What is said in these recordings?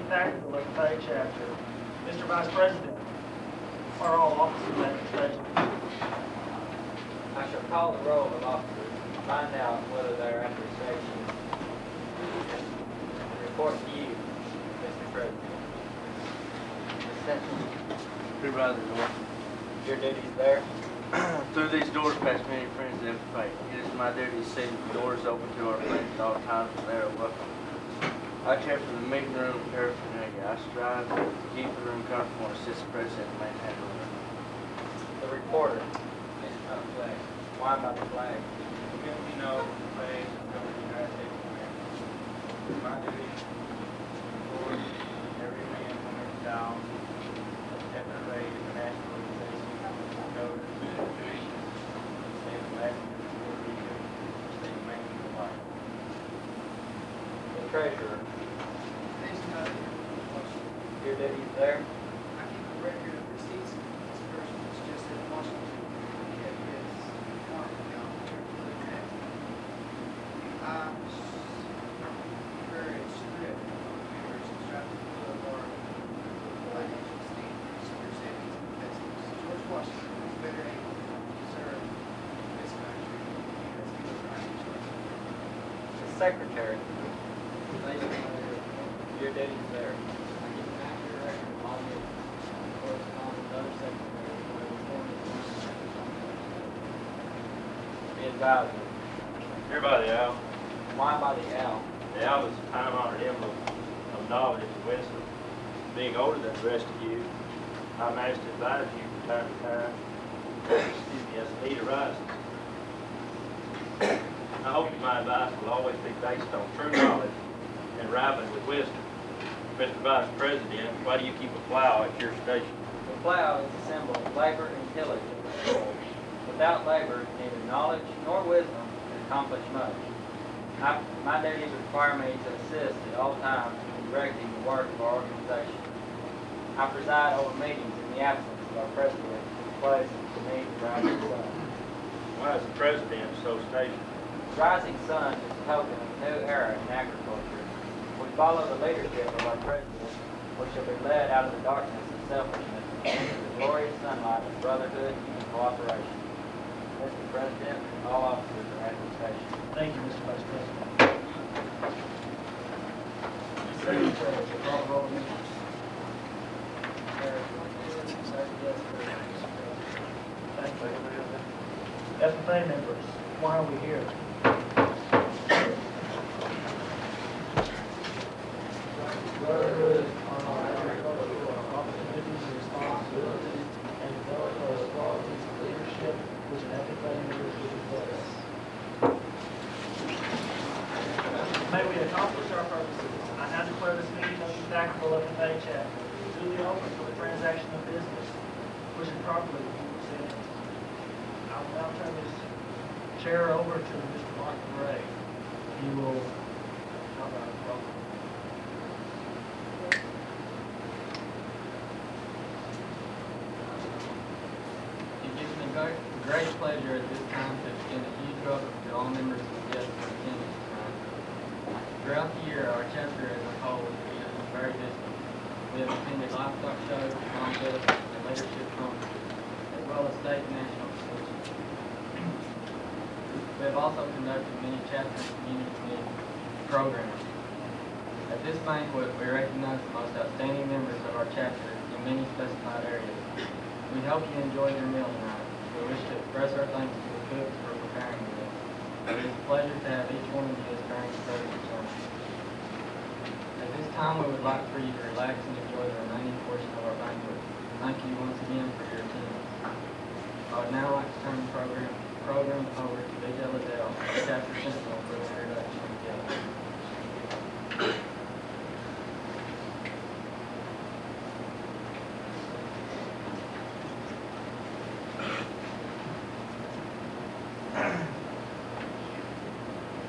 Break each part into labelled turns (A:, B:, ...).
A: Tactical FFA chapter. Mr. Vice President, are all officers at the station?
B: I shall call the roll of officers, find out whether they are at their stations, and report to you, Mr. President.
C: Supervisor North.
B: Your duties there.
C: Through these doors pass many friends of FFA. It is my duty to see that the doors open to our friends at all times and they are welcome. I care for the meeting room paraphernalia. I strive to keep the room comfortable and assist the President in maintaining the room.
B: The reporter. Mr. Flag. Why about the flag?
D: Because we know the flag covers the United States of America. It's my duty to support every man, woman, and child, FFA is a national organization, knows the traditions, and the last Puerto Rico, state of Mexico, life.
B: The treasurer.
E: There's no
B: Your duties there.
E: I keep a record of receipts. This person was just in Washington. He had his warrant down here to look at. I encourage thrift members to try to build our financial standards for savings and investments. George Washington was better able to serve this country because he was financial.
B: The secretary. Your duties there.
E: I keep an accurate record of all the correspondence with other secretaries who have informed
B: The advisor.
D: Everybody out.
B: Why by the owl?
D: The owl is a time-honored emblem of knowledge and wisdom. Being older than the rest of you, I'm asked to advise you from time to time, excuse me, as the need arises. I hope that my advice will always be based on true knowledge and ripened with wisdom. Mr. Vice President, why do you keep a plow at your station?
B: The plow is a symbol of labor and tillage of the soil. Without labor, neither knowledge nor wisdom can accomplish much. My duties require me to assist at all times in directing the work of our organization. I preside over meetings in the absence of our president, who places to meet the rising sun.
D: Why is the President so stationed?
B: The rising sun is a token of a new era in agriculture. We follow the leadership of our president, which shall be led out of the darkness of selfishness into the glorious sunlight of brotherhood and cooperation. Mr. President, all officers are at the station.
A: Thank you, Mr. Vice President. Secretary, call the roll of members. Thank you. FFA members, why are we here? Brotherhood on our agricultural opportunities and responsibilities and develop those qualities of leadership which an FFA member should possess. May we accomplish our purposes, I now declare this meeting of the Tactical FFA chapter duly open for the transaction of business which is properly presented. I will now turn this chair over to Mr. Martin Ray. He will talk about the program.
F: It gives me great pleasure at this time to extend a huge welcome to all members of the guests for attending tonight. Throughout the year, our chapter as a whole is very busy. We have attended livestock shows, contests, and leadership conferences, as well as state and national conventions. We have also conducted many chapter and community programs. At this banquet, we recognize the most outstanding members of our chapter in many specified areas. We hope you enjoy your meal tonight. We wish to express our thanks to the cooks for preparing the meal. It is a pleasure to have each one of you as parents of the church. At this time, we would like for you to relax and enjoy the remaining portion of our banquet. Thank you once again for your attendance. I would now like to turn the program over to B.J. Liddell, Chapter Sentinel, for the introduction of the guest.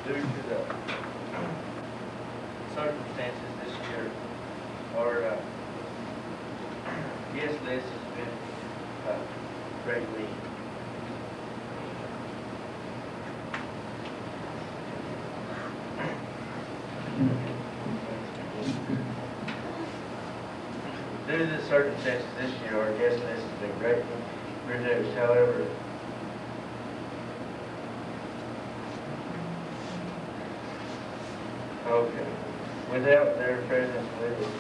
C: Due to the circumstances this year, our guest list has been greatly Due to the circumstances this year, our guest list has been greatly reduced. However, without their presence with us,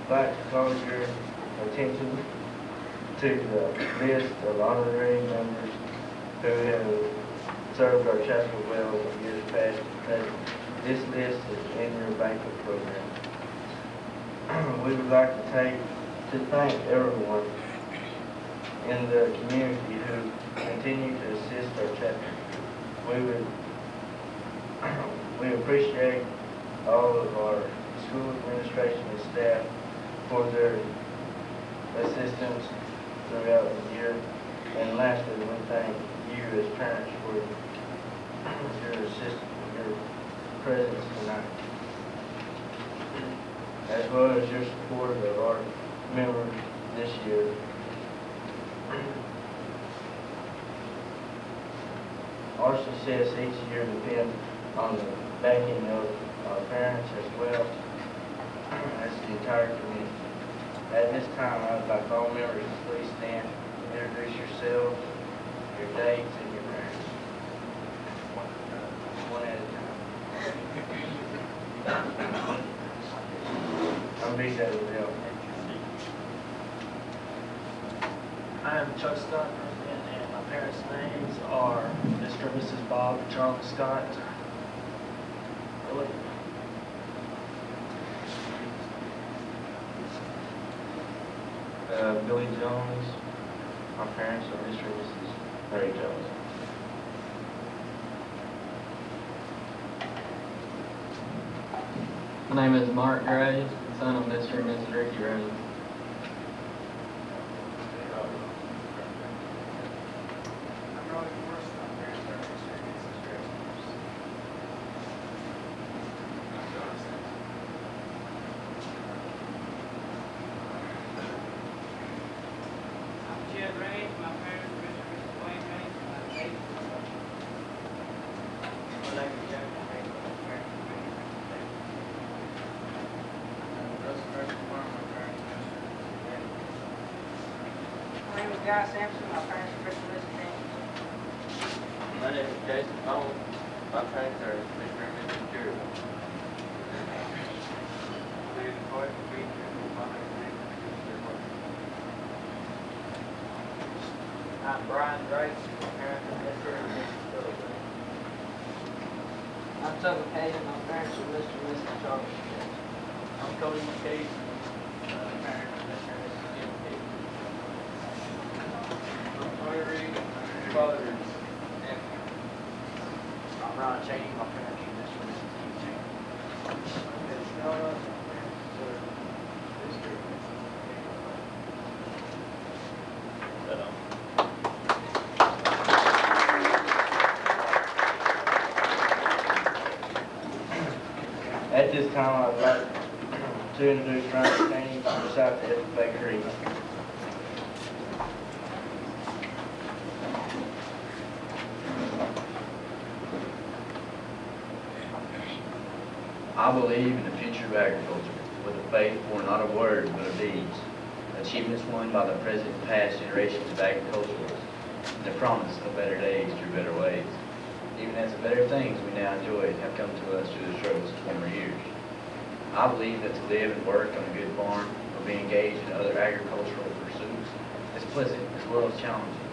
C: I'd like to call your attention to the list of honorary members who have served our chapter well in years past and present. This list is in your banquet program. We would like to thank everyone in the community who continue to assist our chapter. We appreciate all of our school administration and staff for their assistance throughout the year. And lastly, we thank you as parents for your assistance, your presence tonight, as well as your support of our members this year. Our success each year depends on the backing of our parents as well as the entire community. At this time, I would like all members to please stand and introduce yourselves, your dates, and your parents. One at a time. I'm big that will help.
A: I am Chuck Scott, and my parents' names are Mr. and Mrs. Bob and Charlie Scott. Really?
C: Billy Jones. My parents are Mr. and Mrs. Mary Jones.
F: My name is Mark Gray, son of Mr. and Mrs. Ricky Rose.
E: I'm Ronnie Morrison. My parents are Mr. and Mrs. Rose.
G: I'm Jed Ray. My parents are Mr. and Mrs. Wayne Ray. I'm David.
D: My name is Jack Ray. My parents are Mr. and Mrs. David. Russell Mercer Farm. My parents are Mr. and Mrs. David.
G: My name is Guy Sampson. My parents are Mr. and Mrs. James.
C: My name is Jason Bone. My parents are Mr. and Mrs. Stewart.
D: David Boyd, Beacher. My name is Nathan.
B: I'm Brian Drake. My parents are Mr. and Mrs. Phillips.
G: I'm Tubman Hayden. My parents are Mr. and Mrs. Charles.
B: I'm Cody McKay. Parents are Mr. and Mrs. Jim Case.
D: I'm Tony Reed. My father is Anthony.
A: I'm Ron Cheney. My parents are Mr. and Mrs. Keith Cheney.
E: It's Noah. My parents are Mr. and Mrs.
C: At this time, I'd like to introduce Ryan Cheney to recite the FFA Creed.
H: I believe in the future of agriculture, with a faith for not of words but of deeds, achievements won by the present and past generations of agriculturalists, and the promise of better days through better ways, even as the better things we now enjoy have come to us through the struggles of former years. I believe that to live and work on a good farm or be engaged in other agricultural pursuits is pleasant as well as challenging,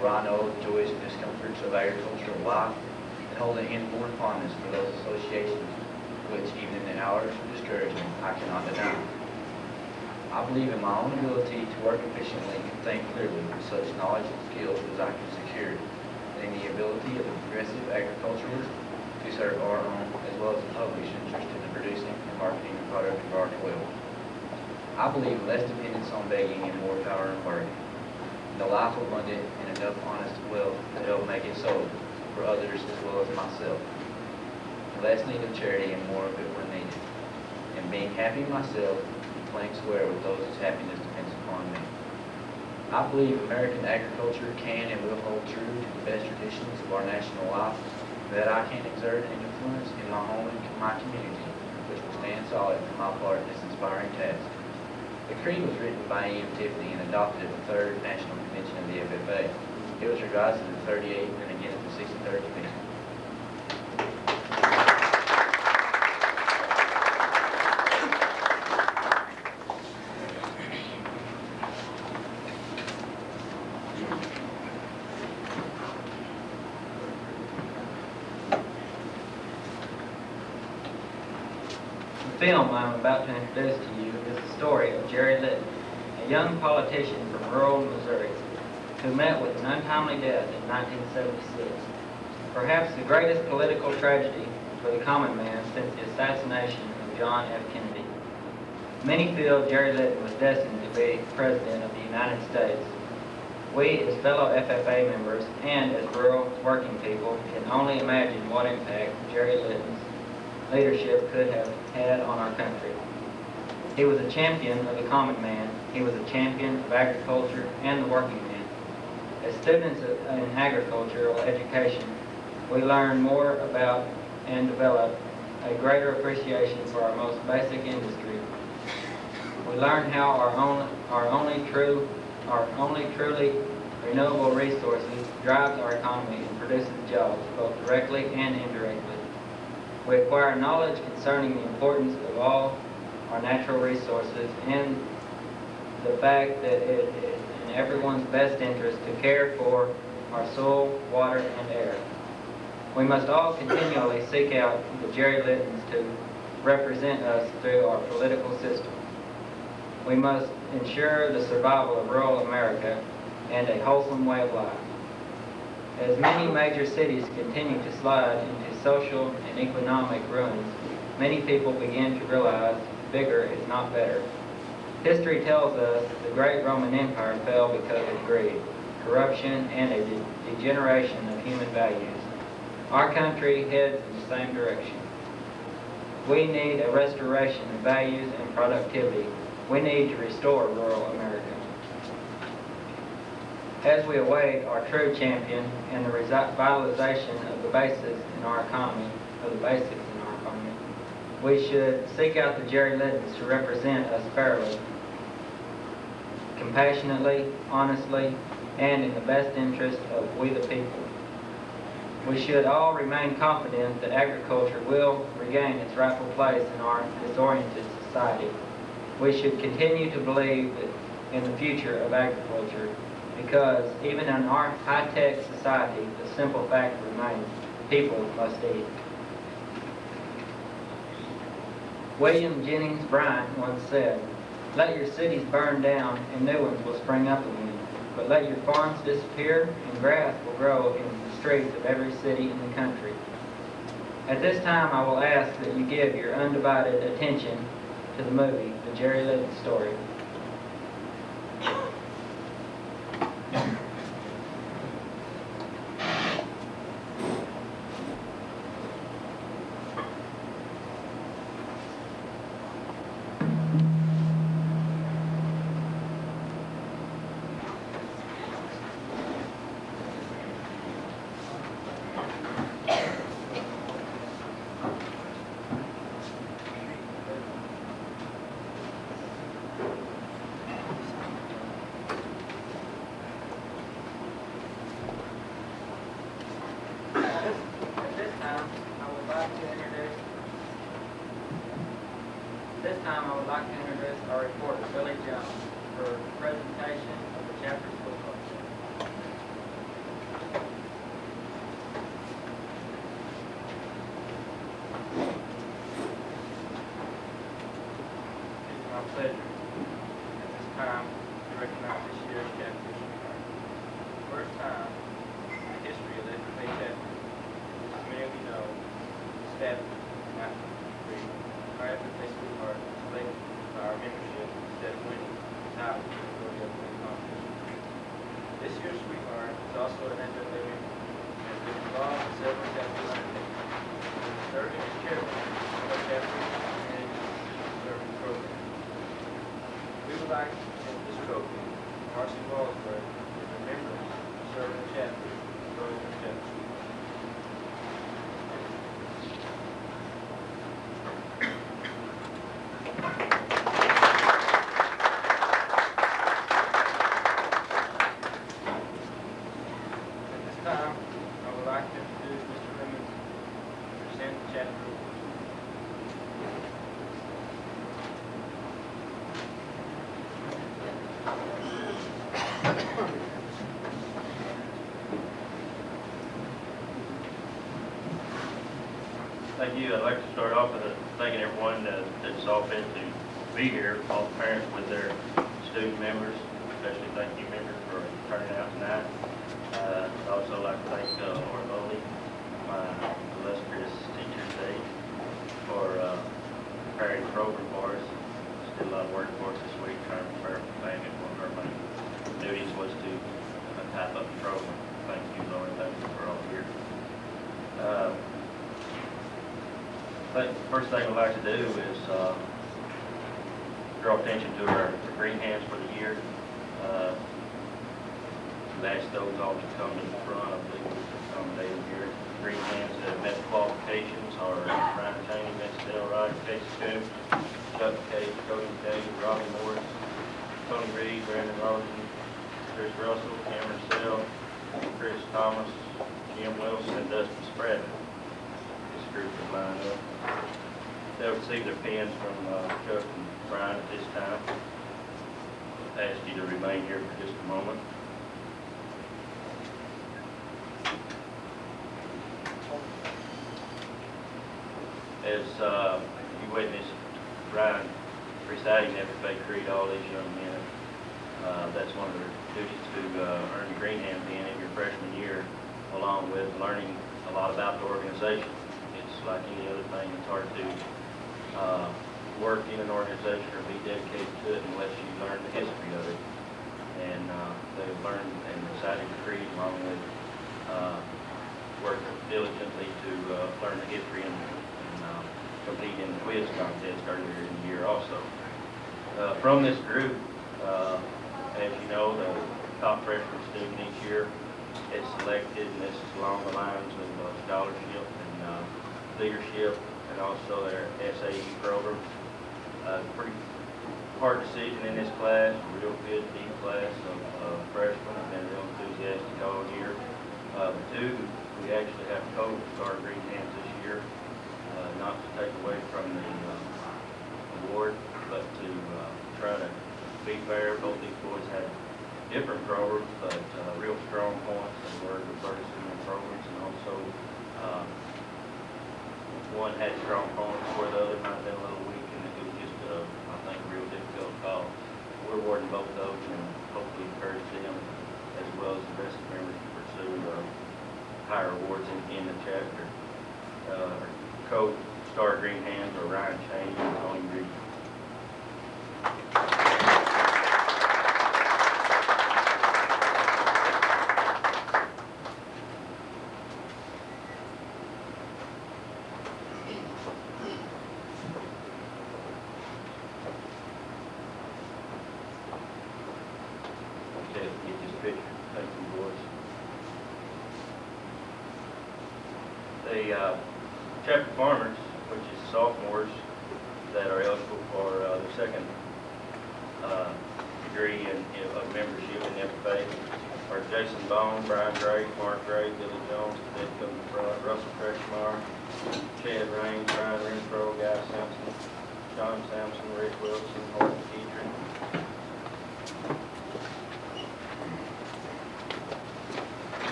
H: for I know the joys and discomforts of agricultural life and hold an inborn fondness for those associations which, even in the hours of discouragement, I cannot deny. I believe in my own ability to work efficiently and think clearly with such knowledge and skills as I can secure, and in the ability of the progressive agriculturalist to serve our own as well as the public's interest in the producing and marketing the product of our toil. I believe in less dependence on begging and more power in bargaining, and the life abundant and enough honest wealth to help make it so for others as well as myself. Less need of charity and more of it when needed, and being happy myself and playing square with those whose happiness depends upon me. I believe American agriculture can and will hold true to the best traditions of our national life, and that I can exert an influence in my home and my community, which will stand solid for my part in this inspiring task. The creed was written by E.M. Tiffany and adopted at the Third National Convention of the FFA. It was revised in the 38th and again at the 63rd Convention. The film I'm about to introduce to you is the story of Jerry Litton, a young politician from rural Missouri who met with an untimely death in 1976. Perhaps the greatest political tragedy for the common man since the assassination of John F. Kennedy. Many feel Jerry Litton was destined to be President of the United States. We, as fellow FFA members and as rural working people, can only imagine what impact Jerry Litton's leadership could have had on our country. He was a champion of the common man. He was a champion of agriculture and the working man. As students in agricultural education, we learn more about and develop a greater appreciation for our most basic industry. We learn how our only truly renewable resources drives our economy and produces jobs, both directly and indirectly. We acquire knowledge concerning the importance of all our natural resources and the fact that it is in everyone's best interest to care for our soil, water, and air. We must all continually seek out the Jerry Littons to represent us through our political system. We must ensure the survival of rural America and a wholesome way of life. As many major cities continue to slide into social and economic ruins, many people begin to realize bigger is not better. History tells us the great Roman Empire fell because of greed, corruption, and a degeneration of human values. Our country heads in the same direction. We need a restoration of values and productivity. We need to restore rural America. As we await our true champion and the revitalization of the basics in our economy, we should seek out the Jerry Littons to represent us fairly, compassionately, honestly, and in the best interest of we the people. We should all remain confident that agriculture will regain its rightful place in our disoriented society. We should continue to believe in the future of agriculture, because even in our high-tech society, the simple fact remains, people must eat. William Jennings Bryan once said, "Let your cities burn down and new ones will spring up again, but let your farms disappear and grass will grow in the streets of every city in the country." At this time, I will ask that you give your undivided attention to the movie, The Jerry Litton Story. This time I would like to introduce our reporter, Billy Jones, for presentation of the chapter school project.
D: It's my pleasure at this time to recognize this year's chapter sweetheart. First time in the history of the FFA chapter, as many of you know, established in 1953. Our FFA sweetheart is selected by our membership instead of winning the title for the majority of the competition. This year's sweetheart is also an FFA member and has been involved in several chapter undertakings, serving as chairman of our chapter and serving program. We would like to present this trophy to Marcy Wallsburg as a member serving the chapter of President Chuck FFA.
I: Thank you. I'd like to start off with thanking everyone that saw fit to be here, all the parents with their student members, especially thank you members for turning out tonight. I'd also like to thank Laura Bowley, my illustrious teacher today, for preparing the program for us. She did a lot of work for us this week trying to prepare for the family. One of her main duties was to type up the program. Thank you, Laura. Thank you for all here. But the first thing I'd like to do is draw attention to our green hands for the year. We've asked those all to come to the front. I believe we've accommodated here. Green hands that have met the qualifications are Ryan Cheney, Metzadel Ryder, Casey Cook, Chuck Cage, Cody Cage, Robbie Morris, Tony Reed, Brandon Rosen, Chris Russell, Cameron Sell, Chris Thomas, Jim Wilson, and Dustin Spradlin. This group is lined up. They'll receive their pens from Chuck and Brian at this time. I'll ask you to remain here for just a moment. As you witness Brian reciting the FFA Creed, all these young men, that's one of their duties to earn your green hand pin in your freshman year, along with learning a lot about the organization. It's like any other thing, it's hard to work in an organization or be dedicated to it unless you learn the history of it. And they've learned and recited the Creed along with worked diligently to learn the history and compete in the quiz contest earlier in the year also. From this group, as you know, the top freshman student each year is selected, and this is along the lines of scholarship and leadership, and also their SAE program. Pretty hard decision in this class, a real good, deep class of freshmen. I've been real enthusiastic all year. We actually have total star green hands this year. Not to take away from the award, but to try to be fair. Both these boys had different programs, but real strong points. They were diverse in their programs, and also one had strong points where the other might have been a little weak, and it was just, I think, a real difficult call. We're awarding both of those and hopefully encourage them, as well as the rest of the members, to pursue higher awards in the chapter. Coach Star Green Hands are Ryan Cheney and Tony Reed. Okay, get this picture. Thank you, boys. The chapter farmers, which is sophomores that are eligible for their second degree of membership in the FFA, are Jason Bone, Brian Gray, Mark Gray, Billy Jones, Ted Cooper Front, Russell Kretschmar, Chad Raines, Ryan Renfro, Guy Sampson, John Sampson, Rick Wilson, Horton Keatron.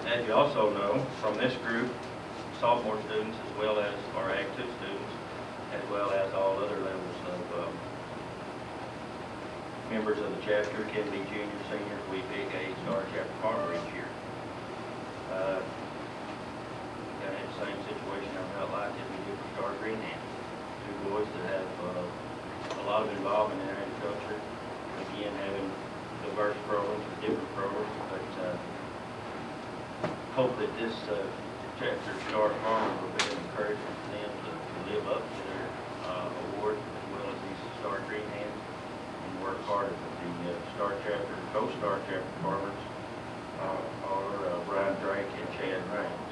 I: As you also know, from this group, sophomore students as well as our Ag 2 students, as well as all other levels of members of the chapter can be juniors, seniors. We pick a star chapter farmer each year. Kind of the same situation I felt like as we did for Star Green Hand. Two boys that have a lot of involvement in agriculture. Again, having diverse programs, different programs, but hope that this chapter Star Farmer will be an encouragement for them to live up to their award as well as these Star Green Hands and work harder. The Star Chapter, co-Star Chapter farmers are Brian Drake and Chad Raines.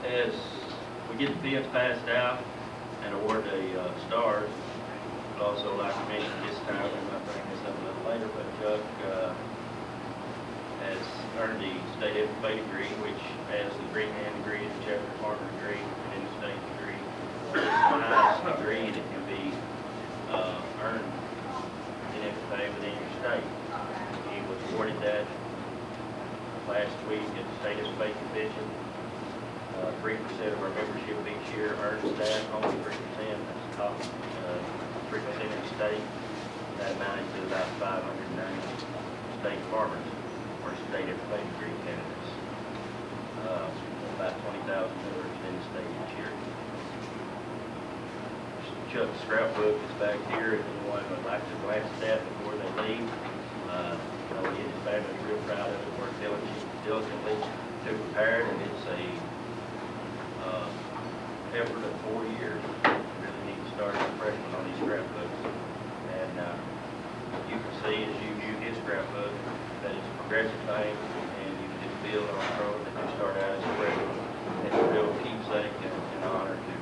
I: As we get the bids passed out and award the stars, I'd also like to mention this time, and I'll bring this up a little later, but Chuck has earned the state FFA degree, which as the green hand degree is a chapter partner degree and the state degree. It's the highest degree that can be earned in FFA within your state. He was awarded that last week at the state FFA convention. 3% of our membership each year earns that, only 3%. That's the top 3% in the state. That amounted to about 590 state farmers or state FFA degree candidates. About 20,000 members in the state each year. Chuck's scrapbook is back here if anyone would like to glance at that before they leave. He and his family are real proud of it, worked diligently to prepare it, and it's a effort of 4 years. Really need to start as a freshman on these scrapbooks. And you can see as you view his scrapbook that it's a progressive thing, and you can just feel on the road that you start out as a freshman. It's a real keepsake and an honor to,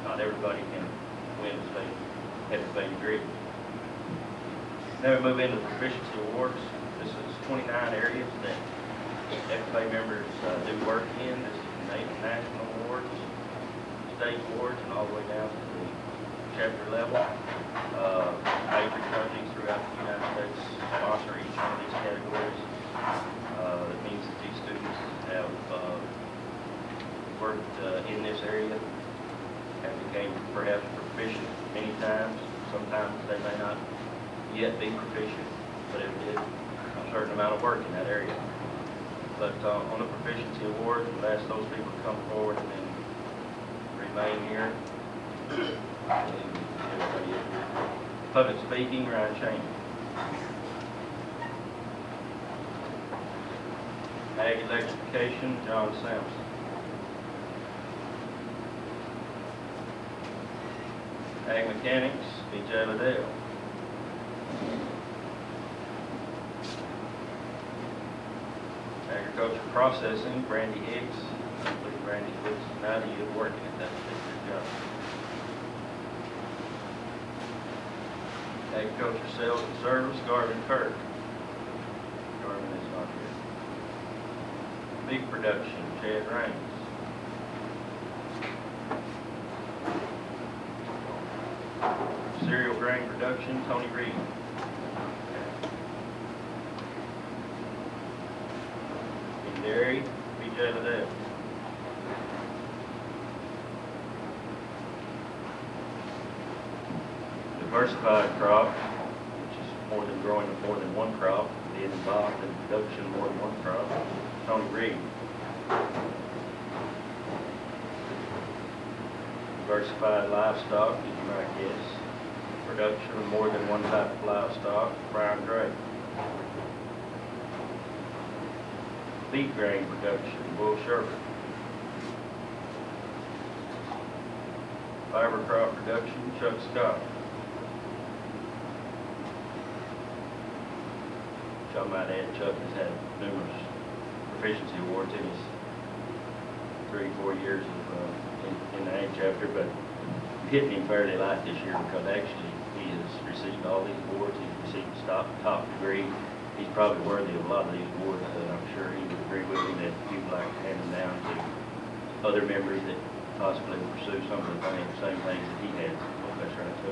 I: not everybody can win a state FFA degree. Now we move into proficiency awards. This is 29 areas that FFA members do work in. This is national awards, state awards, and all the way down to the chapter level. Major companies throughout the United States sponsor each one of these categories. That means that these students have worked in this area and became perhaps proficient many times. Sometimes they may not yet be proficient, but it did a certain amount of work in that area. But on the proficiency award, we'll ask those people to come forward and then remain here. Public speaking, Ryan Cheney. Ag electrification, John Sampson. Ag mechanics, B.J. Liddell. Agriculture processing, Brandy Hicks. I believe Brandy Hicks is 90 years working at that particular job. Agriculture sales and service, Garvin Kirk. Garvin is not here. Beef production, Chad Raines. Cereal grain production, Tony Reed. In dairy, B.J. Liddell. Diversified crop, which is more than growing more than one crop, being involved in production of more than one crop, Tony Reed. Diversified livestock, as you might guess, production of more than one type of livestock, Brian Gray. Feed grain production, Will Sherman. Fiber crop production, Chuck Scott. I might add, Chuck has had numerous proficiency awards in his 3-4 years of, in the ag chapter, but hitting him fairly light this year because actually he has received all these awards. He's received top degree. He's probably worthy of a lot of these awards, and I'm sure he would agree with me that you'd like to hand them down to other members that possibly pursue some of the same things that he has. Oh, that's right, so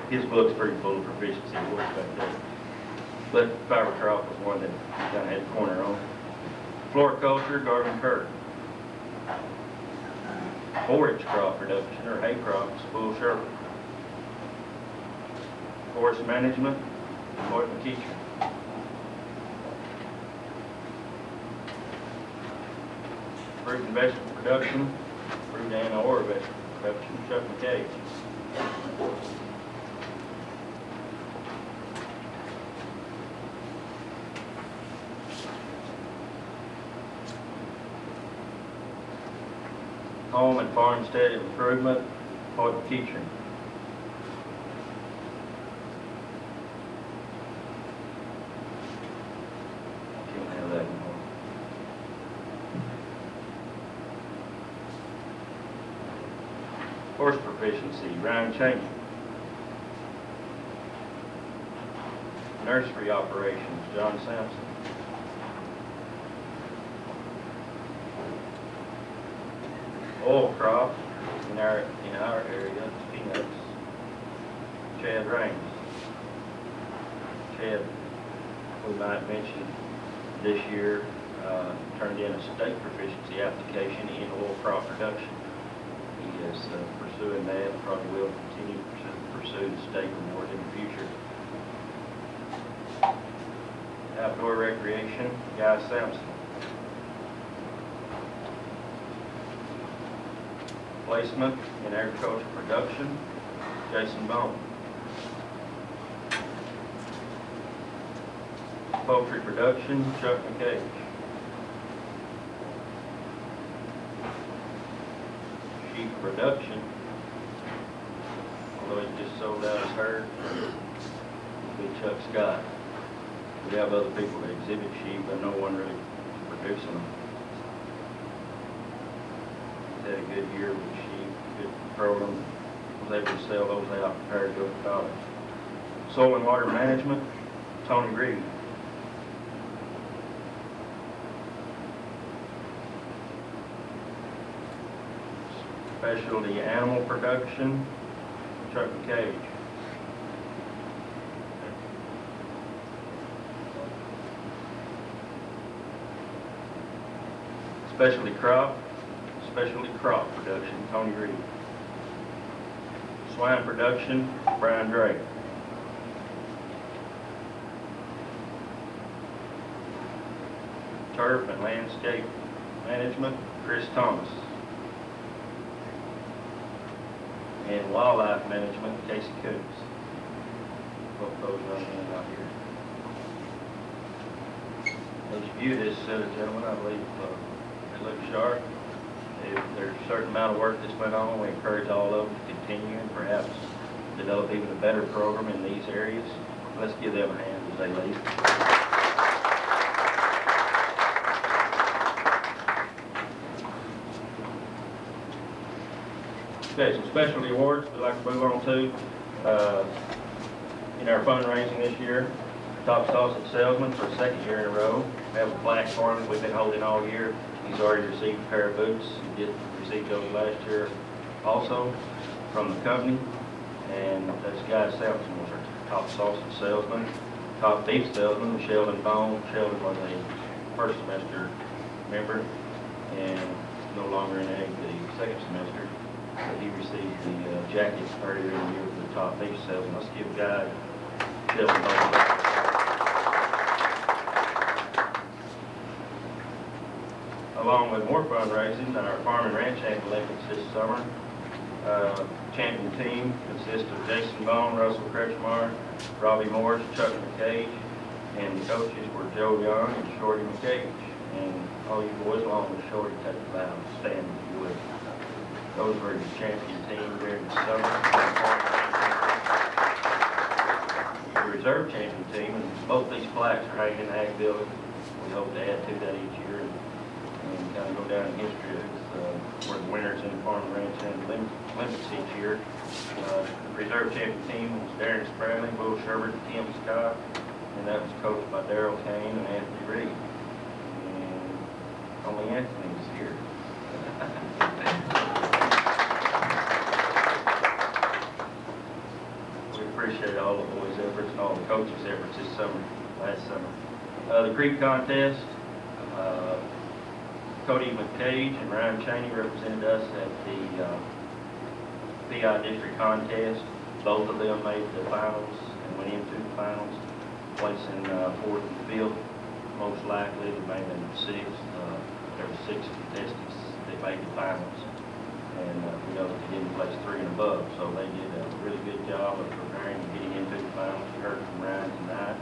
I: his book's pretty full of proficiency awards back there. But fiber crop was one that kind of had the corner on. Floriculture, Garvin Kirk. Forage crop production, or hay crops, Bull Sherman. Forest management, Lloyd McKeecher. Fruit and vegetable production, fruit and or vegetable production, Chuck McKay. Home and farmstead improvement, Lloyd McKeecher. Can't have that anymore. Horse proficiency, Ryan Cheney. Nursery operations, John Sampson. oil crop in our area is peanuts. Chad Raines. Chad, we might mention this year, turned in a state proficiency application in oil crop production. He is pursuing that and probably will continue to pursue the state award in the future. Outdoor recreation, Guy Sampson. Placement in agriculture production, Jason Bone. Poultry production, Chuck McCage. Sheep production, although he just sold out his herd, will be Chuck Scott. We have other people that exhibit sheep, but no one really producing them. He's had a good year with sheep, good program, was able to sell those out, prepared to go to college. Soil and water management, Tony Reed. Specialty animal production, Chuck McCage. Specialty crop production, Tony Reed. Swine production, Brian Drake. Turf and landscape management, Chris Thomas. And wildlife management, Casey Coombs. Both those young men out here. As you view this set of gentlemen, I believe they look sharp. There's a certain amount of work that's went on. We encourage all of them to continue and perhaps develop even a better program in these areas. Let's give them a hand as they lead. Okay, some specialty awards we'd like to move on to. In our fundraising this year, top sausage salesman for the second year in a row. We have a plaque for him that we've been holding all year. He's already received a pair of boots. He did receive those last year also from the company. And this guy Sampson was our top sausage salesman. Top beef salesman, Sheldon Bone. Sheldon was a first semester member and no longer in the second semester. But he received the jacket earlier in the year for the top beef salesman. Let's give Guy Sheldon Bone. Along with more fundraising, our Farm and Ranch Act Olympics this summer. Champion team consists of Jason Bone, Russell Kretschmar, Robbie Morris, Chuck McCage, and the coaches were Joe Young and Shorty McCage. And all you boys, along with Shorty, take the bow and stand if you would. Those were the champion team during the summer. The reserve champion team, and both these plaques are hanging in the Ag Building. We hope to add to that each year. And kind of go down in history as we're the winners in the Farm and Ranch and Olympics each year. The reserve champion team was Darren Spradley, Will Sherbert, and Tim Scott, and that was coached by Darrell Kane and Anthony Reed. And only Anthony's here. We appreciate all the boys' efforts and all the coaches' efforts this summer, last summer. The Creek contest. Cody McCage and Ryan Cheney represented us at the PI district contest. Both of them made the finals and went into the finals, placing fourth and fifth. Most likely they made them sixth. There were 6 contestants that made the finals, and we know that they didn't place 3 and above. So they did a really good job of preparing and getting into the finals. We heard from Ryan tonight.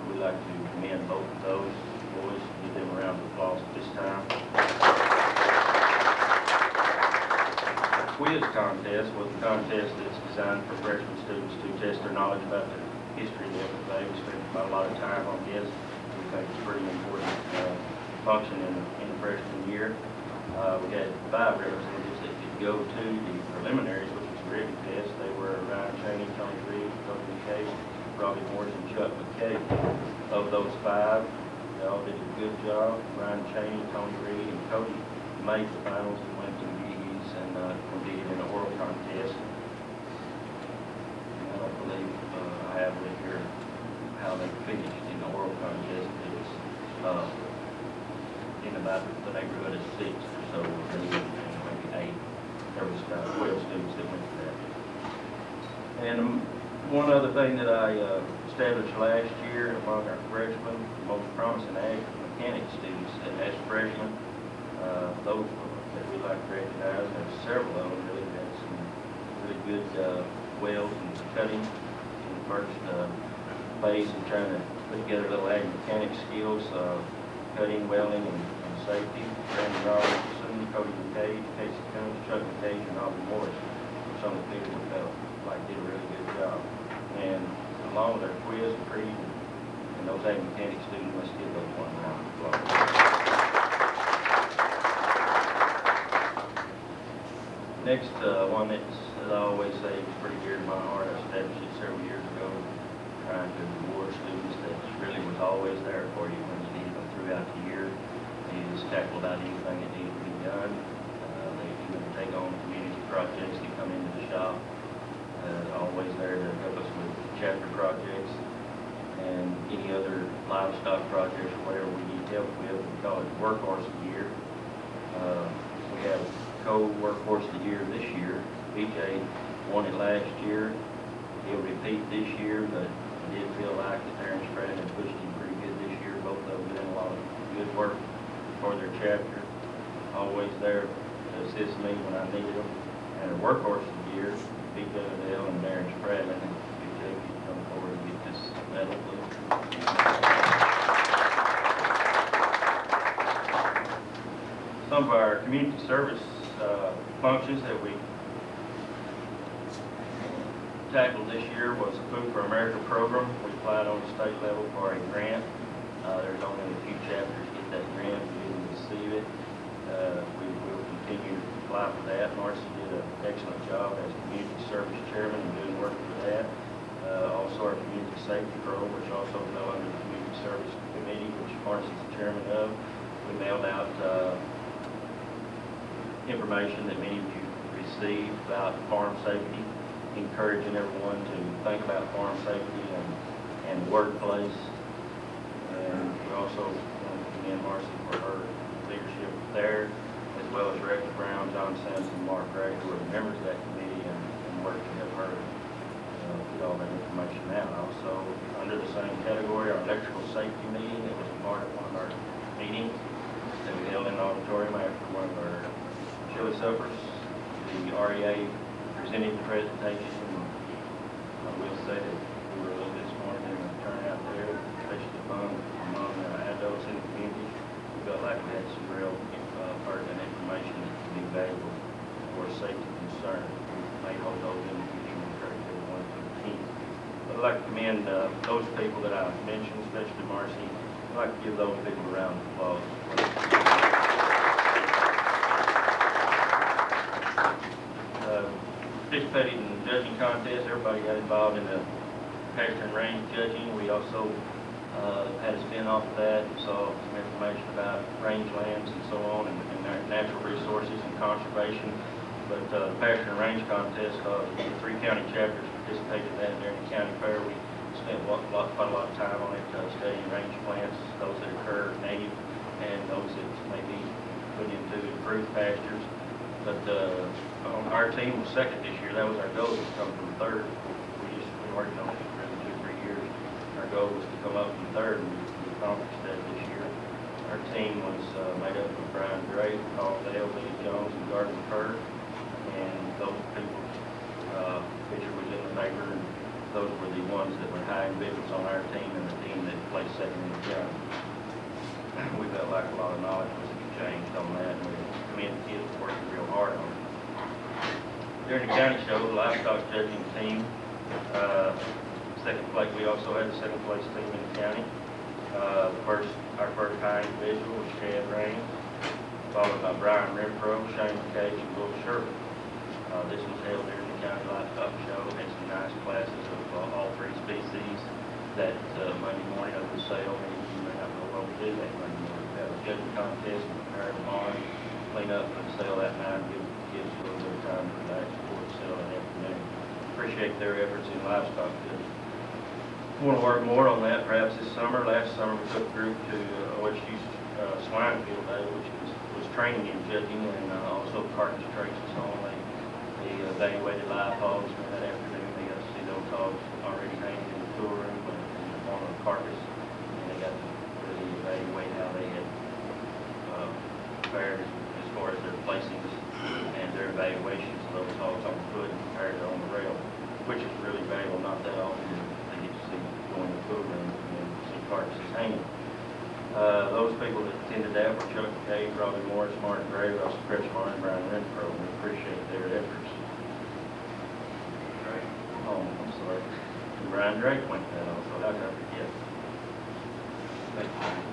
I: We'd like to commend both of those boys, give them a round of applause at this time. The quiz contest was a contest that's designed for freshman students to test their knowledge about the history of the FFA. We spent quite a lot of time on this. We think it's a pretty important function in the freshman year. We had 5 representatives that could go to the preliminaries, which was a written test. They were Ryan Cheney, Tony Reed, Cody McCage, Robbie Morris, and Chuck McCage. Of those 5, they all did a good job. Ryan Cheney, Tony Reed, and Cody made the finals and went to the BE's and competed in the oral contest. And I don't believe I have with here how they finished in the oral contest. It was in about the neighborhood of 6 or so, or maybe 8. There was about 12 students that went to that. And one other thing that I established last year among our freshmen, the most promising ag mechanic students, that as freshmen, those that we like to recognize, there's several of them really had some really good welds and cutting in the first phase of trying to put together little ag mechanic skills, cutting, welding, and safety. Brandon Robertson, Cody McCage, Casey Combs, Chuck McCage, and Aubrey Morris were some of the people we felt like did a really good job. And along with our quiz and pre, and those ag mechanic students, let's give those one round of applause. Next one that's, as I always say, is pretty dear to my heart. I established it several years ago, trying to reward students that really was always there for you when you needed them throughout the year. They just tackle about anything that needed to be done. They even take on community projects that come into the shop. Always there to help us with chapter projects and any other livestock projects or whatever we need help with. We call it Workhorse of the Year. We have co-Workhorse of the Year this year. BJ won it last year. He'll repeat this year, but I did feel like that Terrence Pratt had pushed him pretty good this year. Both of them doing a lot of good work for their chapter. Always there to assist me when I needed them. And a Workhorse of the Year, Big Dale and Terrence Pratt. I think BJ can come forward and get this medal, please. Some of our community service functions that we tackled this year was the Food for America program. We applied on the state level for a grant. There's only a few chapters get that grant. We didn't receive it. We will continue to apply for that. Marcy did an excellent job as community service chairman and doing work for that. Also our community safety program, which also fell under the community service committee, which Marcy's the chairman of. We mailed out information that many of you received about farm safety, encouraging everyone to think about farm safety and workplace. And we also want to commend Marcy for her leadership there, as well as Rex Brown, John Sampson, and Mark Gray, who are members of that committee and worked to help her get all that information out. Also, under the same category, our electrical safety meeting, that was a part of one of our meetings that we held in the auditorium after one of our chili suppers. The REA presented the presentation, and I will say that we were a little disappointed in the turnout there, especially among adults in the community. We felt like we had some real pertinent information that could be valuable for safety concern. We may hold those in the future and encourage everyone to attend. But I'd like to commend those people that I mentioned, especially Marcy. I'd like to give those people a round of applause. Participated in the judging contest. Everybody got involved in the pasture and range judging. We also had a spin off of that, saw some information about rangelands and so on, and their natural resources and conservation. But the pasture and range contest, the 3 county chapters participated in that during the county fair. We spent quite a lot of time on it, studying range plants, those that occur native and those that may be put into improved pastures. But our team was second this year. That was our goal, to come from third. We worked on it for 2 or 3 years. Our goal was to come up from third, and we accomplished that this year. Our team was made up of Brian Gray, Paul Dale, Billy Jones, and Gardner Kerr. And those people, picture was in the paper, and those were the ones that were high individuals on our team and the team that placed second in the county. We felt like a lot of knowledge was exchanged on that, and we commend the kids working real hard on it. During the county show, the livestock judging team, second place, we also had the second place team in the county. Our first high individual was Chad Rain, followed by Brian Renfro, Shane McCage, and Will Sherman. This was held during the county livestock show. Had some nice classes of all 3 species. That Monday morning of the sale, maybe you may not know what we do that Monday morning. We have a judging contest, prepare the barn, clean up and sale that night, give gives you a little bit of time to relax before the sale that afternoon. Appreciate their efforts in livestock business. Want to work more on that perhaps this summer. Last summer we took a group to OSU's swine field day, which was training in judging and also carcass traces only. They evaluated live hogs, and that afternoon they got to see those hogs already hanging in the tool room on the carcass, and they got to really evaluate how they had fared as far as their placings and their evaluations of those hogs on foot compared to on the rail, which is really valuable. Not that often they get to see going in the tool room and see carcasses hanging. Those people that attended that were Chuck FFA, Robbie Morris, Martin Gray, Russell Kretschmar, and Brian Renfro. We appreciate their efforts. Oh, I'm sorry. And Brian Drake went to that also. How could I forget? Thank you.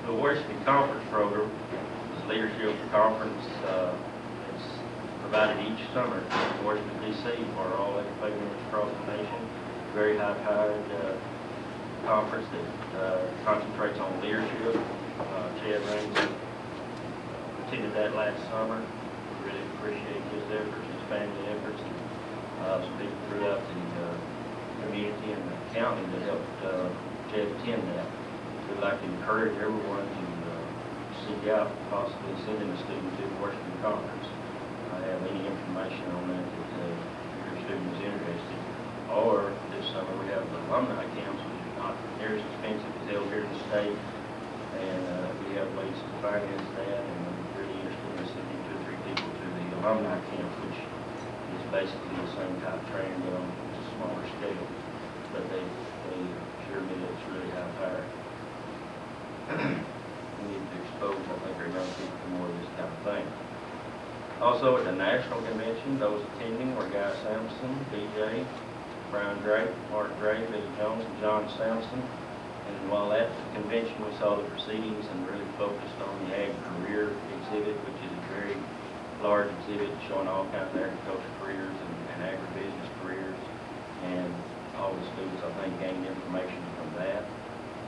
I: The Washington Conference program is a leadership conference. It's provided each summer in Washington, D.C. for all FFA members across the nation. Very high-powered conference that concentrates on leadership. Chad Raines attended that last summer. We really appreciate his efforts, his family efforts, and some people throughout the community and the county that helped Chad attend that. We'd like to encourage everyone to seek out possibly sending a student to the Washington Conference. I have any information on that your student is interested. Or this summer we have the alumni camps, which is not near as expensive as held here in the state. And we have ways to finance that, and we're really interested in sending 2 or 3 people to the alumni camp, which is basically the same type of training, but on a smaller scale. But they assure me that it's really high power. We need to expose, I think, our young people to more of this kind of thing. Also at the national convention, those attending were Guy Sampson, DJ, Brian Drake, Mark Gray, Billy Jones, and John Sampson. And while at the convention, we saw the proceedings and really focused on the ag career exhibit, which is a very large exhibit showing all kinds of agriculture careers and agribusiness careers. And all the students, I think, gained information from that.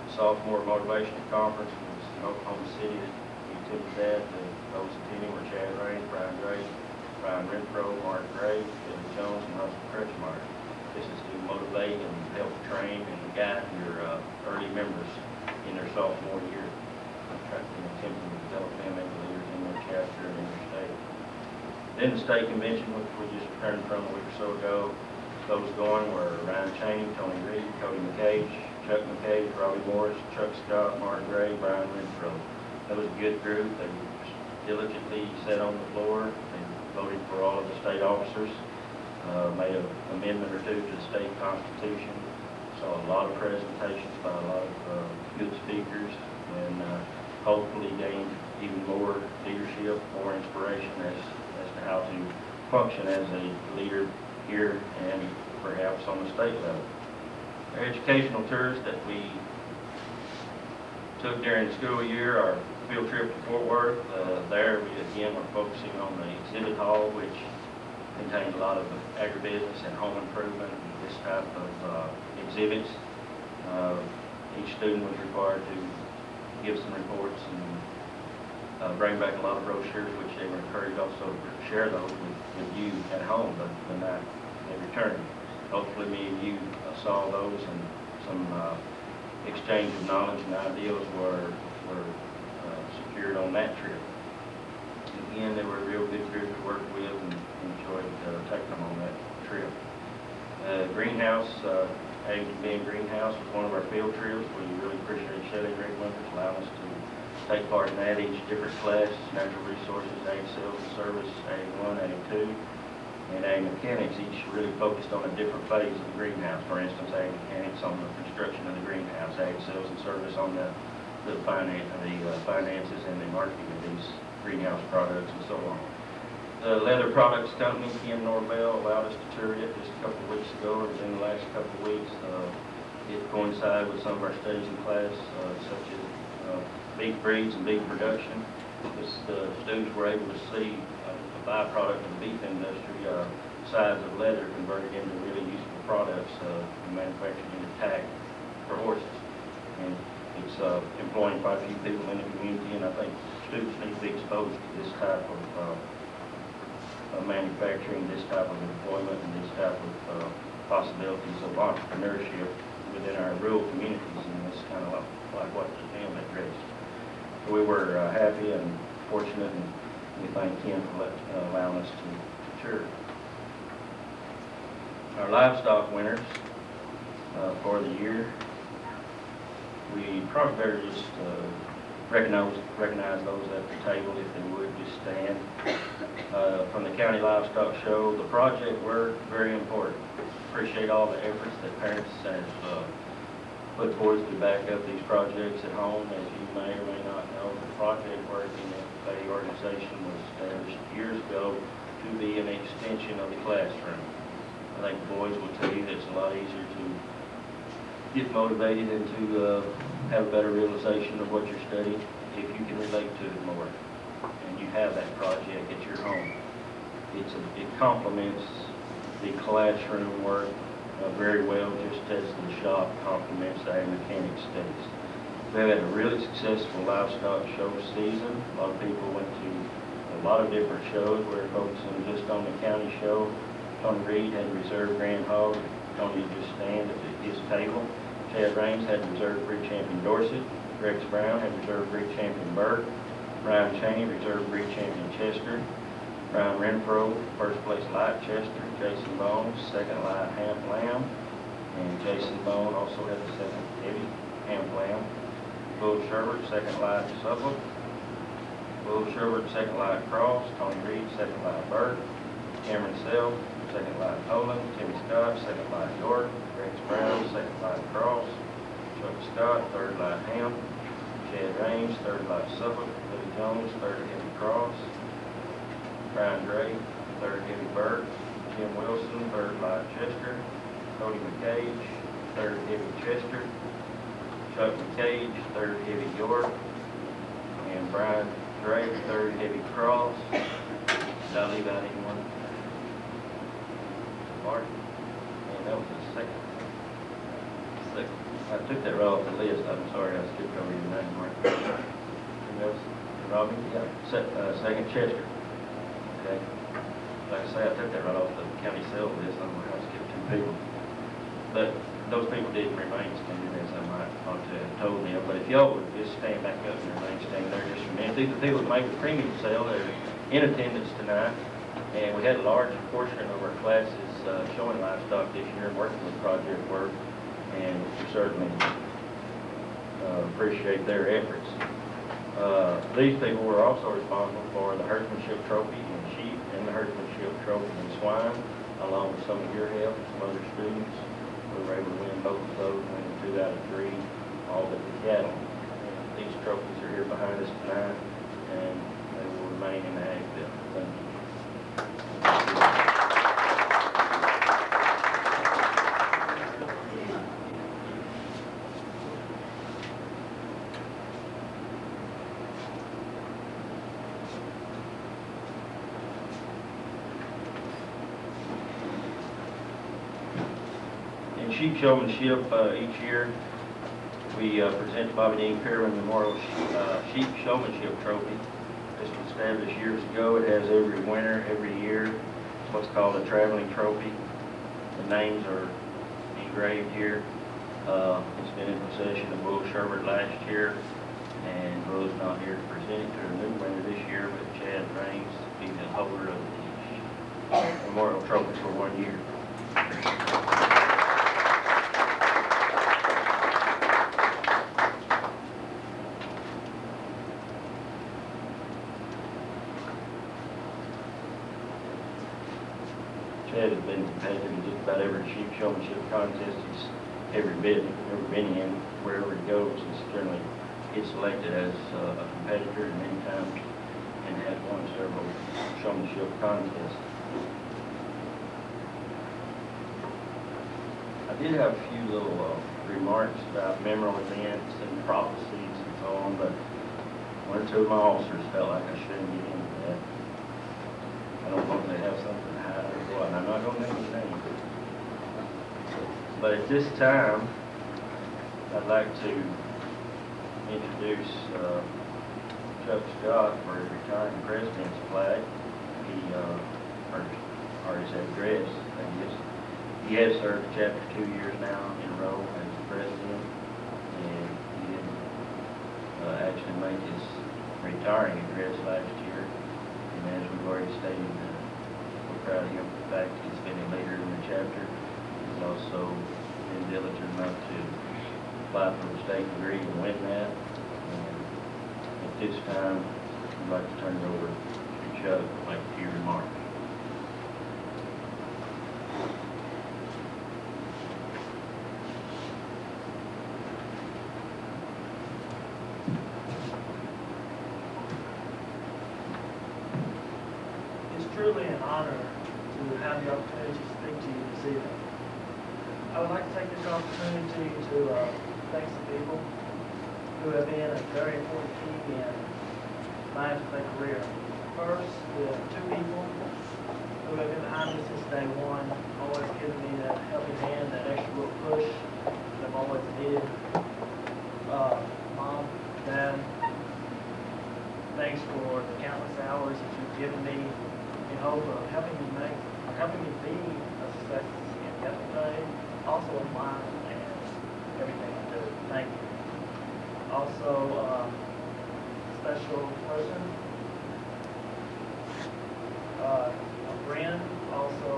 I: The Sophomore Motivational Conference was in Oklahoma City. We attended that. Those attending were Chad Raines, Brian Drake, Brian Renfro, Mark Gray, Billy Jones, and Russell Kretschmar. This is to motivate and help train and guide your early members in their sophomore year, attempting to develop them into leaders in their chapter and in their state. Then the state convention, which we just returned from a week or so ago, those going were Ryan Chaney, Tony Reed, Cody McCage, Chuck McCage, Robbie Morris, Chuck Scott, Mark Gray, Brian Renfro. That was a good group. They diligently sat on the floor and voted for all of the state officers. Made an amendment or 2 to the state constitution. Saw a lot of presentations by a lot of good speakers, and hopefully gained even more leadership, more inspiration as to how to function as a leader here and perhaps on the state level. Our educational tours that we took during the school year, our field trip to Fort Worth, there we again were focusing on the exhibit hall, which contained a lot of agribusiness and home improvement, this type of exhibits. Each student was required to give some reports and bring back a lot of brochures, which they were encouraged also to share those with you at home the night they returned. Hopefully many of you saw those, and some exchange of knowledge and ideas were secured on that trip. Again, they were a real good group to work with, and enjoyed taking them on that trip. Greenhouse, Ag Being Greenhouse was one of our field trips. We really appreciate Shelley Greg Winters allowing us to take part in that, each different class: natural resources, ag sales and service, ag 1, ag 2, and ag mechanics, each really focused on a different phase of the greenhouse. For instance, ag mechanics on the construction of the greenhouse, ag sales and service on the finances and the marketing of these greenhouse products and so on. The leather products company, Ken Norvell, allowed us to tour it just a couple of weeks ago, or within the last couple of weeks. It coincided with some of our studies in class, such as beef breeds and beef production. The students were able to see a byproduct of the beef industry, sides of leather converted into really useful products manufactured into tack for horses. And it's employing quite a few people in the community, and I think students need to be exposed to this type of manufacturing, this type of employment, and this type of possibilities of entrepreneurship within our rural communities, and it's kind of like what the family addressed. So we were happy and fortunate, and we thank him for allowing us to tour. Our livestock winners for the year, we probably better just recognize those at the table, if they would just stand. From the County Livestock Show, the project work, very important. Appreciate all the efforts that parents have put forth to back up these projects at home. As you may or may not know, the project work in the FFA organization was established years ago to be an extension of the classroom. I think the boys will tell you that it's a lot easier to get motivated and to have a better realization of what you're studying if you can relate to it more. And you have that project at your home. It complements the classroom work very well, just as the shop complements the mechanic studies. We've had a really successful livestock show season. A lot of people went to a lot of different shows. We're focusing just on the county show. Tony Reed had reserved Grand Hog. Tony would just stand at his table. Chad Raines had reserved breed champion Dorset. Rex Brown had reserved breed champion Burke. Brian Cheney reserved breed champion Chester. Brian Renfro, first place light Chester. Jason Bone, second light Hamp Lamb. And Jason Bone also had the second heavy Hamp Lamb. Bull Sherbert, second light Suffolk. Bull Sherbert, second light Cross. Tony Reed, second light Burke. Cameron Self, second light Poland. Timmy Scott, second light York. Rex Brown, second light Cross. Chuck Scott, third light Ham. Chad Raines, third light Suffolk. Billy Jones, third heavy Cross. Brian Gray, third heavy Burke. Jim Wilson, third light Chester. Cody McCage, third heavy Chester. Chuck McCage, third heavy York. And Brian Gray, third heavy Cross. Did I leave out anyone? Mark? And that was the second. I took that right off the list. I'm sorry, I skipped over your name, Mark. Who else? Robbie? Yeah. Second Chester. Okay. Like I say, I took that right off the county sales list. I don't know how I skipped two people. But those people didn't remain standing, as I might ought to have told them. But if y'all would just stand back up and remain standing there just for a minute. These are the people that make the premium sale. They're in attendance tonight. And we had a large portion of our classes showing livestock this year and working with project work. And we certainly appreciate their efforts. These people were also responsible for the herdsmanship trophy in sheep and the herdsmanship trophy in swine, along with some of your help and some other students. We were able to win both of those, winning 2 out of 3, all but the cattle. And these trophies are here behind us tonight, and they will remain in the ag bill. Thank you. Sheep showmanship each year. We present the Bobby Dean Perriman Memorial Sheep Showmanship Trophy. This was established years ago. It has every winner every year. It's what's called a traveling trophy. The names are engraved here. It's been in possession of Bull Sherbert last year, and Bull's not here to present it to a new winner this year, but Chad Raines will be the holder of the Memorial Trophy for 1 year. Chad has been competitive in just about every sheep showmanship contest he's ever been in. Wherever he goes, he's generally gets selected as a competitor, and many times and has won several showmanship contests. I did have a few little remarks about memorable events and prophecies and so on, but 1 or 2 of my officers felt like I shouldn't get into that. I don't know if they have something to hide or what, and I'm not going to name his name. But at this time, I'd like to introduce Chuck Scott for his retiring president's flag. He or already said Chris, he has served chapter 2 years now in a row as the president, and he didn't actually make his retiring address last year. And as we've already stated, we're proud of him for the fact he's been a leader in the chapter. He's also been diligent enough to apply for a state degree and win that. And at this time, I'd like to turn it over to Chuck to make a few remarks.
A: It's truly an honor to have the opportunity to speak to you this evening. I would like to take this opportunity to thank some people who have been a very important key in my FFA career. First, the two people who have been behind me since day one, always giving me that helping hand, that extra little push that I've always needed. Mom, Dad, thanks for the countless hours that you've given me in hope of helping me be a success in FFA, also in life and everything I do. Thank you. Also, special person, a friend, also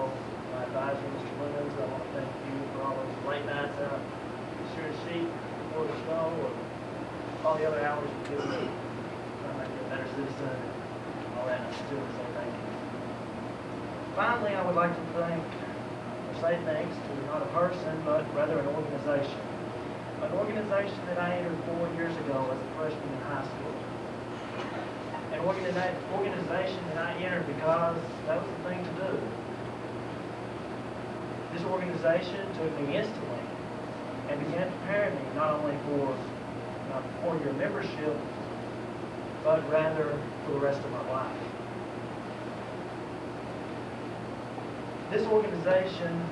A: my advisor, Mr. Williams. I want to thank you for all those late nights out shooting sheep before the snow, or all the other hours you've given me trying to make me a better citizen and all that. And I'm still so thank you. Finally, I would like to thank, or say thanks to not a person, but rather an organization. An organization that I entered 4 years ago as a freshman in high school. An organization that I entered because that was the thing to do. This organization took me instantly and began preparing me not only for not 4-year membership, but rather for the rest of my life. This organization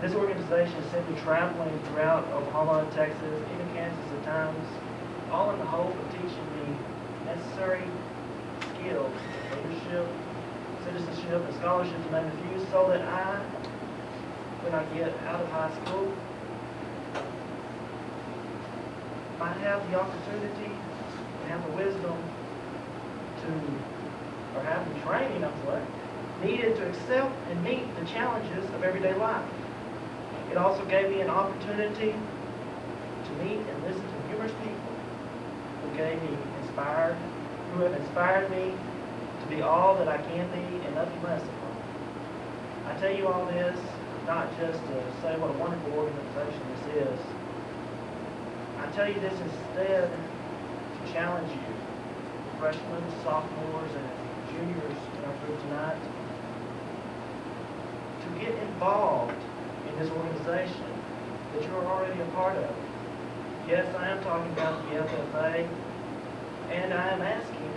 A: is simply traveling throughout Oklahoma, Texas, even Kansas at times, all in the hope of teaching me necessary skills, leadership, citizenship, and scholarship, to name a few, so that when I get out of high school, I have the opportunity and have the wisdom or have the training, needed to accept and meet the challenges of everyday life. It also gave me an opportunity to meet and listen to numerous people who have inspired me to be all that I can be and nothing less of. I tell you all this not just to say what a wonderful organization this is. I tell you this instead to challenge you, freshmen, sophomores, and juniors in our group tonight, to get involved in this organization that you are already a part of. Yes, I am talking about the FFA, and I am asking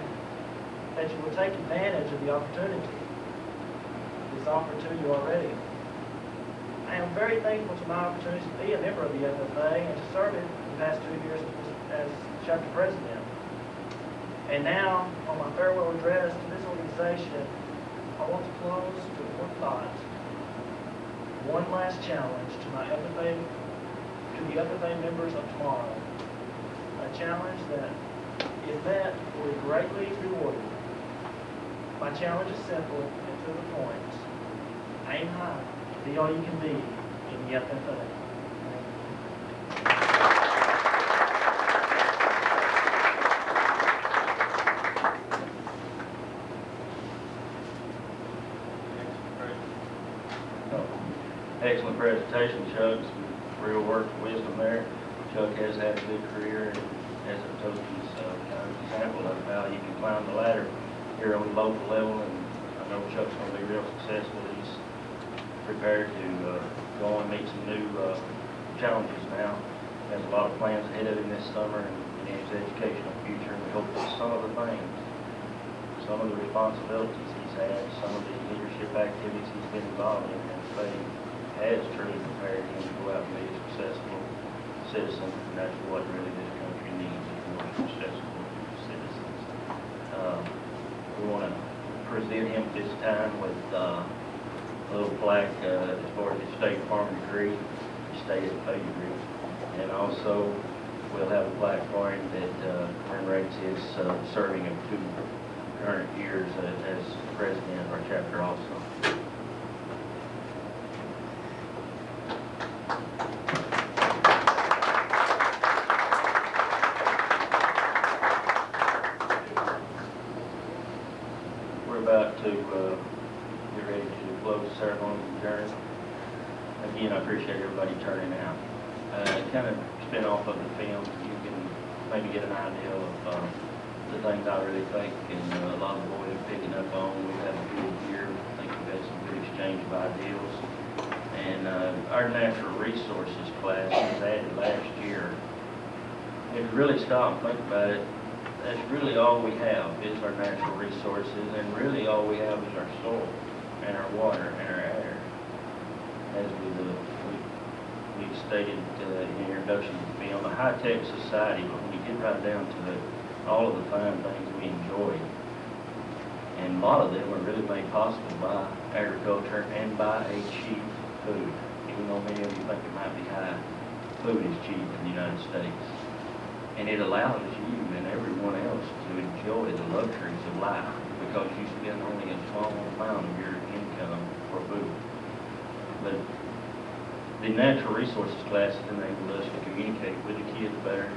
A: that you will take advantage of the opportunity that's offered to you already. I am very thankful to my opportunity to be a member of the FFA and to serve it the past 2 years as chapter president. And now, on my farewell address to this organization, I want to close with one thought, one last challenge to the FFA members of tomorrow. A challenge that, if met, will be greatly rewarded. My challenge is simple and to the point. Aim high, be all you can be in the FFA.
I: Excellent presentation, Chuck. Some real work and wisdom there. Chuck has had a good career, and as I told you, he's kind of an example of how he can climb the ladder here on the local level, and I know Chuck's going to be real successful. He's prepared to go and meet some new challenges now. Has a lot of plans ahead of him this summer and in his educational future, and we hope that some of the things, some of the responsibilities he's had, some of the leadership activities he's been involved in, has truly prepared him to go out and be a successful citizen, and that's what really this country needs, is more successful citizens. We want to did him this time with a little plaque as far as his state farm degree, state pedigree. And also, we'll have a plaque for him that commemorates his serving of 2 current years as president of our chapter also. We're about to get ready to close the ceremony and adjourn. Again, I appreciate everybody turning out. Kind of spin off of the film, you can maybe get an idea of the things I really think, and a lot of the boys are picking up on. We've had a good year. I think we've had some good exchange of ideals. And our natural resources class was added last year. If you really stop and think about it, that's really all we have is our natural resources, and really all we have is our soil and our water and our air. As we stated in the introduction to the film, a high-tech society, but when you get right down to it, all of the fine things we enjoy, and a lot of them are really made possible by agriculture and by a cheap food. Even though many of you think it might be high, food is cheap in the United States. And it allows you and everyone else to enjoy the luxuries of life because you spend only a small amount of your income for food. But the natural resources classes enable us to communicate with the kids better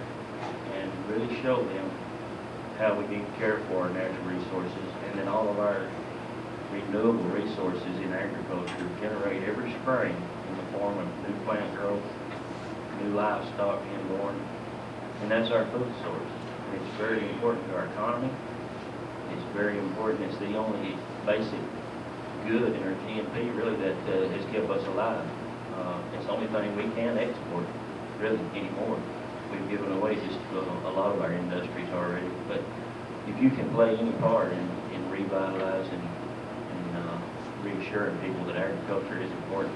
I: and really show them how we need to care for our natural resources, and then all of our renewable resources in agriculture generate every spring in the form of new plant growth, new livestock being born, and that's our food source. And it's very important to our economy. It's very important. It's the only basic good in our GNP really that has kept us alive. It's the only thing we can export really anymore. We've given away just a lot of our industries already, but if you can play any part in revitalizing and reassuring people that agriculture is important,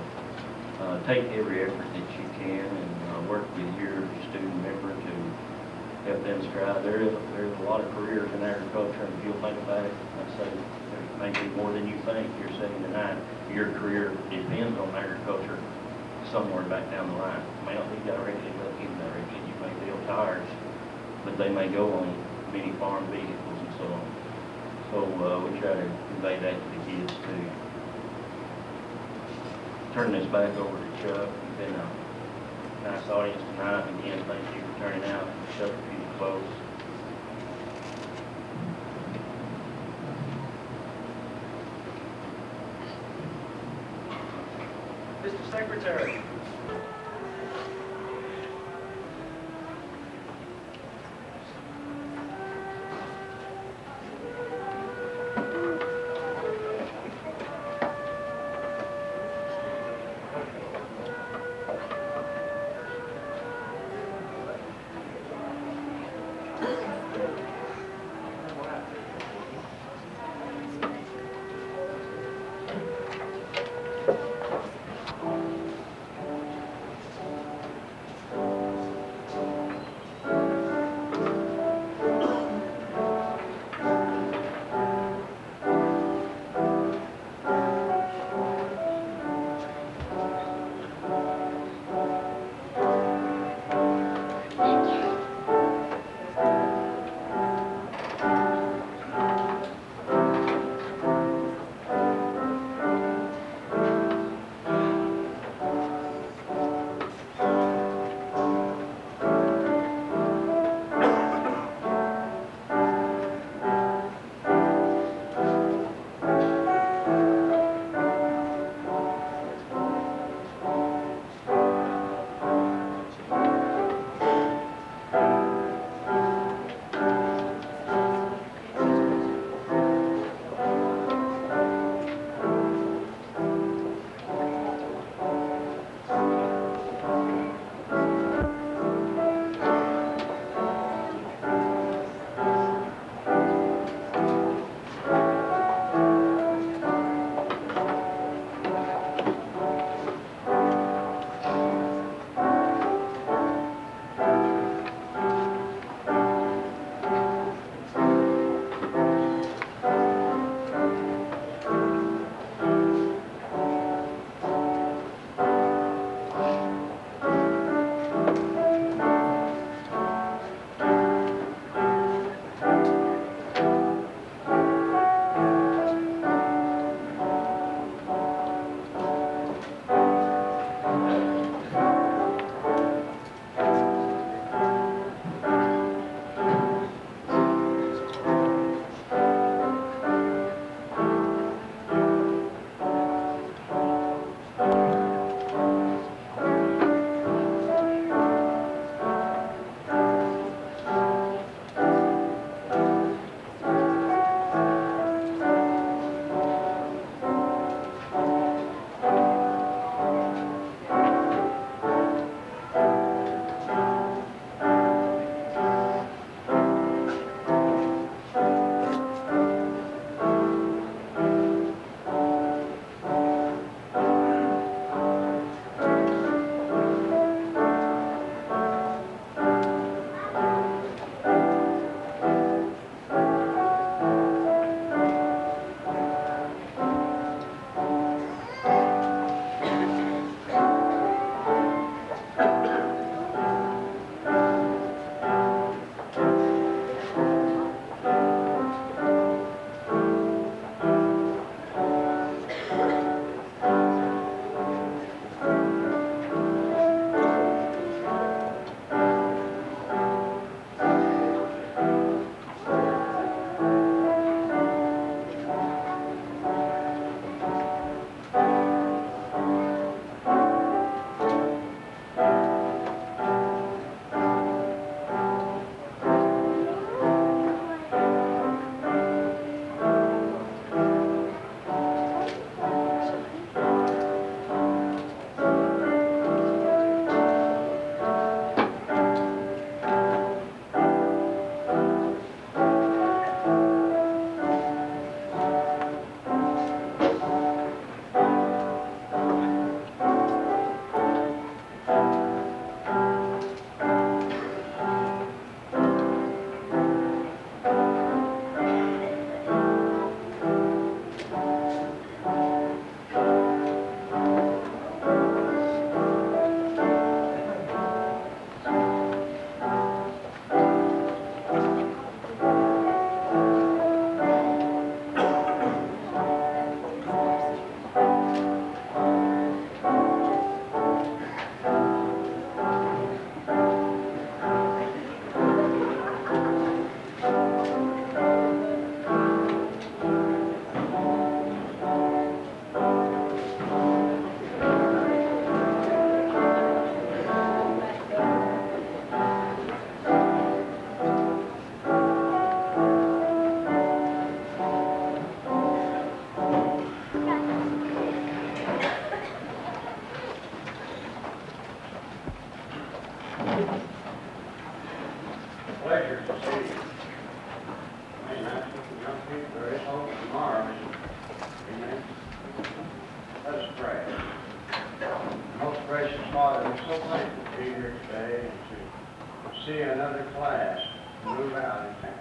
I: take every effort that you can and work with your student member to help them strive. There's a lot of careers in agriculture, and if you'll think about it, I'd say there may be more than you think. You're saying tonight your career depends on agriculture somewhere back down the line. It may not be directly, but indirectly. You may build tires, but they may go on many farm vehicles and so on. So we try to convey that to the kids too. Turn this back over to Chuck. You've been a nice audience tonight. Again, thank you for turning out. Chuck, if you close.
A: Mr. Secretary.
J: see another class move out in town.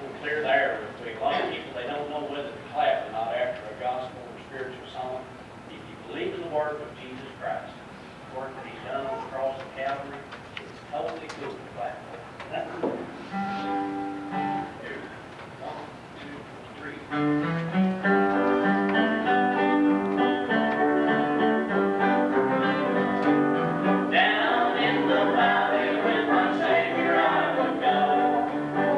K: We'll clear the air real quick. A lot of people, they don't know whether to clap or not after a gospel or spiritual song. If you believe in the work of Jesus Christ, the work that He's done on the cross of Calvary, it's totally cool to clap. Here, 1, 2, 3. Down in the valley with my Savior I would go,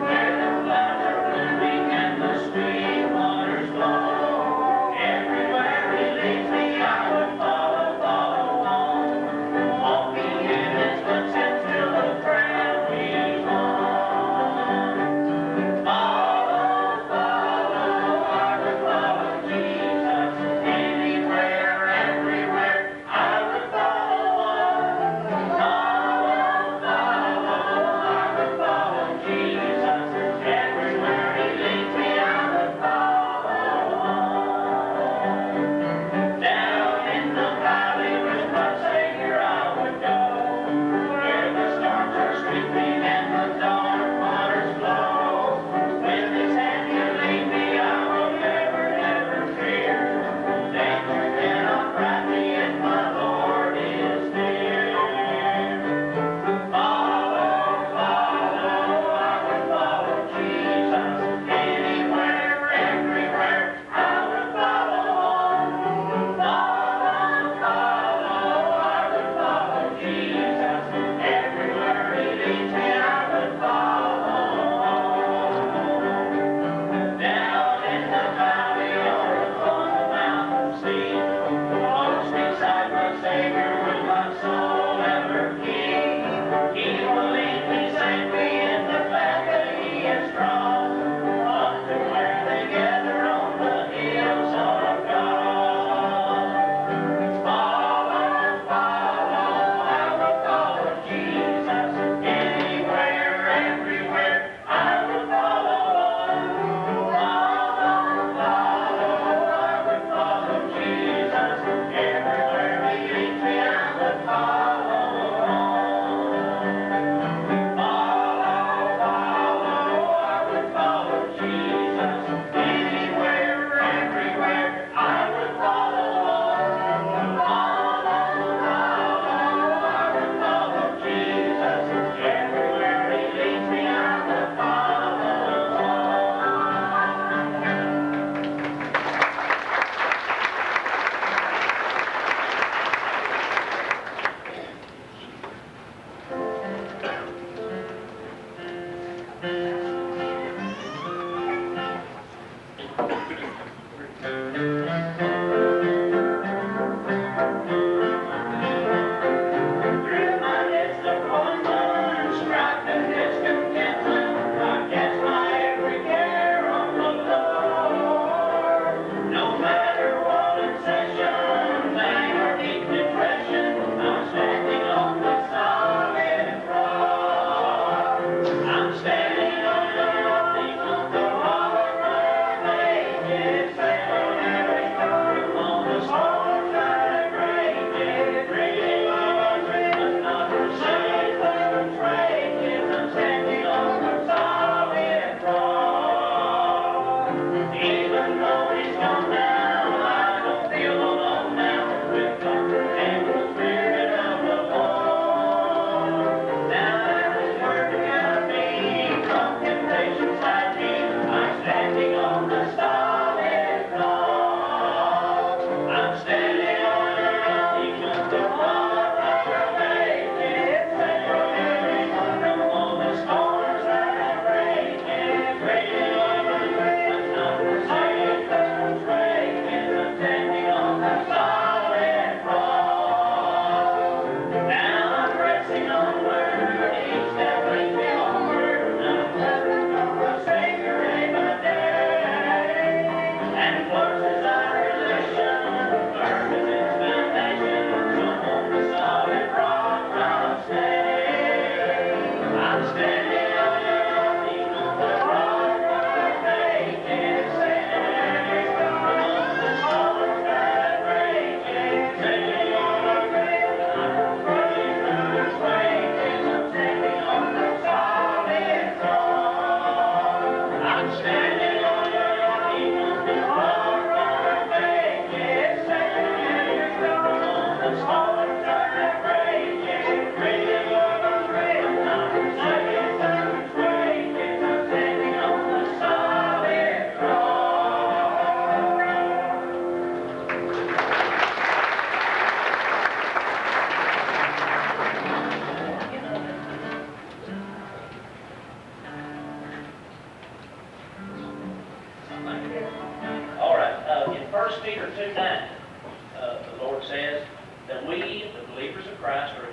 K: where the flowers are blooming and the sweet waters flow. Everywhere He leads me I would follow, follow on, walking in His footsteps till the crown He's won. Follow, follow, I would follow Jesus, anywhere, everywhere I would follow on. Follow, follow, I would follow Jesus, everywhere He leads me I would follow on. Down in the valley with my Savior I would go, where the storms are sweeping and the dark waters flow. With His hand He'll lead me, I will never, never fear. Danger cannot frighten me if my Lord is near. Follow, follow, I would follow Jesus, anywhere, everywhere I would follow on. Follow, follow, I would follow Jesus, everywhere He leads me I would follow on. Down in the valley or upon the mountain seat, close beside my Savior will my soul ever keep. He will lead me safely in the path that He has drawn, up to where they gather on the hills of God. Follow, follow, I will follow Jesus, anywhere, everywhere I will follow on. Follow, follow, I would follow Jesus, everywhere He leads me I would follow on. Follow, follow, I would follow Jesus, anywhere, everywhere I would follow on. Follow, follow, I would follow Jesus, everywhere He leads me I would follow Through my disappointment, strife and discontentment, I cast my every care on the Lord. No matter what obsession, anger, deep depression, I'm standing on the solid rock. I'm standing on the rock of the Lord, my faith is firm.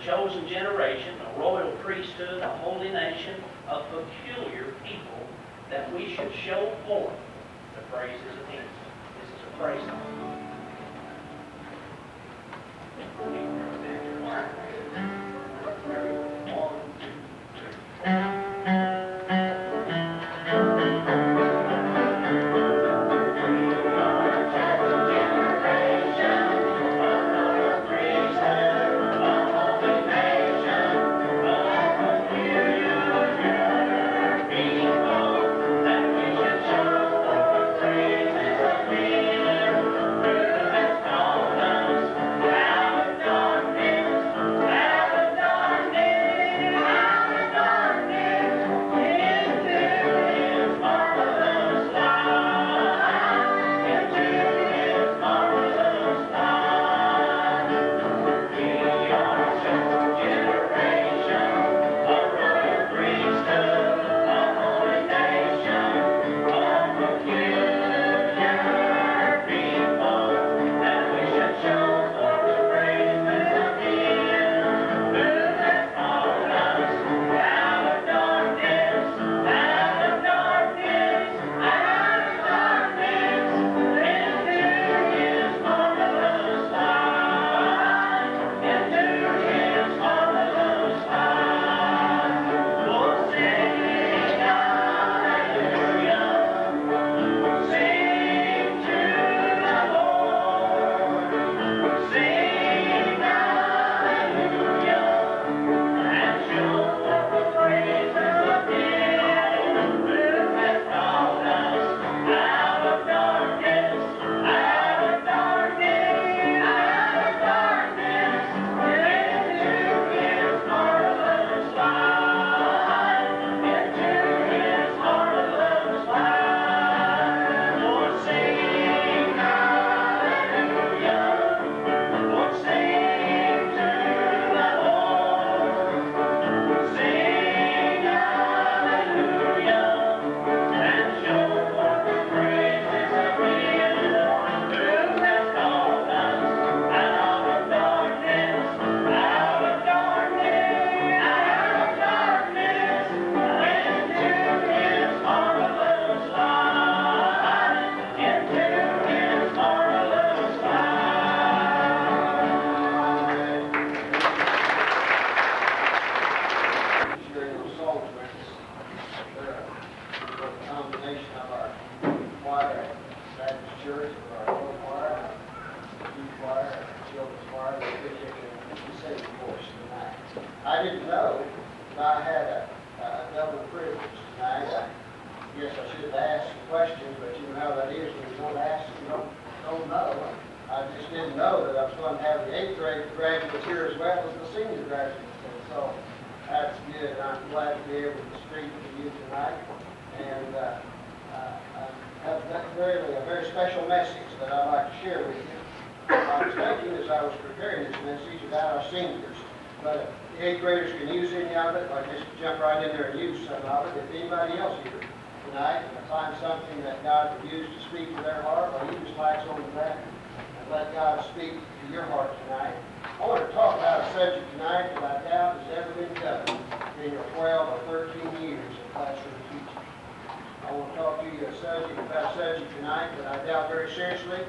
K: chosen generation, a royal priesthood, a holy nation, a peculiar people, that we should show forth the praises of Him. This is a praise song.
E: I didn't know that I had a double privilege tonight. I guess I should have asked some questions, but you know how that is when you don't ask, you don't know. I just didn't know that I was going to have the 8th grade graduates here as well as the senior graduates. And so that's good. I'm glad to be able to speak to you tonight. And I have really a very special message that I'd like to share with you. I was thinking as I was preparing this message about our seniors, but the 8th graders can use any of it, or just jump right in there and use some of it. If anybody else here tonight can find something that God would use to speak to their heart, or you just lights on the back and let God speak to your heart tonight. I want to talk about a subject tonight that I doubt has ever been covered in your 12 or 13 years of classroom teaching. I want to talk to you about a subject tonight that I doubt very seriously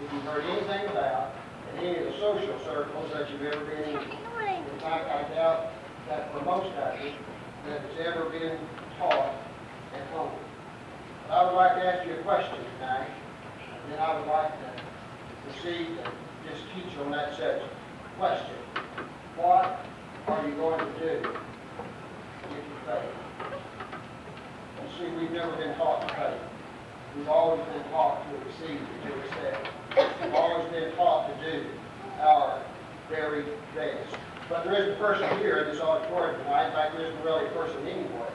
E: if you've heard anything about in any of the social circles that you've ever been in. In fact, I doubt that for most of you that it's ever been taught at home. But I would like to ask you a question tonight, and then I would like to proceed to just teach on that subject. Question: what are you going to do if you fail? You see, we've never been taught to fail. We've always been taught to exceed and to excel. We've always been taught to do our very best. But there isn't a person here in this auditorium tonight, in fact, there isn't really a person anywhere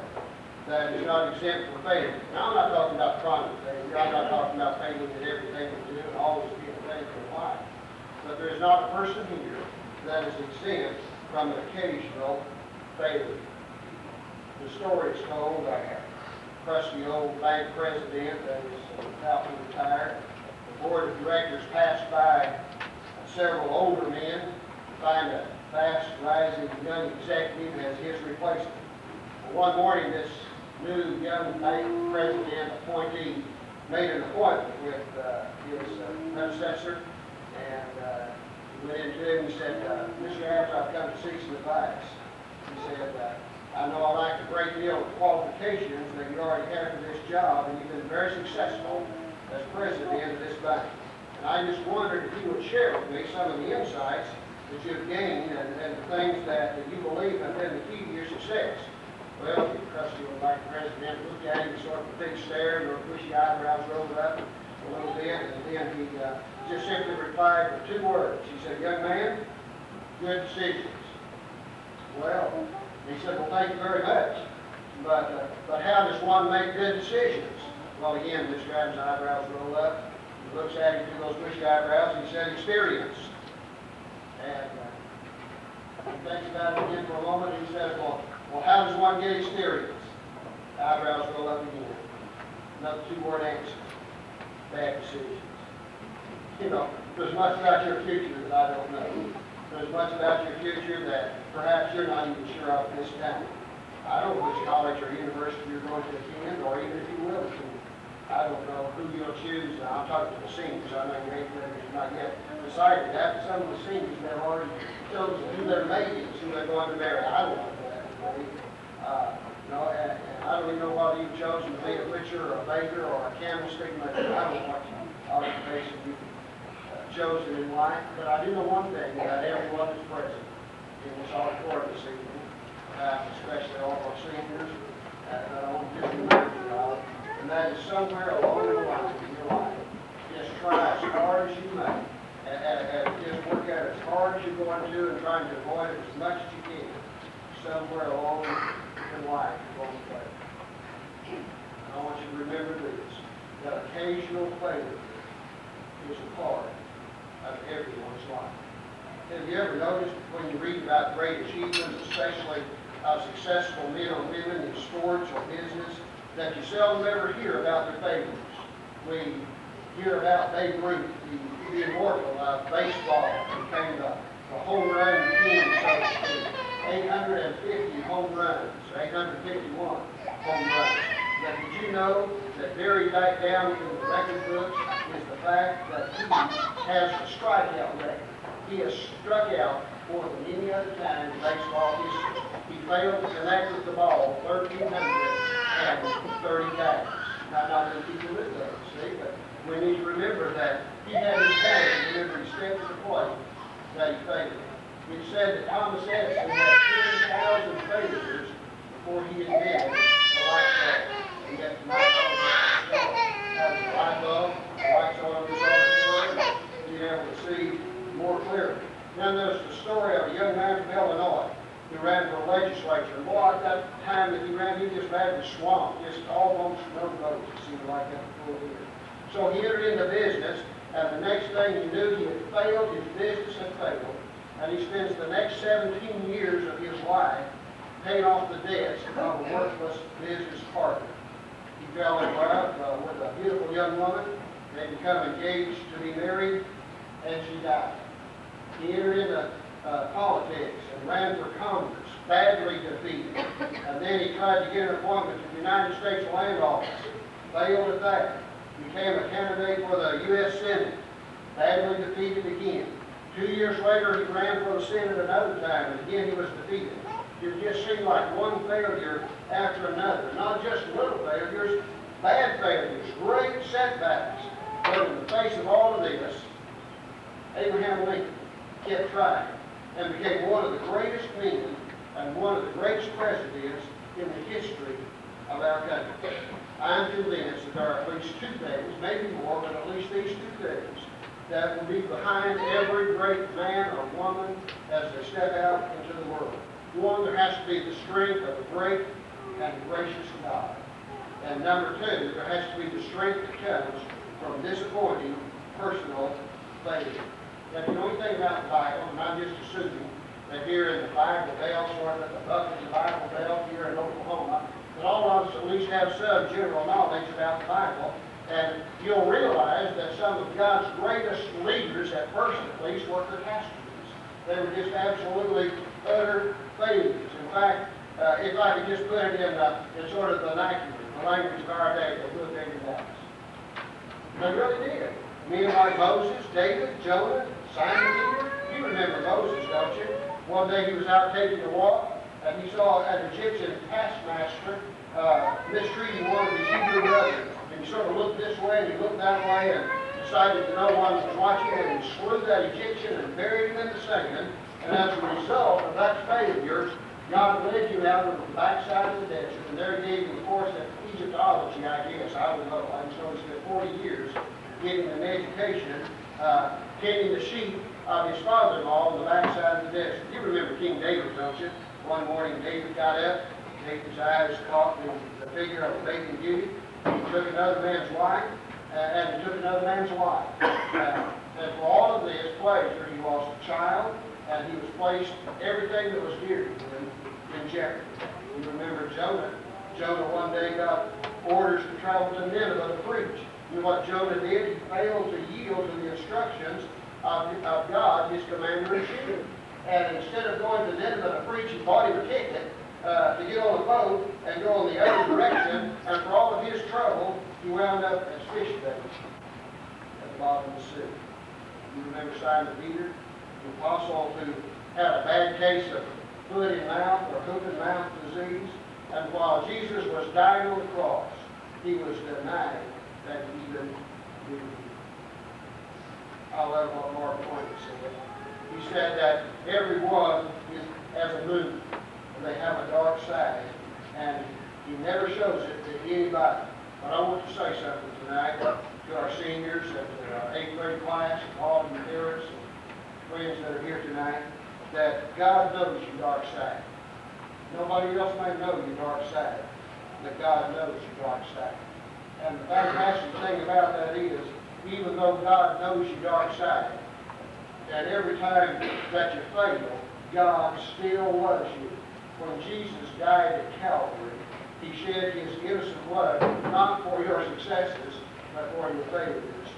E: that is not exempt from failure. Now, I'm not talking about chronic failure. I'm not talking about failing at everything we do and always being a failure in life. But there is not a person here that is exempt from an occasional failure. The story is told by a crusty old bank president that is about to retire. The board of directors passed by several older men to find a fast rising young executive as his replacement. Well, one morning, this new young bank president appointee made an appointment with his predecessor, and he went into him and said, Mr. Adams, I've come to seek some advice. He said, I know I lack a great deal of qualifications that you already have for this job, and you've been very successful as president of this bank. And I just wondered if you would share with me some of the insights that you've gained and the things that you believe have been the key to your success. Well, the trustee would like the president to look at him, sort of a big stare, and bushy eyebrows rolled up a little bit, and then he just simply replied with 2 words. He said, young man, good decisions. Well, he said, well, thank you very much. But how does one make good decisions? Well, again, Mr. Adams' eyebrows roll up. He looks at him through those bushy eyebrows, and he said, experience. And he thinks about it again for a moment, and he said, well, how does one get experience? Eyebrows roll up again. Another 2-word answer. Bad decisions. You know, there's much about your future that I don't know. There's much about your future that perhaps you're not even sure of this time. I don't know which college or university you're going to attend, or even if you will attend. I don't know who you'll choose. Now, I'm talking to the seniors. I know your 8th graders have not yet decided that, but some of the seniors have already chosen who their mate is, who they're going to marry. I don't know that. And I don't even know whether you've chosen to be a butcher or a baker or a candlestick maker. I don't know what occupation you've chosen in life, but I do know one thing about everyone that's present in this auditorium this evening, especially all of our seniors, that I want to just remind you of, and that is somewhere along the line in your life, just try as hard as you may, and just work at it as hard as you're going to, and trying to avoid it as much as you can. Somewhere along in life, you're going to fail. And I want you to remember this, that occasional failure is a part of everyone's life. Have you ever noticed when you read about great achievements, especially successful men or women in sports or business, that you seldom ever hear about their failures? We hear about Babe Ruth, the immortal of baseball, who became the home run king, so to speak. 850 home runs, 851 home runs. But did you know that buried back down in the record books is the fact that he has a strikeout record? He has struck out more than any other time in baseball history. He failed to connect with the ball 1,330 times. Not many people live there, see, but we need to remember that he had his talent in every step of the play that he failed. It's said that Thomas Edison had 10,000 failures before he invented the light bulb. And yet tonight, has the light bulb, the lights on this auditorium, being able to see more clearly. Then there's the story of a young man from Illinois who ran for legislature. And boy, at that time that he ran, he just ran the swamp, just almost no votes, it seemed like that full year. So he entered into business, and the next thing he knew, he had failed, his business had failed. And he spends the next 17 years of his life paying off the debts of a worthless business partner. He fell in love with a beautiful young woman. They become engaged to be married, and she died. He entered into politics and ran for Congress, badly defeated. And then he tried to get an appointment to the United States Land Office, failed at that. Became a candidate for the U.S. Senate, badly defeated again. 2 years later, he ran for the Senate another time, and again he was defeated. It just seemed like one failure after another. Not just little failures, bad failures, great setbacks. But in the face of all of this, Abraham Lincoln kept trying and became one of the greatest men and one of the greatest presidents in the history of our country. I'm convinced that there are at least 2 things, maybe more, but at least these 2 things that will be behind every great man or woman as they step out into the world. One, there has to be the strength of a great and gracious God. And number 2, there has to be the strength that comes from disappointing personal failure. Now, if you know anything about the Bible, and I'm just assuming that here in the Bible Belt, sort of at the Buckley Bible Belt here in Oklahoma, that all of us at least have some general knowledge about the Bible. And you'll realize that some of God's greatest leaders, at first at least, were catastrophes. They were just absolutely utter failures. In fact, if I could just put it in sort of the vernacular, the language of our day, they would have been Dallas. They really did. Men like Moses, David, Jonah, Simon Peter. You remember Moses, don't you? One day he was out taking a walk, and he saw an Egyptian taskmaster mistreating one of his Hebrew brothers. And he sort of looked this way and he looked that way and decided that no one was watching, and he slew that Egyptian and buried him in the sand. And as a result of that failure, God led you out on the backside of the desert, and there he gave you, of course, that Egyptology, I guess. I don't know. I just know he spent 40 years getting an education, tending the sheep of his father-in-law on the backside of the desert. You remember King David, don't you? One morning David got up, David's eyes caught the figure of a baby beauty. He took another man's wife, and he took another man's wife. And for all of this pleasure, he lost a child, and he was placed, everything that was dear to him, in jeopardy. You remember Jonah. Jonah one day got orders to travel to Nineveh to preach. You know what Jonah did? He failed to yield to the instructions of God, his commander-in-chief. And instead of going to Nineveh to preach, he bought him a ticket to get on a boat and go in the other direction. And for all of his trouble, he wound up as fish bait at the bottom of the sea. You remember Simon Peter, the apostle who had a bad case of foot and mouth or hoof and mouth disease. And while Jesus was dying on the cross, he was denying that he even knew him. I love what Mark Twain said. He said that everyone is as a moon, and they have a dark side, and he never shows it to anybody. But I want to say something tonight to our seniors and to our 8th grade class and all of your parents and friends that are here tonight, that God knows your dark side. Nobody else may know your dark side, but God knows your dark side. And the fantastic thing about that is, even though God knows your dark side, and every time that you fail, God still loves you. When Jesus died at Calvary, he shed his innocent blood, not for your successes, but for your failures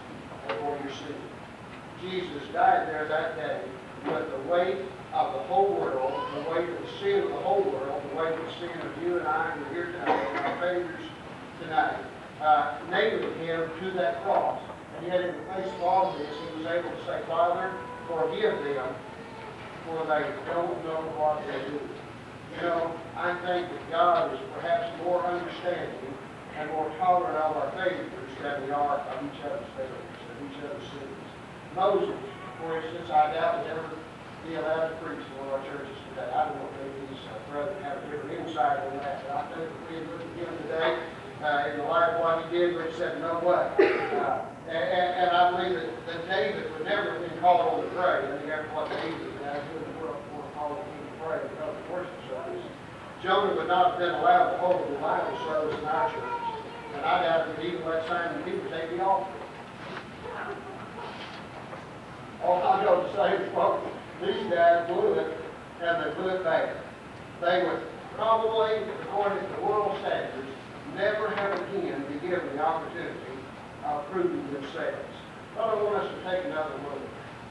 E: and for your sin. Jesus died there that day with the weight of the whole world, the weight of the sin of the whole world, the weight of the sin of you and I who are here tonight, and our failures tonight, nailing him to that cross. And yet in the face of all of this, he was able to say, Father, forgive them, for they don't know what they do. You know, I think that God is perhaps more understanding and more tolerant of our failures than we are of each other's failures, of each other's sins. Moses, for instance, I doubt would ever be allowed to preach in one of our churches today. I don't know if maybe his brother have a different insight on that, but I think if we had looked at him today, in the light of what he did, we said, no way. And I believe that David would never have been called on to pray. I think after what David did, I wouldn't want to call him to pray because of worship service. Jonah would not have been allowed to hold the Bible service in our church. And I doubt that even let Simon Peter take the offering. All I know to say is, well, these guys blew it, and they blew it bad. They would probably, according to world standards, never have again be given the opportunity of proving themselves. But I want us to take another look.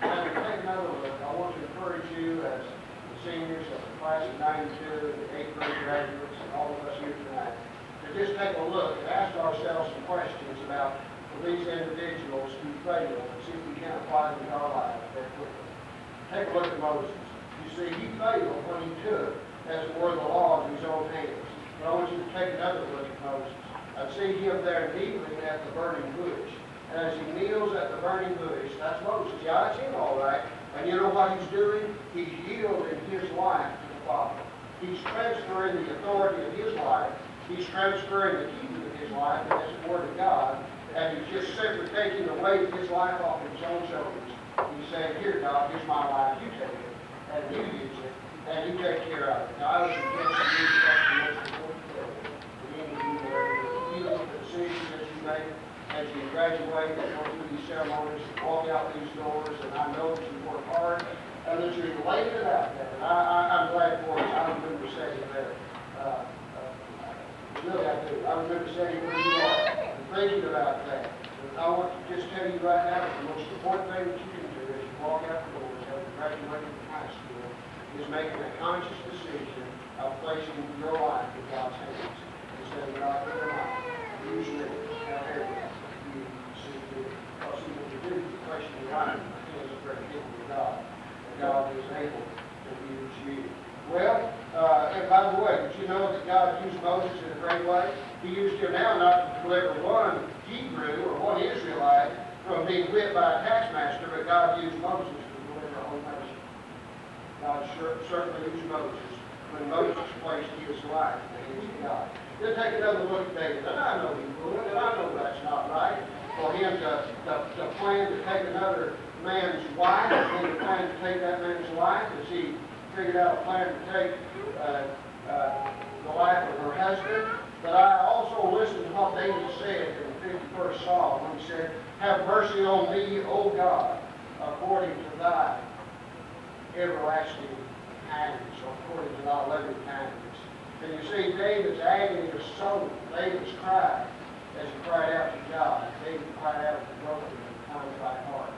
E: As we take another look, I want to encourage you as the seniors of the class of 92, the 8th grade graduates, and all of us here tonight, to just take a look and ask ourselves some questions about these individuals who failed and see if we can apply them in our lives very quickly. Take a look at Moses. You see, he failed when he took, as it were, the law in his own hands. But I want you to take another look at Moses. I see him there kneeling at the burning bush. And as he kneels at the burning bush, that's Moses. Yeah, that's him all right. And you know what he's doing? He's yielding his life to the Father. He's transferring the authority of his life. He's transferring the keys of his life, and that's the Word of God. And he's just simply taking the weight of his life off of his own shoulders. He's saying, here, God, here's my life. You take it, and you use it, and you take care of it. Now, I would suggest to you that's the most important thing for any of you, wherever you look at the decisions that you make as you graduate and go through these ceremonies, walk out these doors, and I know that you work hard, and that you're elated about that. And I'm glad for it. I remember sitting there. Really, I do. I remember sitting where you are and thinking about that. But I want to just tell you right now that the most important thing that you can do as you walk out the doors, have the graduating from high school is making a conscious decision of placing your life in God's hands. Instead of God, your life, use me, however you see fit. Because when you do, you place your life in the hands of great people of God. And God is able to use you. Well, and by the way, did you know that God used Moses in a great way? He used him now not to deliver one Hebrew or one Israelite from being whipped by a taskmaster, but God used Moses to deliver a whole nation. God certainly used Moses when Moses placed his life in the hands of God. Then take another look at David. And I know he would, and I know that's not right for him to plan to take another man's wife, and then to plan to take that man's wife as he figured out a plan to take the life of her husband. But I also listened to what David said in the 51st Psalm when he said, "Have mercy on me, O God, according to thy everlasting kindness," or according to thy loving kindness. And you see, David's agony was soul. David's cry as he cried out to God. David cried out with a broken and contrite heart.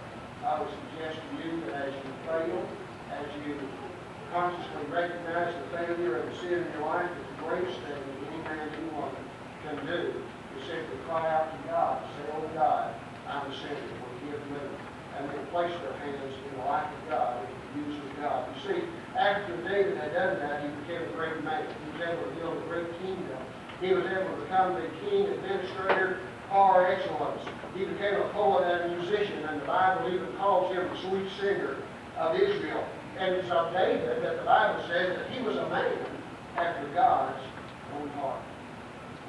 E: I would suggest to you that as you fail, as you consciously recognize the failure of the sin in your life, that the greatest thing that any man, any woman can do is simply cry out to God, say, "Oh God, I'm a sinner, forgive me," and then place their hands in the life of God and the use of God. You see, after David had done that, he became a great man. He was able to build a great kingdom. He was able to become the king, administrator, par excellence. He became a poet and a musician, and the Bible even calls him the sweet singer of Israel. And it's of David that the Bible says that he was a man after God's own heart.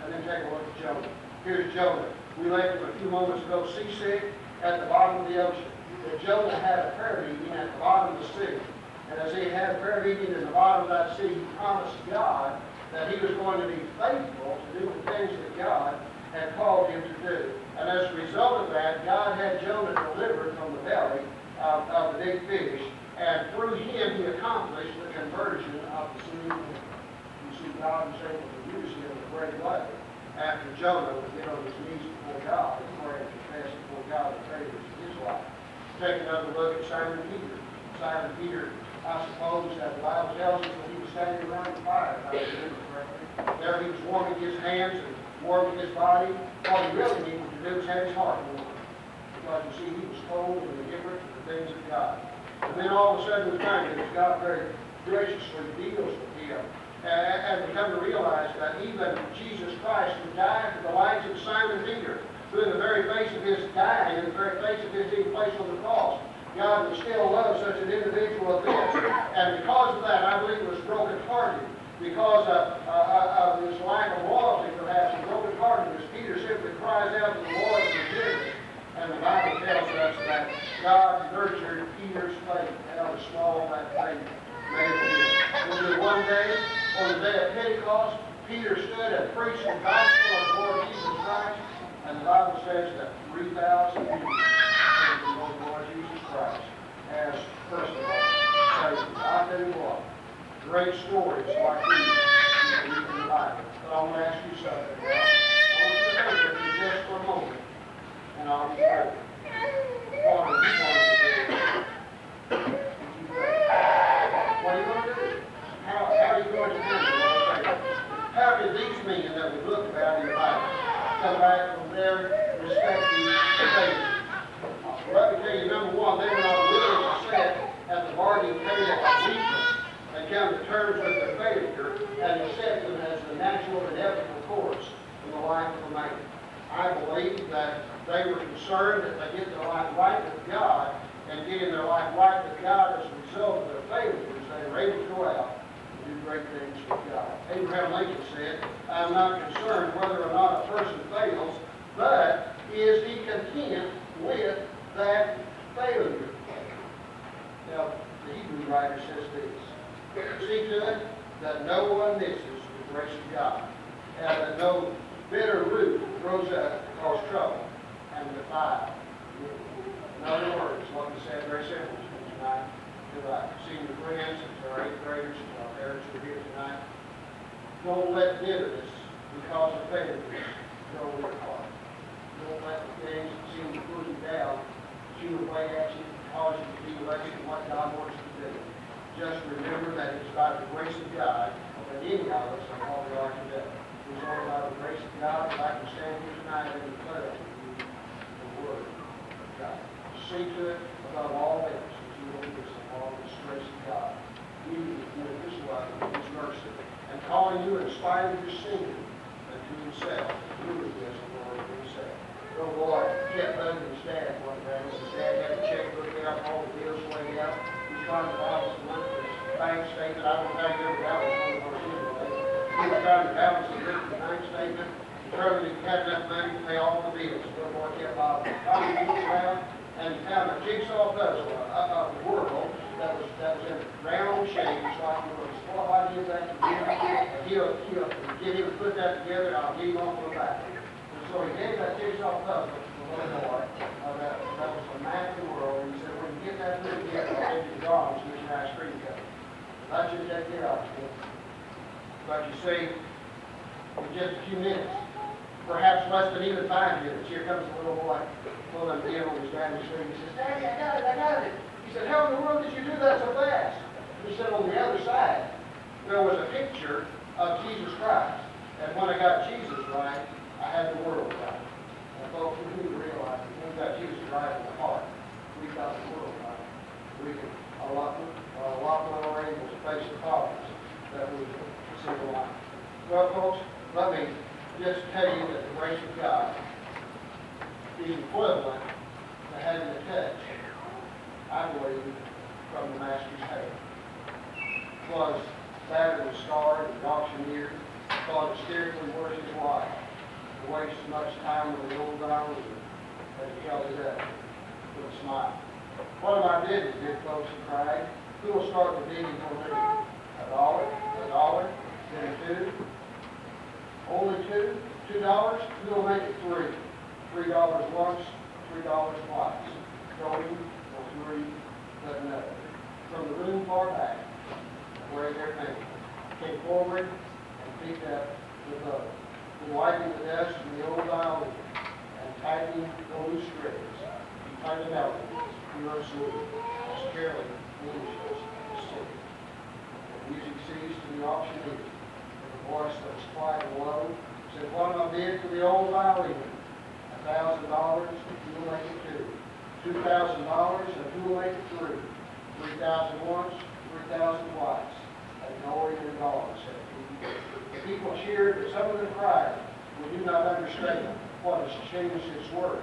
E: And then take a look at Jonah. Here's Jonah. We left him a few moments ago seasick at the bottom of the ocean. That Jonah had a prayer meeting at the bottom of the sea. And as he had a prayer meeting in the bottom of that sea, he promised God that he was going to be faithful to do the things that God had called him to do. And as a result of that, God had Jonah delivered from the belly of the big fish. And through him, he accomplished the conversion of the sea. You see, God was able to use him in a great way after Jonah would get on his knees before God and pray and confess before God the failures of his life. Take another look at Simon Peter. Simon Peter, I suppose that the Bible tells us that he was standing around the fire, if I remember correctly. There he was warming his hands and warming his body. What he really needed to do was have his heart warmed. Because you see, he was cold and indifferent to the things of God. And then all of a sudden, we find that God very graciously deals with him. And we come to realize that even Jesus Christ would die for the lives of Simon Peter, who in the very face of his dying, in the very face of his being placed on the cross, God would still love such an individual as this. And because of that, I believe he was brokenhearted. Because of his lack of loyalty, perhaps, and brokenheartedness, Peter simply cries out to the Lord for forgiveness. And the Bible tells us that God nurtured Peter's faith, however small that faith may have been. And then one day, on the day of Pentecost, Peter stood and preached the gospel of the Lord Jesus Christ. And the Bible says that 3,000 people came to know the Lord Jesus Christ as personal Savior. I tell you what, great stories like these you read in the Bible. But I want to ask you something. I want you to think with me just for a moment. And I'll be praying. What are you going to do? What are you going to do? How are you going to handle it? How did these men that we looked about in the Bible come back from their respective faiths? Let me tell you, number one, they were not willing to sit at the bargaining table of weakness and come to terms with their failure and accept them as the natural and inevitable course in the life of a man. I believe that they were concerned that they get their life right with God, and getting their life right with God as a result of their failures, they were able to go out and do great things with God. Abraham Lincoln said, "I'm not concerned whether or not a person fails, but is he content with that failure?" Now, the Hebrew writer says this: "See to it that no one misses the grace of God, and that no bitter root grows up to cause trouble and defile." In other words, what we said very simply tonight to our senior friends and to our 8th graders and our parents who are here tonight, don't let bitterness because of failures go in your heart. Don't let the things that seem to pull you down chew away at you, cause you to be elected to what God wants you to do. Just remember that it's by the grace of God that any of us are all we are today. It's only by the grace of God that I can stand here tonight and declare to you the word of God. See to it above all else that you will be along this grace of God. You with His love and His mercy, and calling you in spite of your sin unto Himself. You would be as the Lord Himself. Little boy kept bugging his dad one day. His dad had the checkbook out, all the bills laid out. He's trying to balance the work for his bank statement. I don't think he ever got one of those anyway. He was trying to balance the work for the bank statement, determined he had enough money to pay all the bills. The little boy kept bobbing. Finally, he looked around and found a jigsaw puzzle of the world that was in a round shape. It's like, well, if I give that to him, he'll get him to put that together, and I'll give him off on the back. So he gave that jigsaw puzzle to the little boy. That was the map of the world. And he said, when you get that put together, I'll give you the drawings to get your ice cream cone. That's just that care of it. But you see, in just a few minutes, perhaps less than even 5 minutes, here comes the little boy pulling the deal on his daddy's sleeve. He says, Daddy, I got it. He said, how in the world did you do that so fast? He said, on the other side, there was a picture of Jesus Christ. And when I got Jesus right, I had the world right. And folks, we need to realize that when we got Jesus right in the heart, we got the world right. We can a lot more able to face the problems that we see in life. Well, folks, let me just tell you that the grace of God is equivalent to having a touch, I believe, from the Master's hand. Was battered and scarred and auctioneered, thought it scarcely worth his life to waste as much time with the old dollars as he held it up with a smile. What am I did, folks, he cried. Who will start the bidding for me? $1, then $2. Only $2? $2? Who will make it $3? $3 once, $3 twice. Going for 3, but no. From the room far back, where their name came forward and picked up the bow, and wiping the dust from the old violin and tightening the loose strings. He played the melodies, pure and sweet, as carefully angels sing. The music ceased to the auctioneer, and the voice that was quiet and low said, what am I bid for the old violin? $1,000, who will make it $2? $2,000, and who will make it $3? 3,000 once, 3,000 twice. And glory to God, said he. The people cheered, but some of them cried, we do not understand what has changed its word.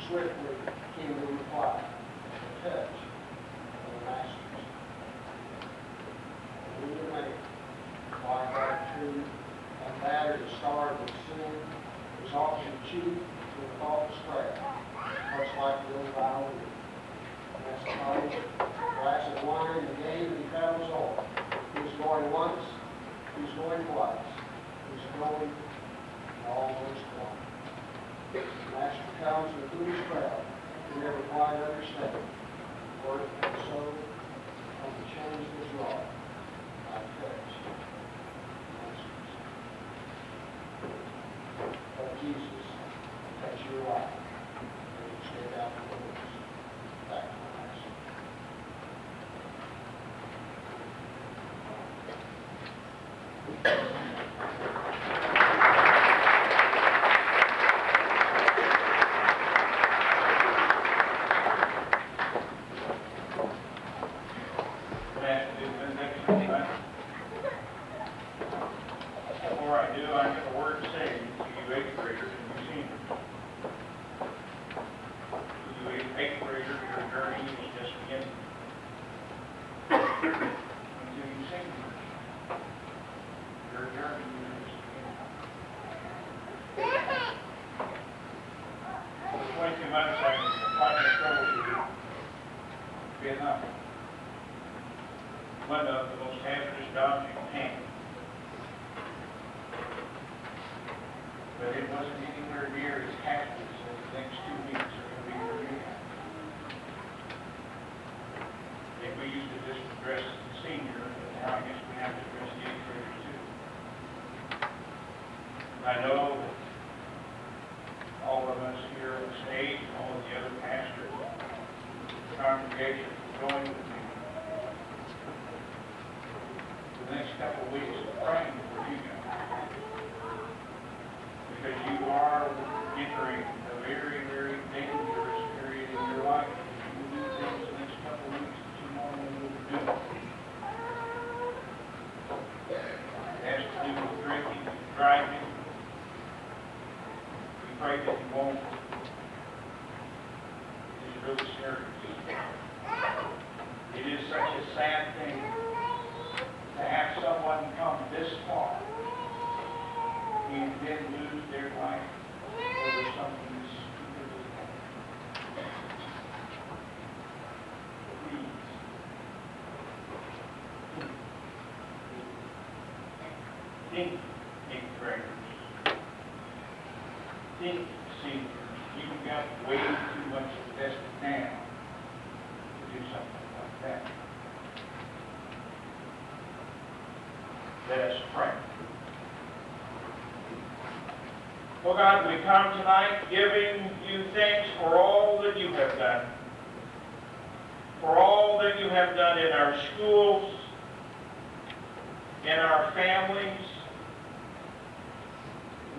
E: Swiftly came the reply, the touch of the Master's. And we the man, like our true and battered and scarred with sin, was auctioned cheap to a thoughtless crowd, much like the old violin. And that's the knowledge, a glass of wine, and the game, and he travels on. He's going once, he's going twice, he's going almost gone. The Master comes to the foolish crowd who never quite understand the work and soul of the change that's wrought by touch. But Jesus touch your life and you step out the doors back to the Master.
D: Before I do, I have a word to say to you eighth graders and you seniors. To you eighth graders, your journey is just beginning. And to you seniors, your journey is just beginning. For 22 months, I've been fighting struggles with Vietnam. One of the most hazardous jobs you can handle. But it wasn't anywhere near as hazardous as the next 2 weeks are going to be for you. If we used to just address the senior, now I guess we have to address the eighth graders too. I know that all of us here on the stage, and all of the other pastors, congregation,
J: appreciation for joining with me the next couple of weeks of praying for you guys. Because you are entering a very, very dangerous period in your life. You will do things the next couple of weeks that you normally wouldn't do. It has to do with drinking, driving. We pray that you won't. It's really serious. It is such a sad thing to have someone come this far and then lose their life over something as stupid as that. Please. Think, graders. Think, seniors. You've got way too much invested now to do something like that. Let us pray. Oh God, we come tonight giving you thanks for all that you have done. For all that you have done in our schools, in our families,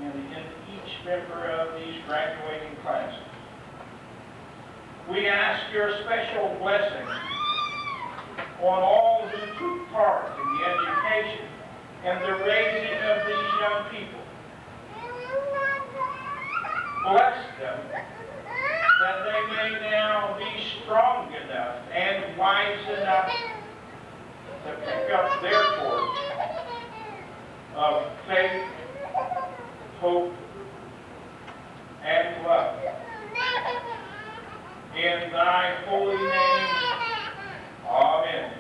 J: and in each member of these graduating classes. We ask your special blessing on all who took part in the education and the raising of these young people. Bless them, that they may now be strong enough and wise enough to pick up their torch of faith, hope, and love. In thy holy name, amen.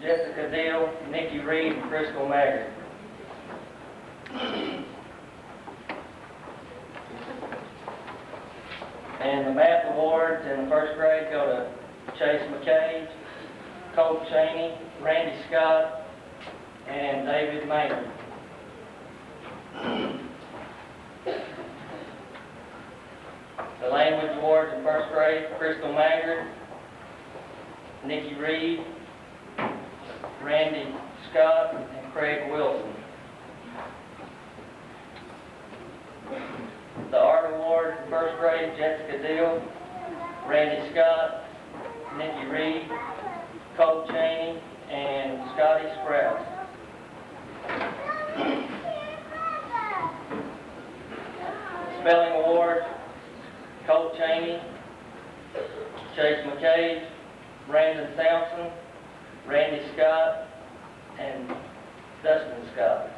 B: Jessica Deal, Nikki Reed, and Crystal Maggard. And the math awards in the first grade go to Chase McCage, Colt Cheney, Randy Scott, and David Maynard. The language awards in first grade, Crystal Maggard, Nikki Reed, Randy Scott, and Craig Wilson. The art award in first grade, Jessica Deal, Randy Scott, Nikki Reed, Colt Cheney, and Scotty Sprouse. Spelling award, Colt Cheney, Chase McCage, Brandon Sampson, Randy Scott, and Dustin Scott.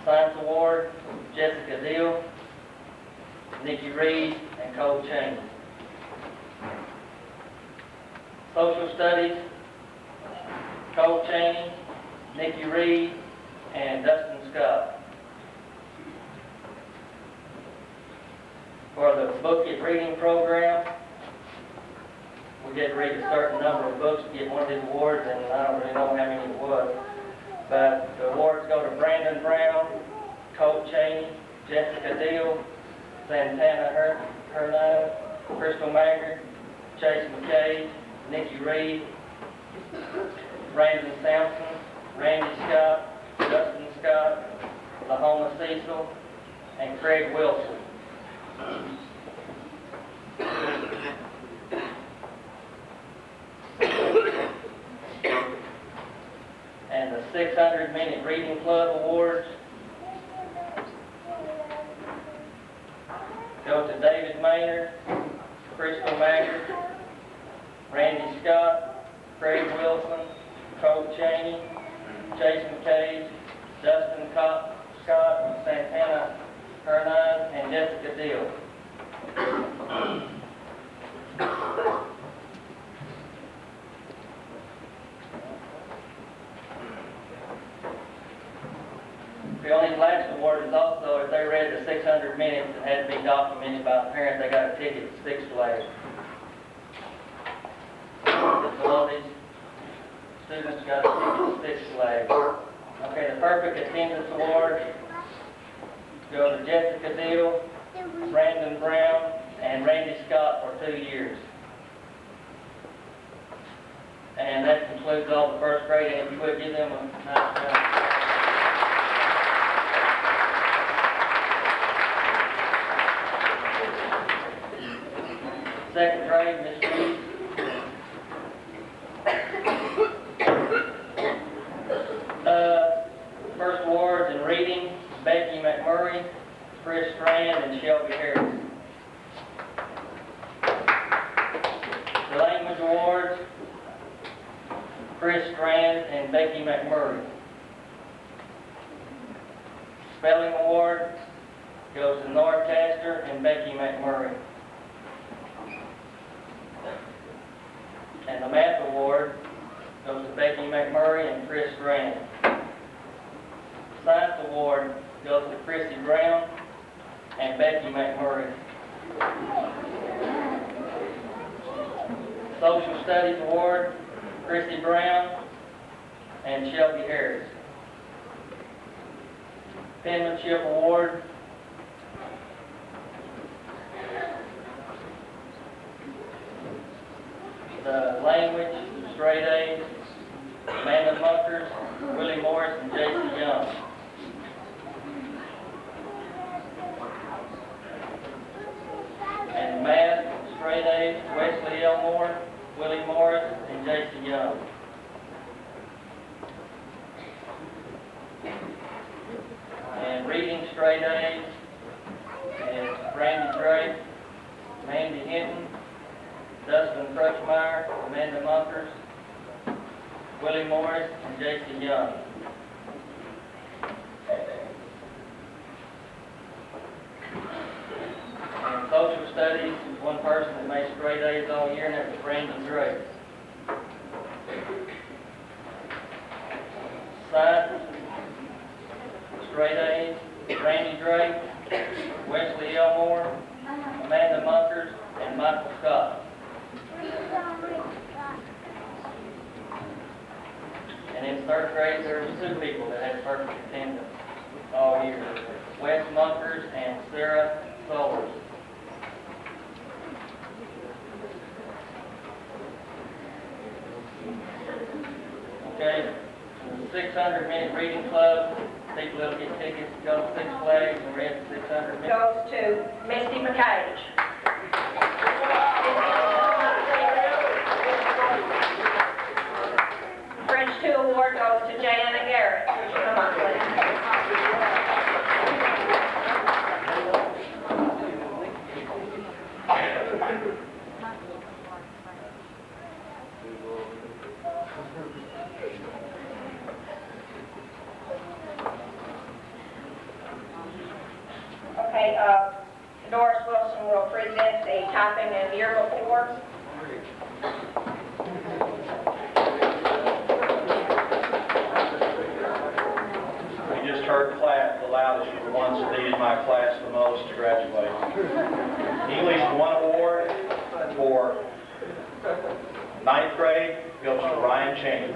B: Science award, Jessica Deal, Nikki Reed, and Colt Cheney. Social studies, Colt Cheney, Nikki Reed, and Dustin Scott. For the book it reading program, we get to read a certain number of books to get one of these awards, and I don't really know how many it was. But the awards go to Brandon Brown, Colt Cheney, Jessica Deal, Santana Hernandez, Crystal Maggard, Chase McCage, Nikki Reed, Brandon Sampson, Randy Scott, Dustin Scott, Lahoma Cecil, and Craig Wilson. And the 600-minute Reading Club Awards go to David Maynard, Crystal Maggard, Randy Scott, Craig Wilson, Colt Cheney, Chase McCage, Dustin Scott, Santana Hernandez, and Jessica Deal. The only last award is also if they read the 600 minutes, it had to be documented by the parent. They got a ticket to Six Flags. Below these students got a ticket to Six Flags. Okay, the Perfect Attendance Award go to Jessica Deal, Brandon Brown, and Randy Scott for 2 years. And that concludes all the first grade, and if you would give them a nice round. Second grade, Ms. Reed. First awards in reading, Becky McMurray, Chris Strand, and Shelby Harris. The language awards, Chris Strand and Becky McMurray. Spelling award goes to Nora Castor and Becky McMurray. And the math award goes to Becky McMurray and Chris Strand. Science award goes to Chrissy Brown and Becky McMurray. Social Studies award, Chrissy Brown and Shelby Harris. Penmanship award, the language, straight A's, Amanda Munkers, Willie Morris, and J.C. Young. And math, straight A's, Wesley Elmore, Willie Morris, and J.C. Young. And reading, straight A's, is Randy Drake, Mandy Hinton, Dustin Crutchmeyer, Amanda Munkers, Willie Morris, and J.C. Young. And social studies, one person that made straight A's all year, and that was Brandon Drake. Drake, Wesley Elmore, Amanda Munkers, and Michael Scott. And in third grade, there were 2 people that had perfect attendance all year. Wes Munkers and Sarah Solers. Okay, the 600-minute reading club, people that'll get tickets to go to Six Flags and read 600 minutes.
L: Goes to Misty McCage. French 2 award goes to Jana Garrett. Come on, please. Okay, Doris Wilson will present the typing and yearbook awards.
M: We just heard clap the loudest for the ones that needed my class the most to graduate. English 1 award for 9th grade goes to Ryan Cheney.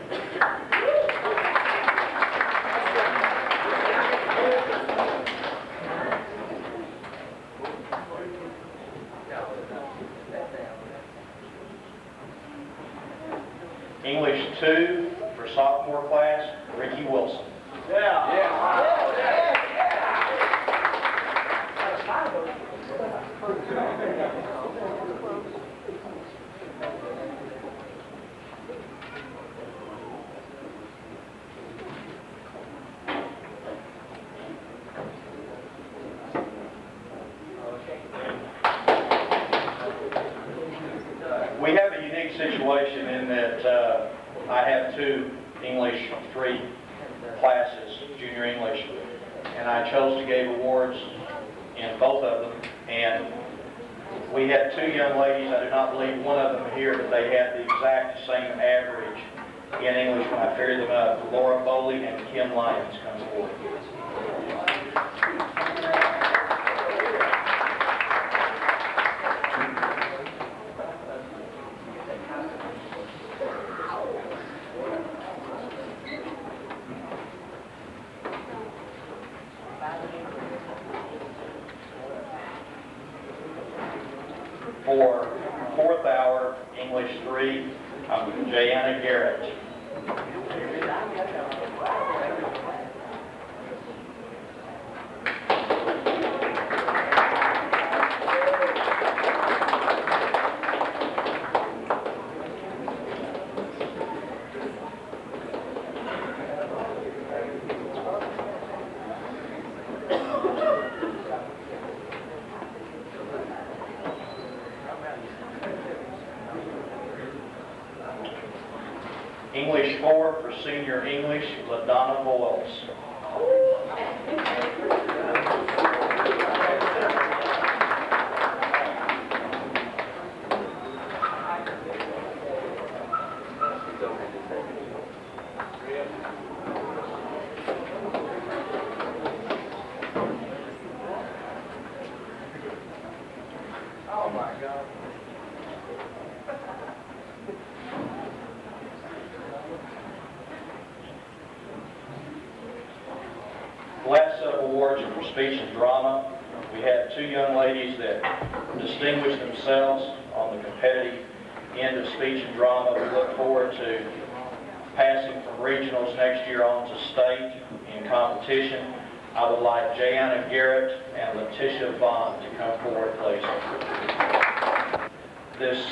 M: English 2 for sophomore class, Ricky Wilson. We have a unique situation in that I have 2 English 3 classes, junior English, and I chose to give awards in both of them. And we had 2 young ladies, I do not believe one of them here, but they had the exact same average in English when I figured them up. Laura Bowley and Kim Lyons come forward. For 4th hour, English 3, Jayana Garrett. English 4 for senior English, LaDonna Boyles.
E: Oh my God.
M: The last set of awards are for speech and drama. We had 2 young ladies that distinguished themselves on the competitive end of speech and drama. We look forward to passing from regionals next year on to state in competition. I would like Jayana Garrett and Letitia Vaughn to come forward, please. This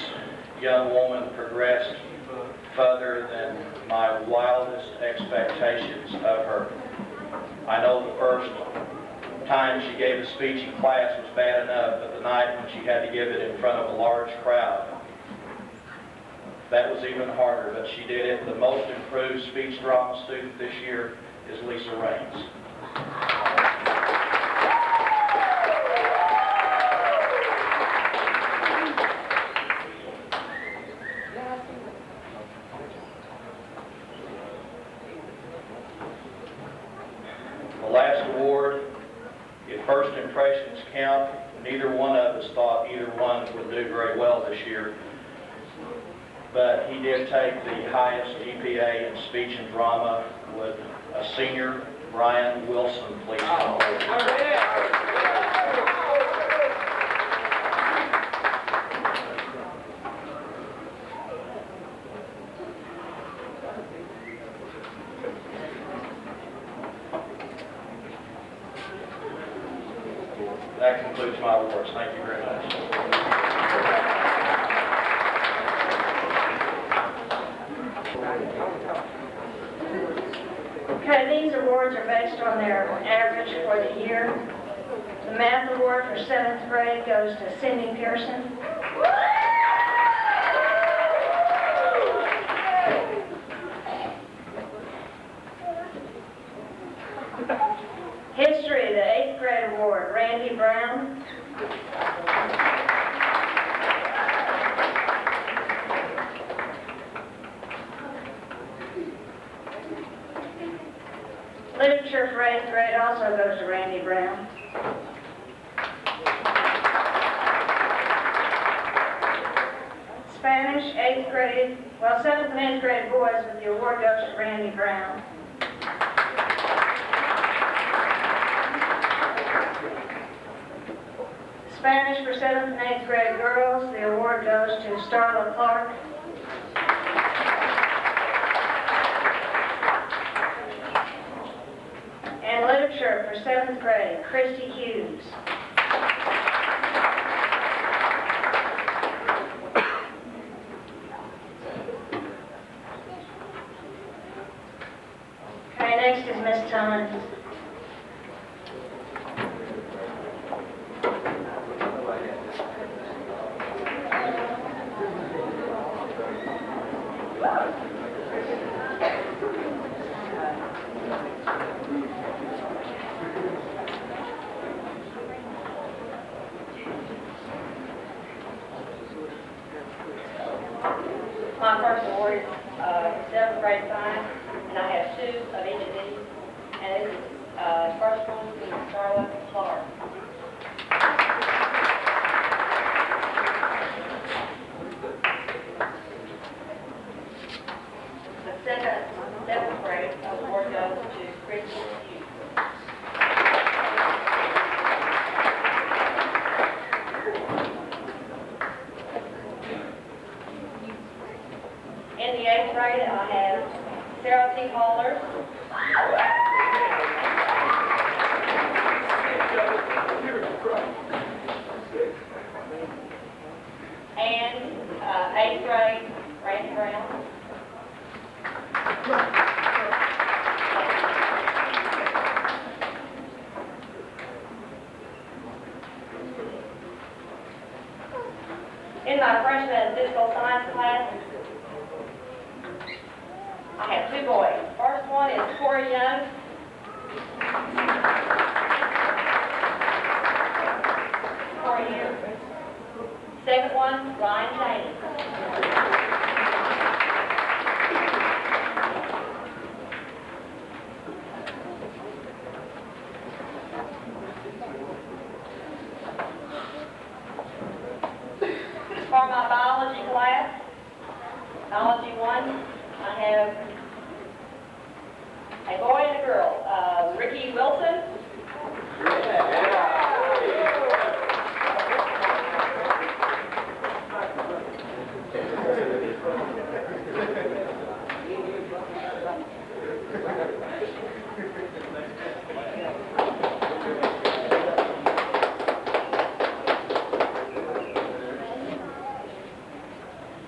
M: young woman progressed further than my wildest expectations of her. I know the first time she gave a speech in class was bad enough, but the night when she had to give it in front of a large crowd, that was even harder, but she did it. The most improved speech drama student this year is Lisa Raines. The last award, it first count. Neither one of us thought either one would do very well this year. But he did take the highest GPA in speech and drama with a senior, Brian Wilson. Please come forward. That concludes my awards. Thank you very much.
L: Okay, these awards are based on their average for the year. The math award for 7th grade goes to Cindy Pearson. History, the 8th grade award, Randy Brown. Literature for 8th grade also goes to Randy Brown. Spanish, 8th grade, well, 7th and 8th grade boys, but the award goes to Randy Brown. Spanish for 7th and 8th grade girls, the award goes to Starla Clark. And literature for 7th grade, Christy Hughes. Okay, next is Miss Tons. My first award is 7th grade science, and I have 2 of each of these. And this is first one is Charlotte Clark. The second 7th grade award goes to Christy Hughes. In the 8th grade, I have Sarah T. Haller. And 8th grade, Randy Brown. In my freshman physical science class, I have 2 boys. First one is Corey Young. Corey Young. Second one, Ryan James. For my biology class, biology 1, I have a boy and a girl, Ricky Wilson.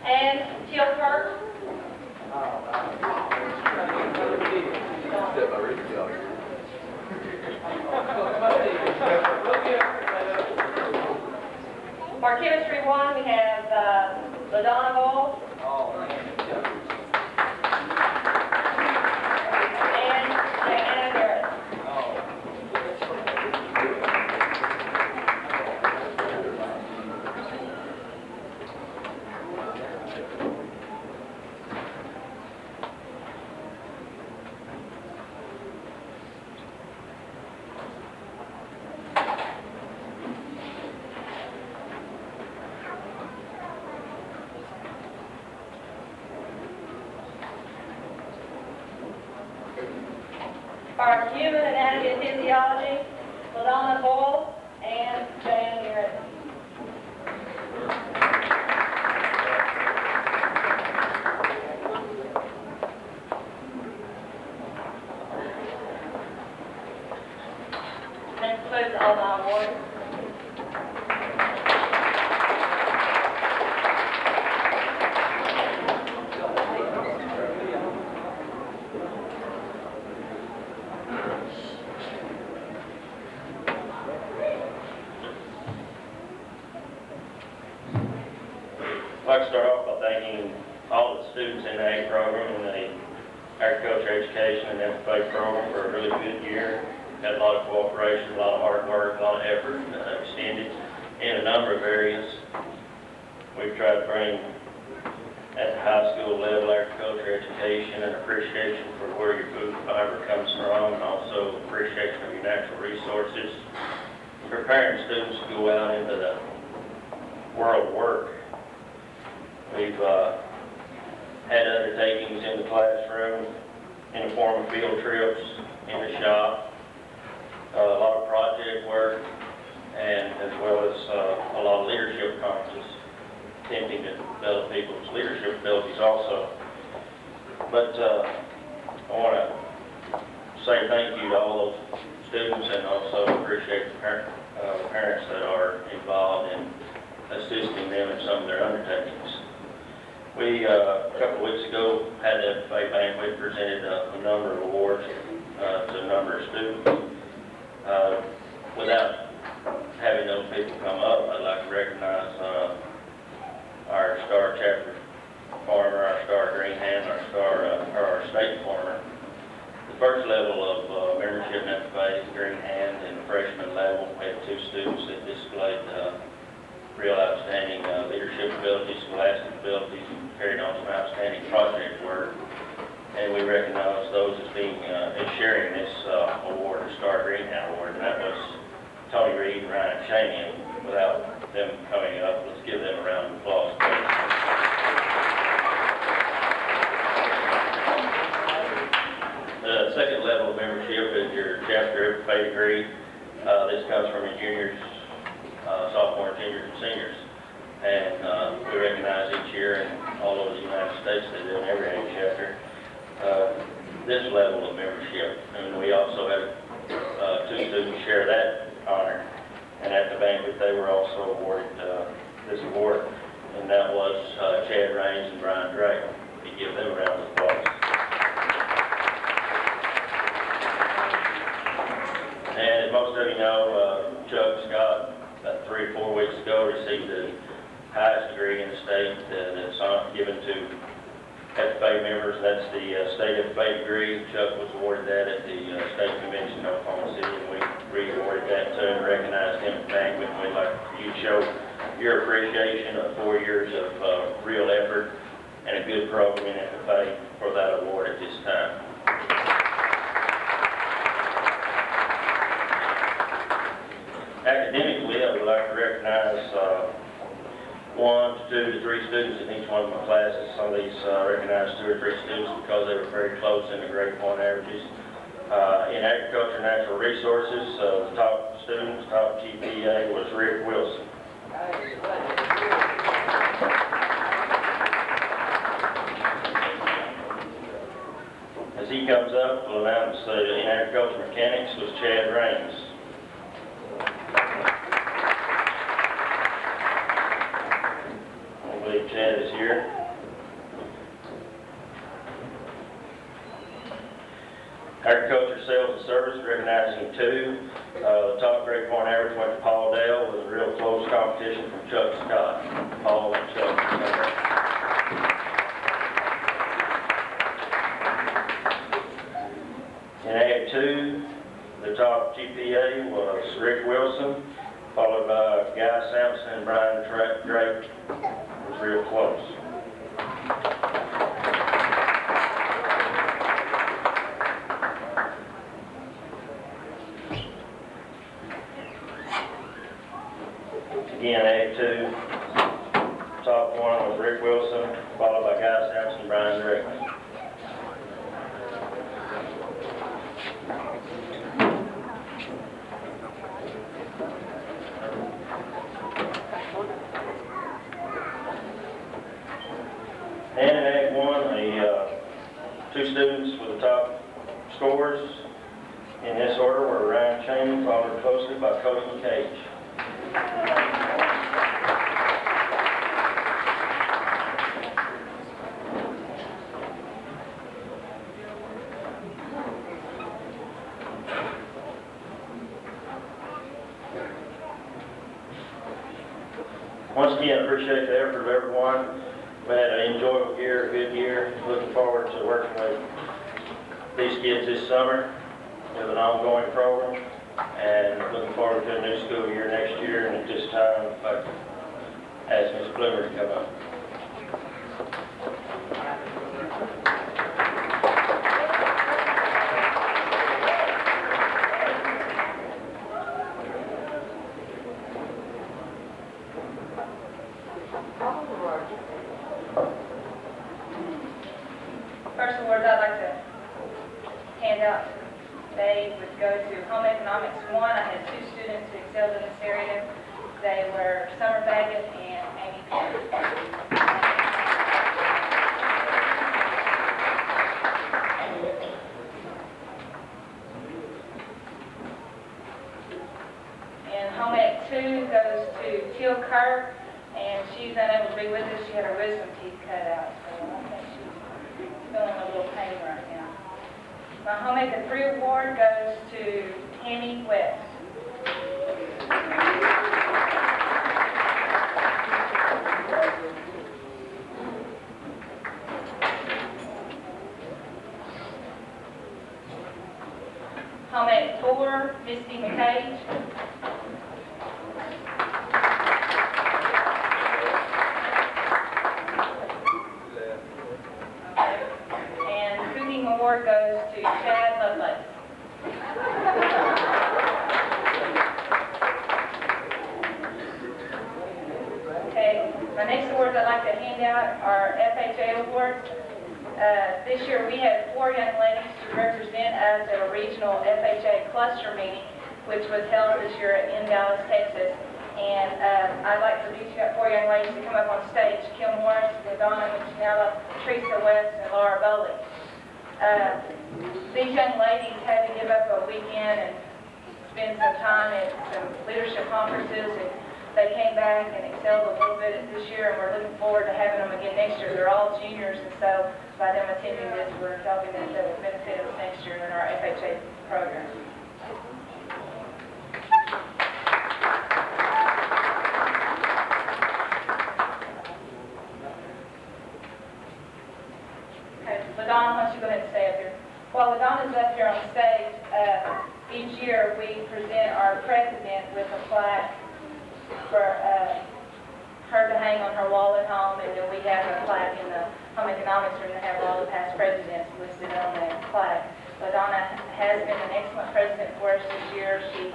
L: And Teal Kirk. For chemistry 1, we have LaDonna Ball. And Diana Garrett. are Human Anatomy and Physiology, LaDonna Boyle, and Jan Garrett. That includes all my awards.
I: I'd like to start off by thanking all the students in the ag program and the agriculture education and FFA program for a really good year. Had a lot of cooperation, a lot of hard work, a lot of effort extended in a number of areas. We've tried to bring at the high school level agriculture education and appreciation for where your food fiber comes from, and also appreciation of your natural resources. Preparing students to go out into the world of work. We've had undertakings in the classroom in the form of field trips, in the shop, a lot of project work, and as well as a lot of leadership conferences, attempting to develop people's leadership abilities also. But I want to say thank you to all those students, and also appreciate the parents that are involved in assisting them in some of their undertakings. We, a couple of weeks ago, had the FFA banquet, presented a number of awards to a number of students. Without having those people come up, I'd like to recognize our star chapter farmer, our star green hand, our state farmer. The first level of membership in FFA is green hand, and the freshman level, we had 2 students that displayed real outstanding leadership abilities, scholastic abilities, and carried on some outstanding project work. And we recognize those as being as sharing this award, the Star Green Hand Award, and that was Tony Reed and Ryan Shanian. Without them coming up, let's give them a round of applause, please. The second level of membership is your chapter FFA degree. This comes from your juniors, sophomores, juniors, and seniors. And we recognize each year in all over the United States, they do in every age chapter, this level of membership. And we also had 2 students share that honor. And at the banquet, they were also awarded this award. And that was Chad Raines and Brian Drake. We give them a round of applause. And as most of you know, Chuck Scott, about 3 or 4 weeks ago, received the highest degree in the state that's given to FFA members. That's the state FFA degree. Chuck was awarded that at the state convention in Oklahoma City, and we re-awarded that to him, recognized him at the banquet. And we'd like you to show your appreciation of 4 years of real effort and a good program in FFA for that award at this time. Academically, I would like to recognize 1 to 2 to 3 students in each one of my classes. Some of these recognized 2 or 3 students because they were very close in the grade point averages. In agriculture and natural resources, the top students, top GPA was Rick Wilson. As he comes up, we'll announce in agriculture mechanics was Chad Raines. I believe Chad is here. Agriculture sales and service, recognizing 2. The top grade point average went to Paul Dale with a real close competition from Chuck Scott. Paul and Chuck. In Ag 2, the top GPA was Rick Wilson, followed by Guy Sampson and Brian Drake. It was real close. Again, Ag 2, top one was Rick Wilson, followed by Guy Sampson and Brian Drake. Two students with the top scores in this order were Ryan Cheney, followed closely by Cody Cage. Once again, appreciate the effort of everyone. We had an enjoyable year, a good year. Looking forward to working with these kids this summer with an ongoing program, and looking forward to a new school year next year. And at this time, I'd like to ask Ms. Bloomer to come up.
N: First awards I'd like to hand out today would go to Home Economics 1. I had two students who excelled in this area. They were Summer Baggett and Amy Perry. And Home Ec 2 goes to Teal Kirk, and she's unable to be with us. She had her wisdom teeth cut out, so I think she's feeling a little pain right now. My Home Ec 3 award goes to Tammy West. Home Ec 4, Misty McCage. And Cooking Award goes to Chad Lovelace. Okay, my next awards I'd like to hand out are FHA awards. This year we had 4 young ladies to represent us at a regional FHA cluster meeting, which was held this year in Dallas, Texas. And I'd like to introduce you 4 young ladies to come up on stage: Kim Morris, LaDonna Michinella, Teresa West, and Laura Bowley. These young ladies had to give up a weekend and spend some time at some leadership conferences, and they came back and excelled a little bit this year, and we're looking forward to having them again next year. They're all juniors, and so by them attending this, we're helping them to benefit us next year in our FHA program. Okay, LaDonna, why don't you go ahead and stay up here? While LaDonna's up here on stage, each year we present our president with a plaque for her to hang on her wall at home, and then we have a plaque in the Home Economics room to have all the past presidents listed on that plaque. LaDonna has been an excellent president for us this year. She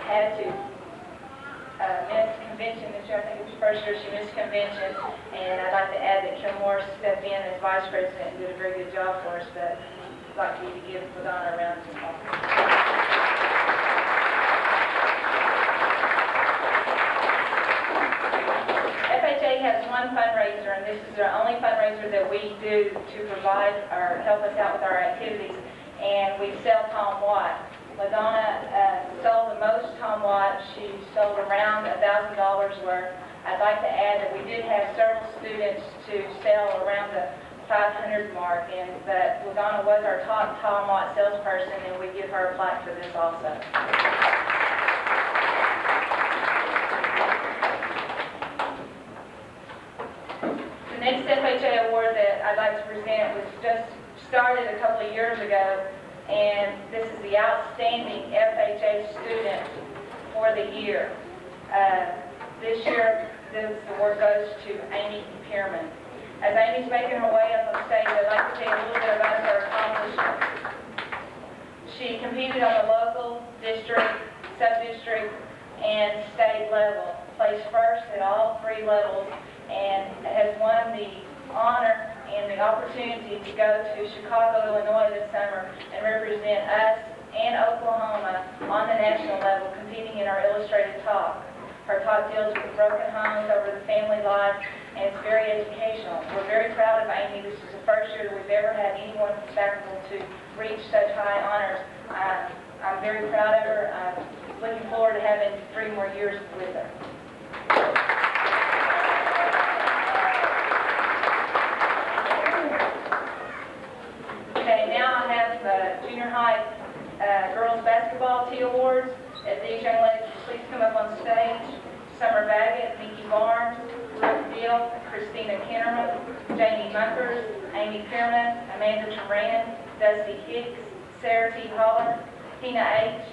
N: had to miss convention this year. I think it was the first year she missed convention, and I'd like to add that Kim Morris stepped in as vice president and did a very good job for us, but I'd like you to give LaDonna a round of applause. FHA has one fundraiser, and this is the only fundraiser that we do to provide or help us out with our activities, and we sell Tom Watt. LaDonna sold the most Tom Watt. She sold around $1,000 worth. I'd like to add that we did have several students to sell around the 500 mark, and that LaDonna was our top Tom Watt salesperson, and we give her a plaque for this also. The next FHA award that I'd like to present was just started a couple of years ago, and this is the Outstanding FHA Student for the year. This year, this award goes to Amy Pearman. As Amy's making her way up on stage, I'd like to tell you a little bit about her accomplishments. She competed on the local, district, sub-district, and state level, placed first at all 3 levels, and has won the honor and the opportunity to go to Chicago, Illinois this summer and represent us and Oklahoma on the national level, competing in our illustrated talk. Her talk deals with broken homes over the family life, and it's very educational. We're very proud of Amy. This is the first year that we've ever had anyone from Staffordville to reach such high honors. I'm very proud of her. I'm looking forward to having 3 more years with her. Okay, now I have the junior high girls basketball T awards. If these young ladies would please come up on stage. Summer Baggett, Nikki Barnes, Ruth Deal, Christina Kinnerman, Jamie Munkers, Amy Pierman, Amanda Turan, Dusty Hicks, Sarah T. Holler, Tina H.,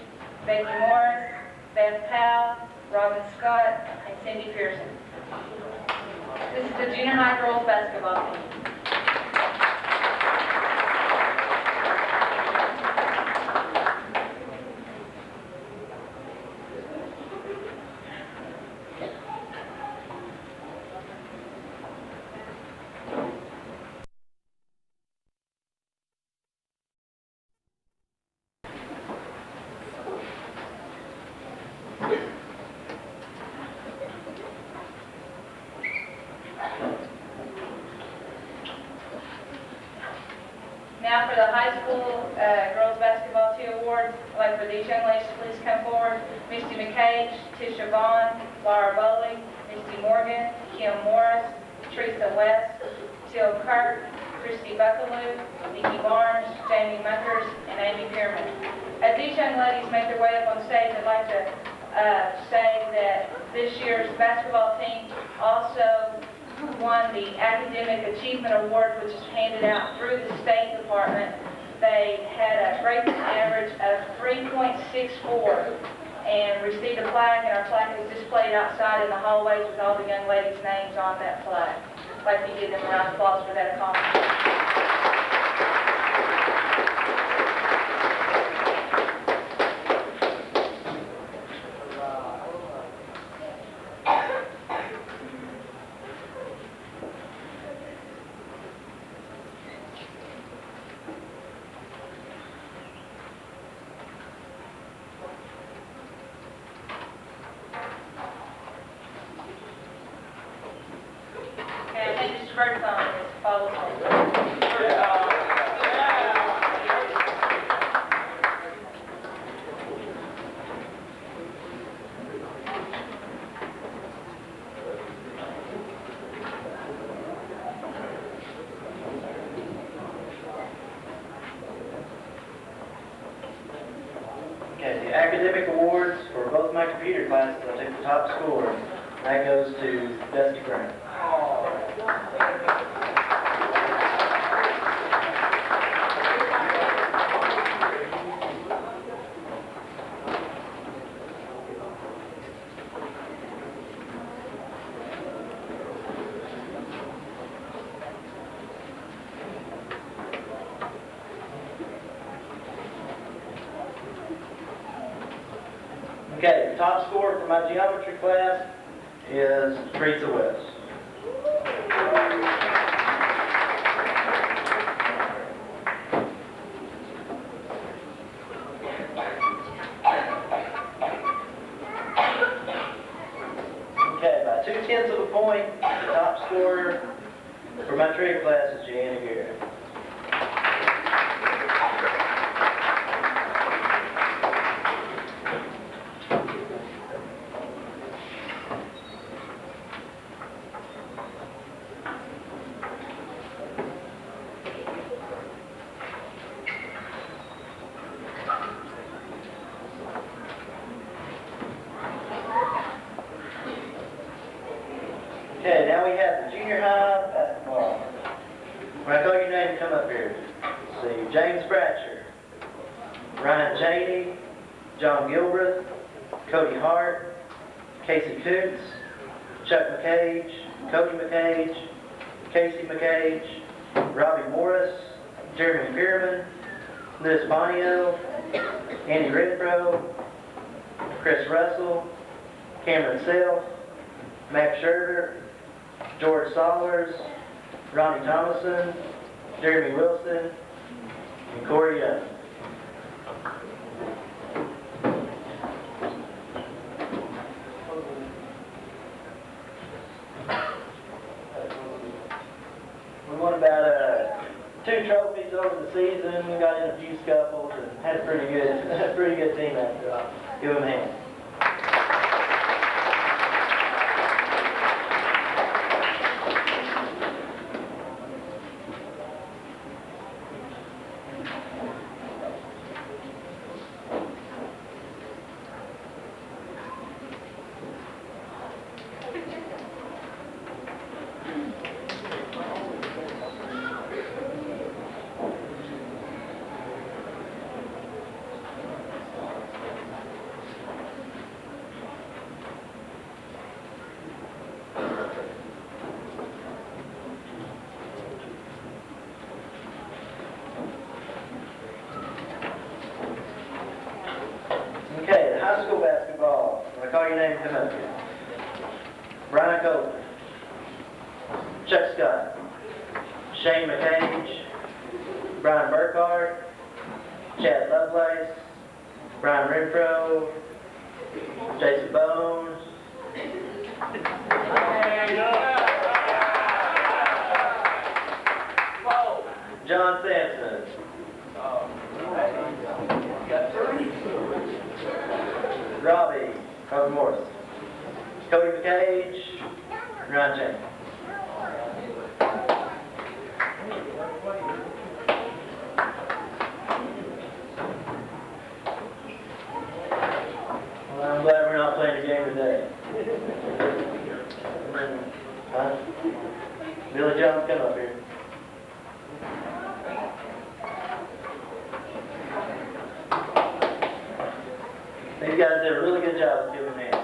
N: Becky Morris, Beth Powell, Robin Scott, and Cindy Pearson. This is the junior high girls basketball team. Now for the high school girls basketball T awards, I'd like for these young ladies to please come forward. Misty McCage, Tisha Vaughn, Laura Bowley, Misty Morgan, Kim Morris, Teresa West, Till Kirk, Christy Buckaloo, Nikki Barnes, Jamie Munkers, and Amy Pierman. As these young ladies make their way up on stage, I'd like to say that this year's basketball team also won the Academic Achievement Award, which is handed out through the State Department. They had a grade average of 3.64 and received a plaque, and our plaque is displayed outside in the hallways with all the young ladies' names on that plaque. I'd like to give them a round of applause for that accomplishment. Okay, I think Mr. Birdsong is following.
O: Okay, the academic awards for both my computer classes, I took the top score. That goes to Dusty Grant. Okay, the top score for my geometry class is Teresa West. Okay, by 2/10 of a point, the top scorer for my trig class is Jana Garrett. Okay, now we have the junior high basketball. When I call your name, come up here. Let's see, James Bratcher, Ryan Janey, John Gilbreth, Cody Hart, Casey Coots, Chuck McCage, Cody McCage, Casey McCage, Robbie Morris, Jeremy Pierman, Liz Bonio, Andy Renfro, Chris Russell, Cameron Self, Max Scherder, George Solers, Ronnie Thomason, Jeremy Wilson, and Corey Young. We want about 2 trophies over the season. We got in a few scuffles and had a pretty good team after all. Give them a hand. Okay, the high school basketball. When I call your name, come up here. Brian Copeland, Chuck Scott, Shane McCage, Brian Burkhart, Chad Lovelace, Brian Renfro, Jason Bones, John Sampson, Robbie Morris, Cody McCage, Ryan James. Well, I'm glad we're not playing a game today. Huh? Billy Jones, come up here. These guys did a really good job of giving hands.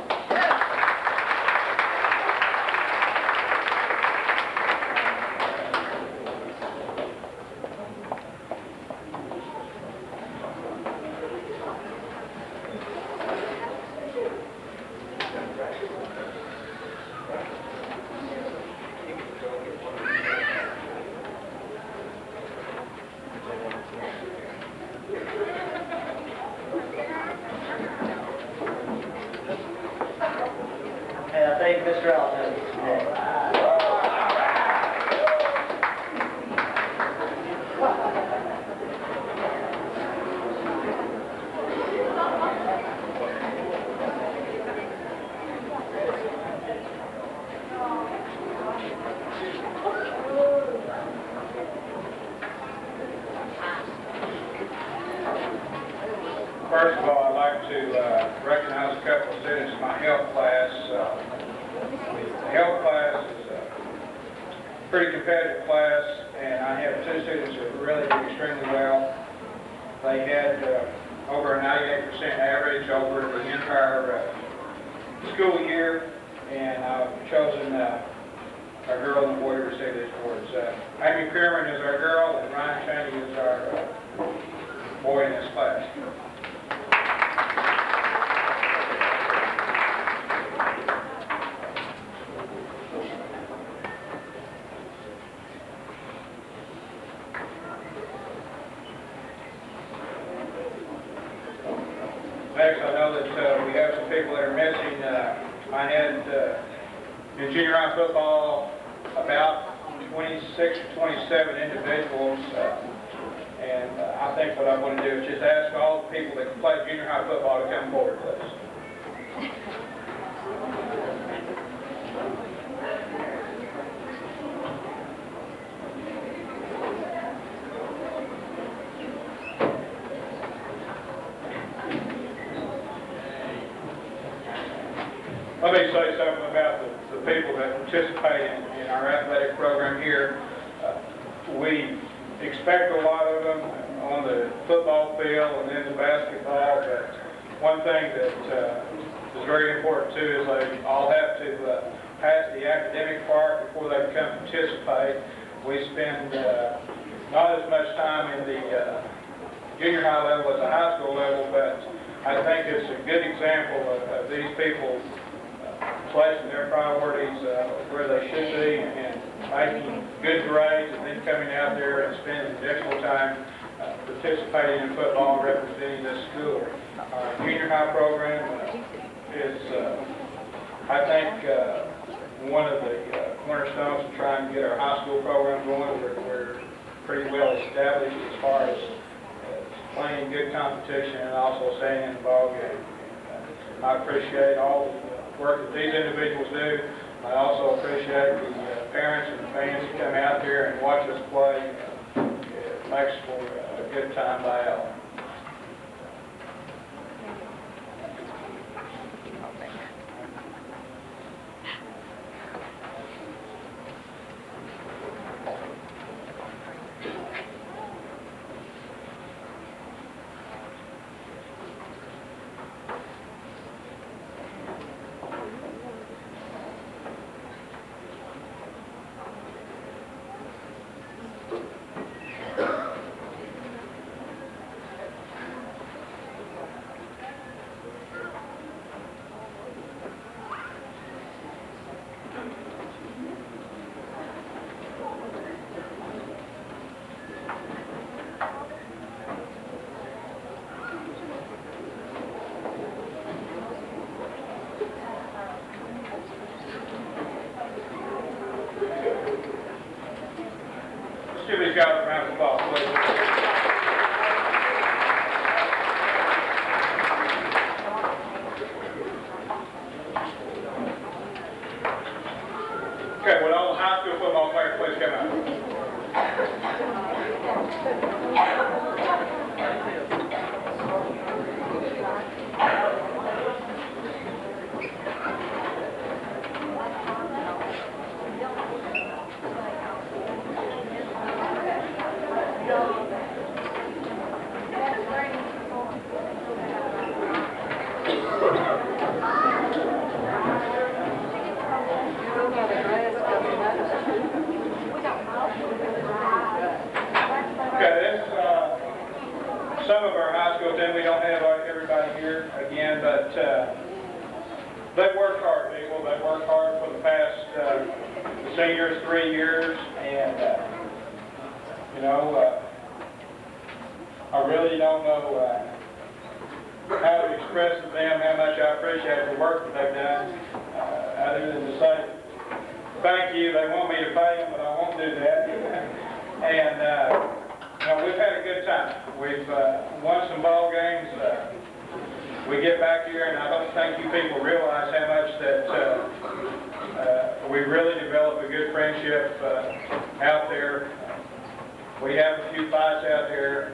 O: And I think Mr. Alton is next.
J: First of all, I'd like to recognize a couple of students in my health class. The health class is a pretty competitive class, and I have 2 students who really did extremely well. They had over a 98% average over the entire school year, and I've chosen a girl and a boy to receive these awards. Amy Pierman is our girl, and Ryan Cheney is our boy in this class. Next, I know that we have some people that are missing. I had in junior high football about 26 or 27 individuals, and I think what I'm going to do is just ask all the people that can play junior high football to come forward, please. Let me say something about the people that participate in our athletic program here. We expect a lot of them on the football field and then the basketball, but one thing that is very important too is they all have to pass the academic part before they can come participate. We spend not as much time in the junior high level as the high school level, but I think it's a good example of these people placing their priorities where they should be and making good grades, and then coming out there and spending additional time participating in football and representing this school. Our junior high program is, I think, one of the cornerstones of trying to get our high school program going. We're pretty well established as far as playing good competition and also staying in the ball game. And, I appreciate all the work that these individuals do. I also appreciate the parents and the fans that come out here and watch us play. It makes for a good time by all. Give these guys a round of applause, please. Okay, will all the high school football players please come out? Some of our high school team, we don't have everybody here again, but they work hard, people. They work hard for the past, the seniors, 3 years, and, I really don't know how to express to them how much I appreciate the work that they've done, other than to say thank you. They want me to pay them, but I won't do that. And, we've had a good time. We've won some ball games. We get back here, and I don't think you people realize how much that we really developed a good friendship out there. We have a few fights out there,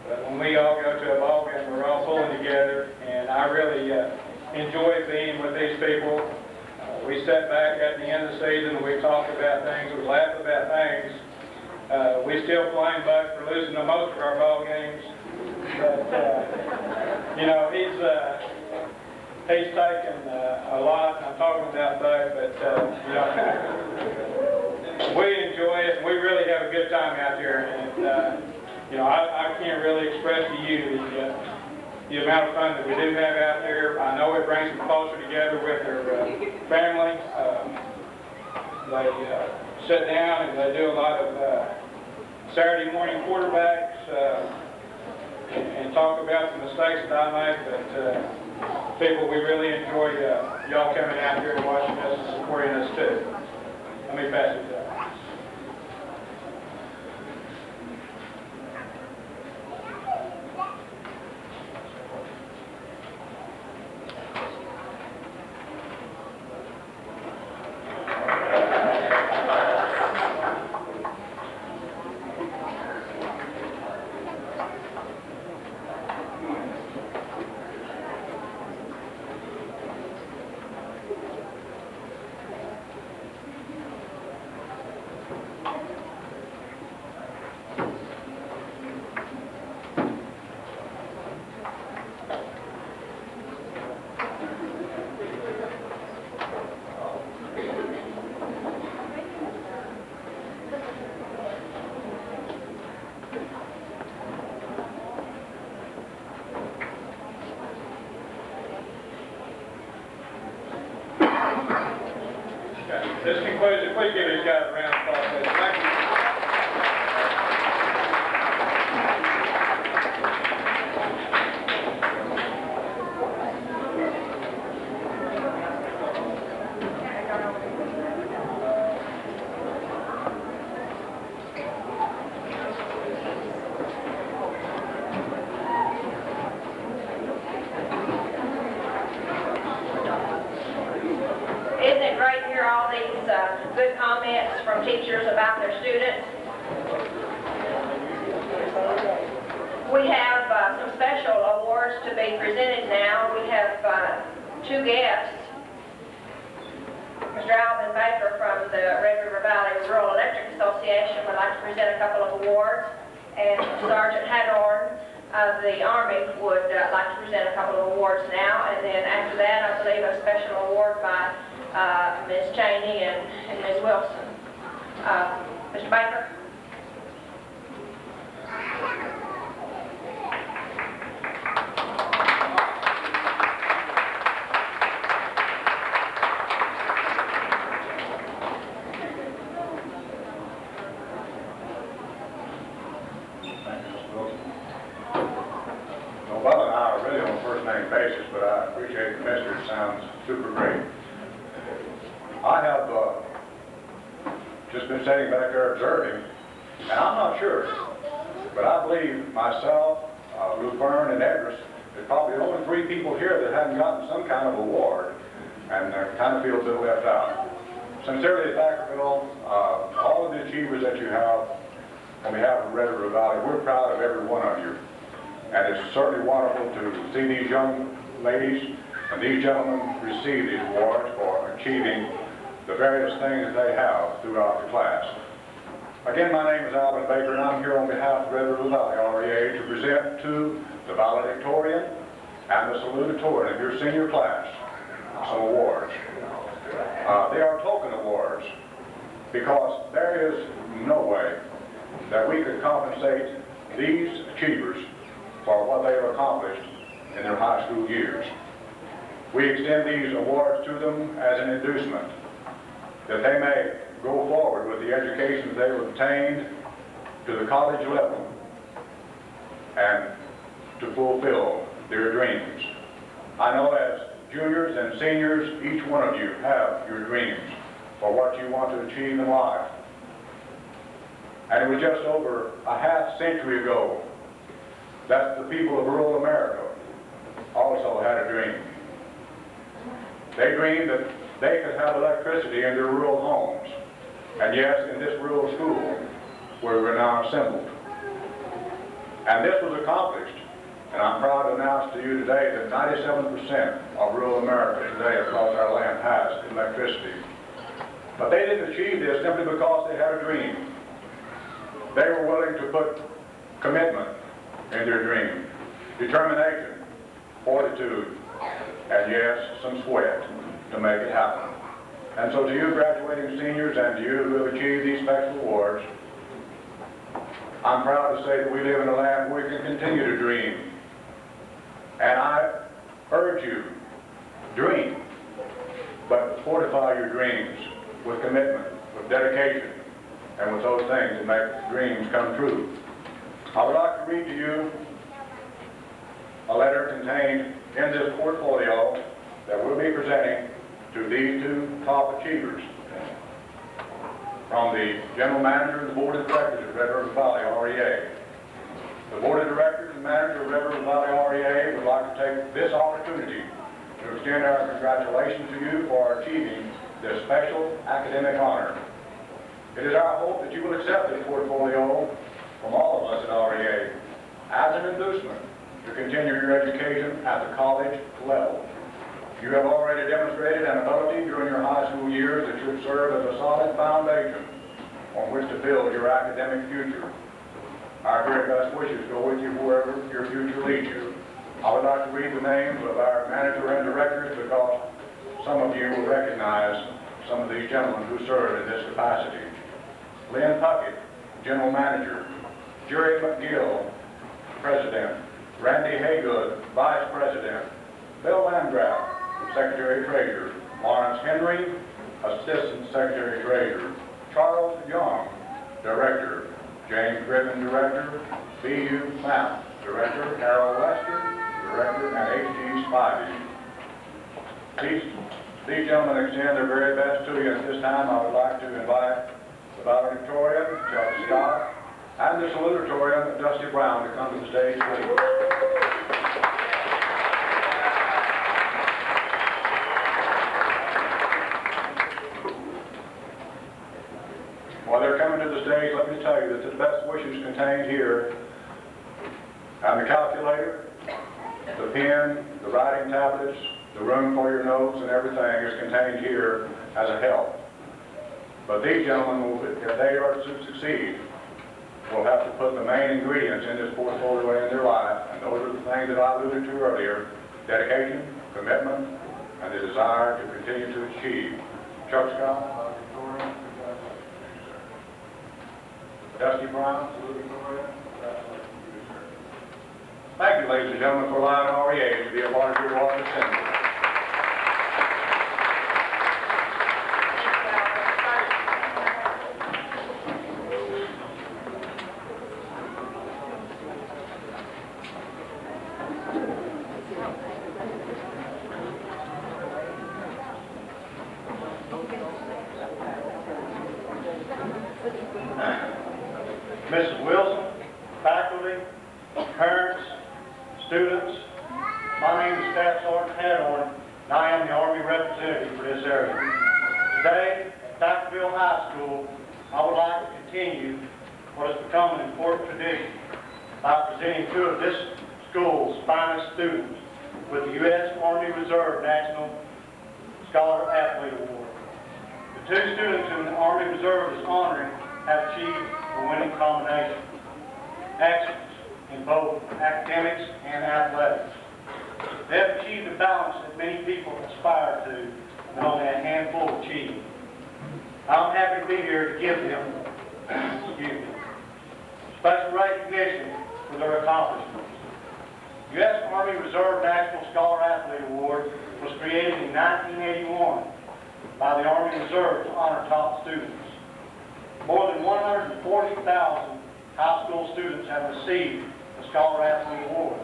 J: but when we all go to a ball game, we're all pulling together, and I really enjoy being with these people. We sit back at the end of the season, we talk about things, we laugh about things. We still blame Buck for losing the most of our ball games, but he's taken a lot. I'm talking about Buck, but we enjoy it. We really have a good time out here, and I can't really express to you the amount of fun that we do have out there. I know it brings them closer together with their family. They sit down and they do a lot of Saturday morning quarterbacks and talk about the mistakes that I make, but people, we really enjoy y'all coming out here and watching us and supporting us too. Let me pass it down. This concludes it. Please give these guys a round of applause. Thank you.
L: good comments from teachers about their students. We have some special awards to be presented now. We have two guests. Mr. Alvin Baker from the Red River Valley Rural Electric Association would like to present a couple of awards, and Sergeant Hadorn of the Army would like to present a couple of awards now, and then after that, I believe a special award by Ms. Cheney and Ms. Wilson. Mr. Baker?
P: Well, Bubba and I are really on a first-name basis, but I appreciate the message. It sounds super great. I have just been sitting back there observing, and I'm not sure, but I believe myself, Luferne, and Edris is probably the only three people here that haven't gotten some kind of award, and kind of feel a bit left out. Sincerely, Thackerville, all of the achievers that you have on behalf of Red River Valley, we're proud of every one of you. And it's certainly wonderful to see these young ladies and these gentlemen receive these awards for achieving the various things they have throughout the class. Again, my name is Alvin Baker, and I'm here on behalf of Red River Valley REA to present to the valedictorian and the salutatorian of your senior class some awards. They are token awards because there is no way that we could compensate these achievers for what they have accomplished in their high school years. We extend these awards to them as an inducement that they may go forward with the education they have obtained to the college level and to fulfill their dreams. I know as juniors and seniors, each one of you have your dreams for what you want to achieve in life. And it was just over a half century ago that the people of rural America also had a dream. They dreamed that they could have electricity in their rural homes. And yes, in this rural school where we're now assembled. And this was accomplished. And I'm proud to announce to you today that 97% of rural America today across our land has electricity. But they didn't achieve this simply because they had a dream. They were willing to put commitment in their dream, determination, fortitude, and yes, some sweat to make it happen. And so to you graduating seniors and to you who have achieved these special awards, I'm proud to say that we live in a land where we can continue to dream. And I urge you, dream, but fortify your dreams with commitment, with dedication, and with those things that make dreams come true. I would like to read to you a letter contained in this portfolio that we'll be presenting to these two top achievers from the General Manager and the Board of Directors of Red River Valley REA. The Board of Directors and Manager of Red River Valley REA would like to take this opportunity to extend our congratulations to you for achieving this special academic honor. It is our hope that you will accept this portfolio from all of us at REA as an inducement to continue your education at the college level. You have already demonstrated an ability during your high school years that should serve as a solid foundation on which to build your academic future. Our very best wishes go with you wherever your future leads you. I would like to read the names of our manager and directors because some of you will recognize some of these gentlemen who serve in this capacity. Lynn Puckett, General Manager. Jerry McGill, President. Randy Haygood, Vice President. Bill Landgraf, Secretary Treasurer. Lawrence Henry, Assistant Secretary Treasurer. Charles Young, Director. James Griffin, Director. B.U. Mount, Director. Harold Lester, Director, and H.G. Spivey. These gentlemen extend their very best to you. At this time, I would like to invite the valedictorian, Chuck Scott, and the salutatorian, Dusty Brown, to come to the stage, please. While they're coming to the stage, let me tell you that the best wishes contained here, and the calculator, the pen, the writing tablets, the room for your notes and everything is contained here as a help. But these gentlemen, if they are to succeed, will have to put the main ingredients in this portfolio in their life, and those are the things that I alluded to earlier: dedication, commitment, and the desire to continue to achieve. Chuck Scott, Victoria, Dusty Brown, thank you, ladies and gentlemen, for allowing REA to be a part of your Water Assembly.
Q: Mrs. Wilson, faculty, parents, students, my name is Staff Sergeant Hadorn, and I am the Army representative for this area. Today, at Dackerville High School, I would like to continue what has become an important tradition by presenting two of this school's finest students with the U.S. Army Reserve National Scholar Athlete Award. The two students whom the Army Reserve is honoring have achieved a winning combination: excellence in both academics and athletics. They have achieved a balance that many people aspire to, but only a handful achieve. I'm happy to be here to give them special recognition for their accomplishments. The U.S. Army Reserve National Scholar Athlete Award was created in 1981 by the Army Reserve to honor top students. More than 140,000 high school students have received the Scholar Athlete Award.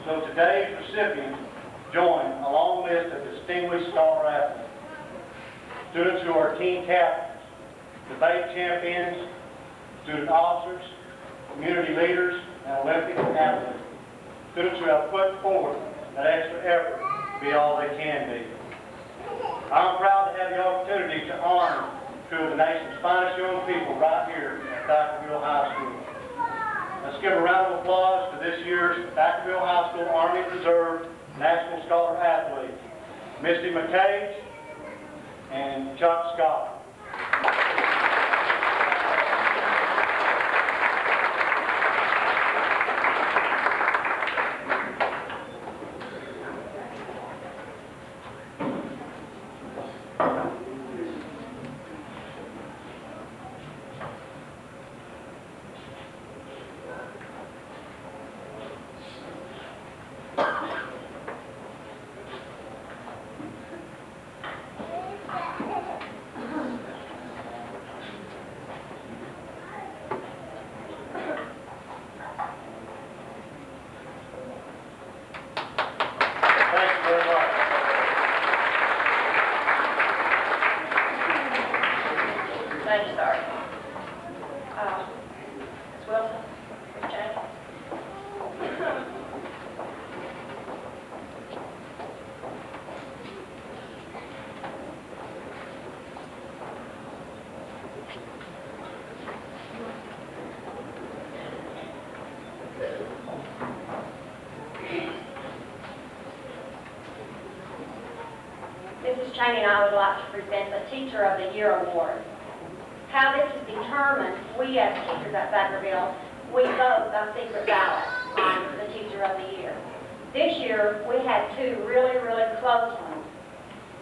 Q: So today's recipients join a long list of distinguished scholar athletes. Students who are team captains, debate champions, student officers, community leaders, and Olympic athletes. Students who have put forward that extra effort to be all they can be. I'm proud to have the opportunity to honor two of the nation's finest young people right here at Dackerville High School. Let's give a round of applause to this year's Dackerville High School Army Reserve National Scholar Athletes, Misty McCage and Chuck Scott.
L: Thank you, Sergeant. Ms. Wilson, Ms. James. Mrs. Cheney and I would like to present the Teacher of the Year Award. How this is determined, we as teachers at Dackerville, we vote by secret ballot on the Teacher of the Year. This year, we had two really, really close ones.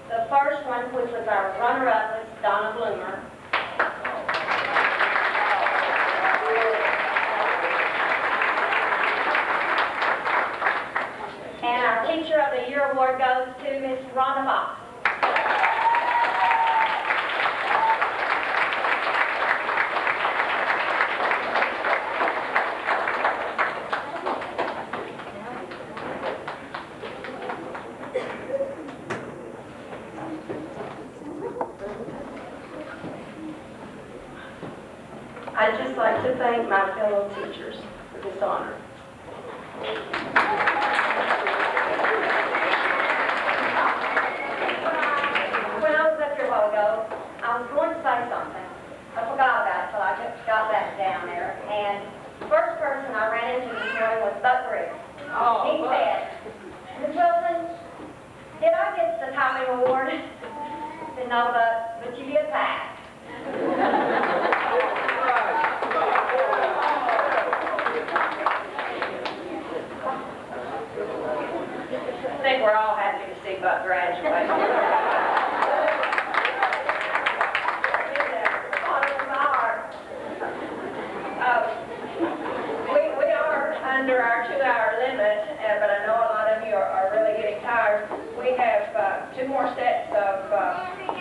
L: The first one, which was our runner-up, was Donna Bloomer. And our Teacher of the Year award goes to Miss Rhonda Fox. I'd just like to thank my fellow teachers for this honor. When I was up here a while ago, I was going to say something. I forgot And the first person I ran into this morning was Buck Rick. He said, Ms. Wilson, did I get the topping award? I said, no, Buck, but you did pass. I think we're all happy to see Buck graduate. We are under our 2-hour limit, but I know a lot of you are really getting tired. We have 2 more sets of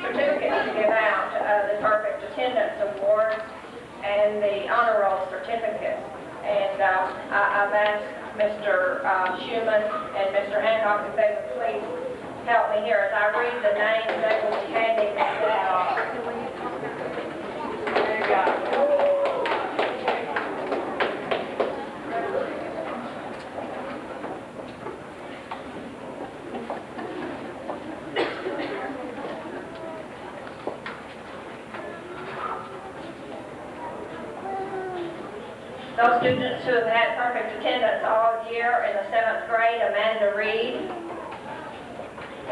L: certificates to give out, the Perfect Attendance Award and the Honor Roll Certificate. And I've asked Mr. Schumann and Mr. Hancock if they would please help me here. As I read the names, they will be handing this out. There you go. Those students who have had perfect attendance all year in the 7th grade, Amanda Reed.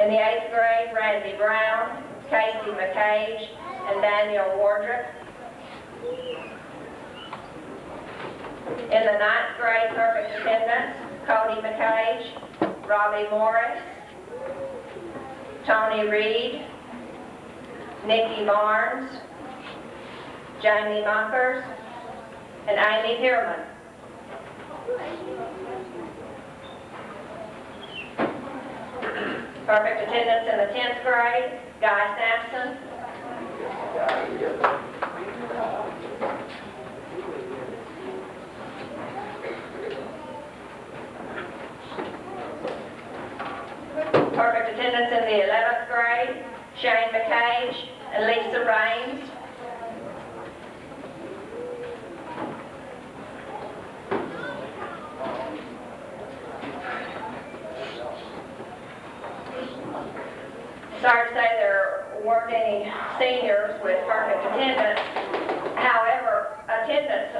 L: In the 8th grade, Randy Brown, Casey McCage, and Daniel Wardrick. In the 9th grade, perfect attendance, Cody McCage, Robbie Morris, Tony Reed, Nikki Barnes, Jamie Mockers, and Amy Pierman. Perfect attendance in the 10th grade, Guy Sampson. Perfect attendance in the 11th grade, Shane McCage and Lisa Raines. Sorry to say there weren't any seniors with perfect attendance. However, attendance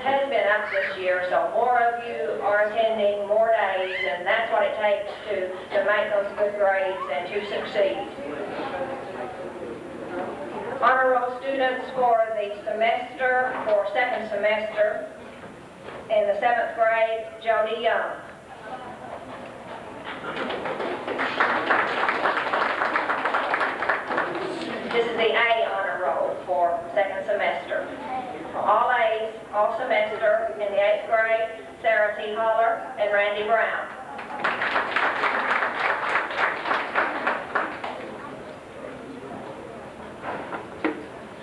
L: has been up this year, so more of you are attending more days, and that's what it takes to make those good grades and to succeed. Honor roll students for the semester, for 2nd semester, in the 7th grade, Jody Young. This is the A honor roll for 2nd semester. All A's, all semester, in the 8th grade, Sarah T. Holler and Randy Brown.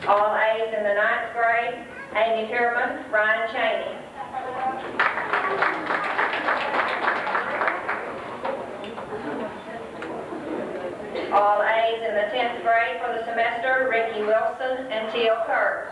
L: All A's in the 9th grade, Amy Pierman, Ryan Cheney. All A's in the 10th grade for the semester, Ricky Wilson and Teal Kerr.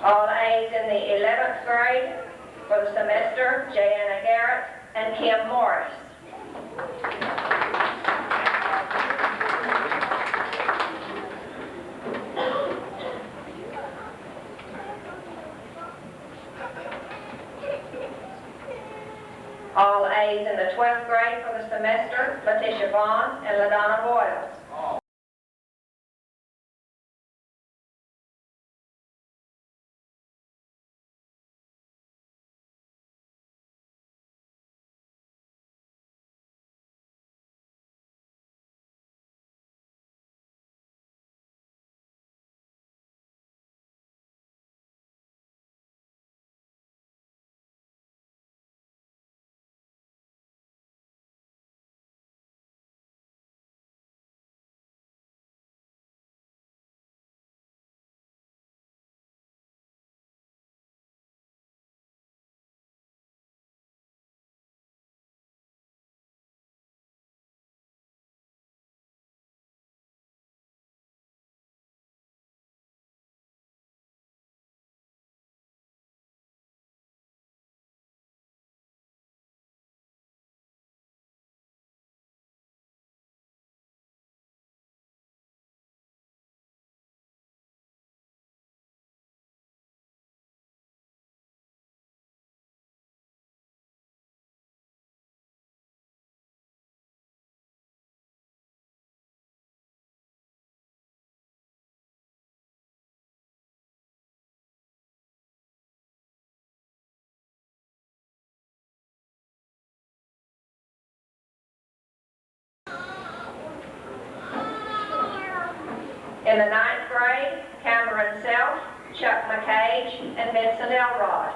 L: All A's in the 11th grade for the semester, Jayana Garrett and Kim Morris. All A's in the 12th grade for the semester, Letitia Vaughn and LaDonna Boyles. In the 9th grade, Cameron Self, Chuck McCage, and Vincent Elrod.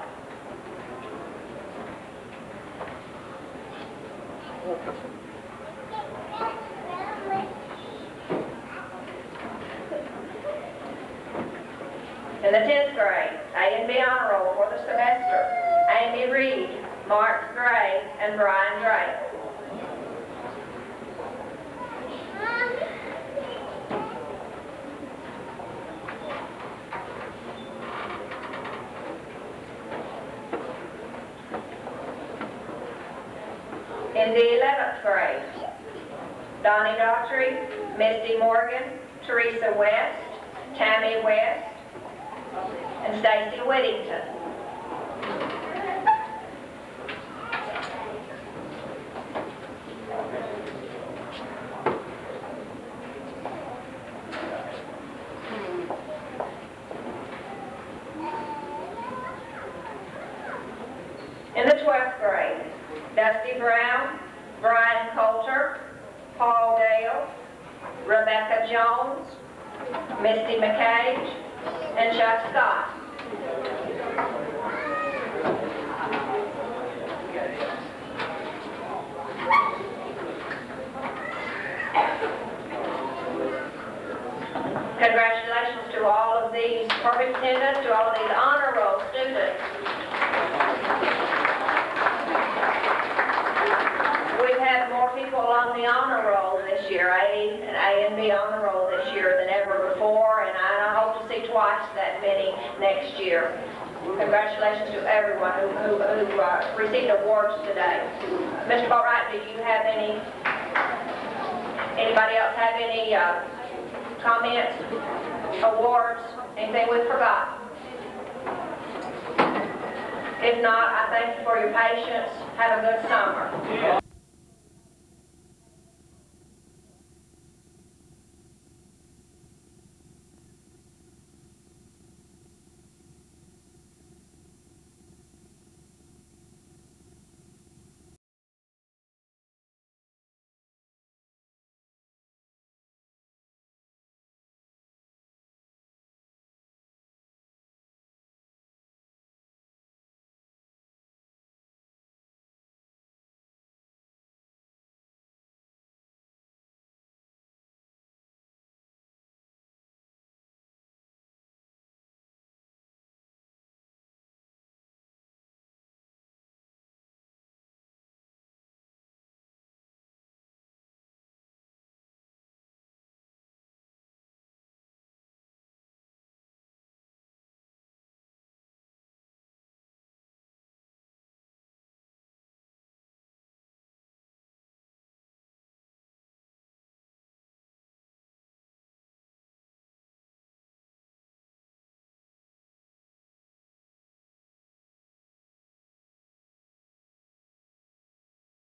L: In the 10th grade, A and B honor roll for the semester, Amy Reed, Mark Gray, and Brian Drake. In the 11th grade, Donnie Daughtry, Misty Morgan, Teresa West, Tammy West, and Stacy Whittington. In the 12th grade, Dusty Brown, Brian Coulter, Paul Dale, Rebecca Jones, Misty McCage, and Chuck Scott. Congratulations to all of these perfect attendance, to all of these honor roll students. We've had more people on the honor roll this year, A and B honor roll this year than ever before, and I hope to see twice that many next year. Congratulations to everyone who received awards today. Mr. Boatwright, do you have anybody else have any comments, awards, anything we forgot? If not, I thank you for your patience. Have a good summer.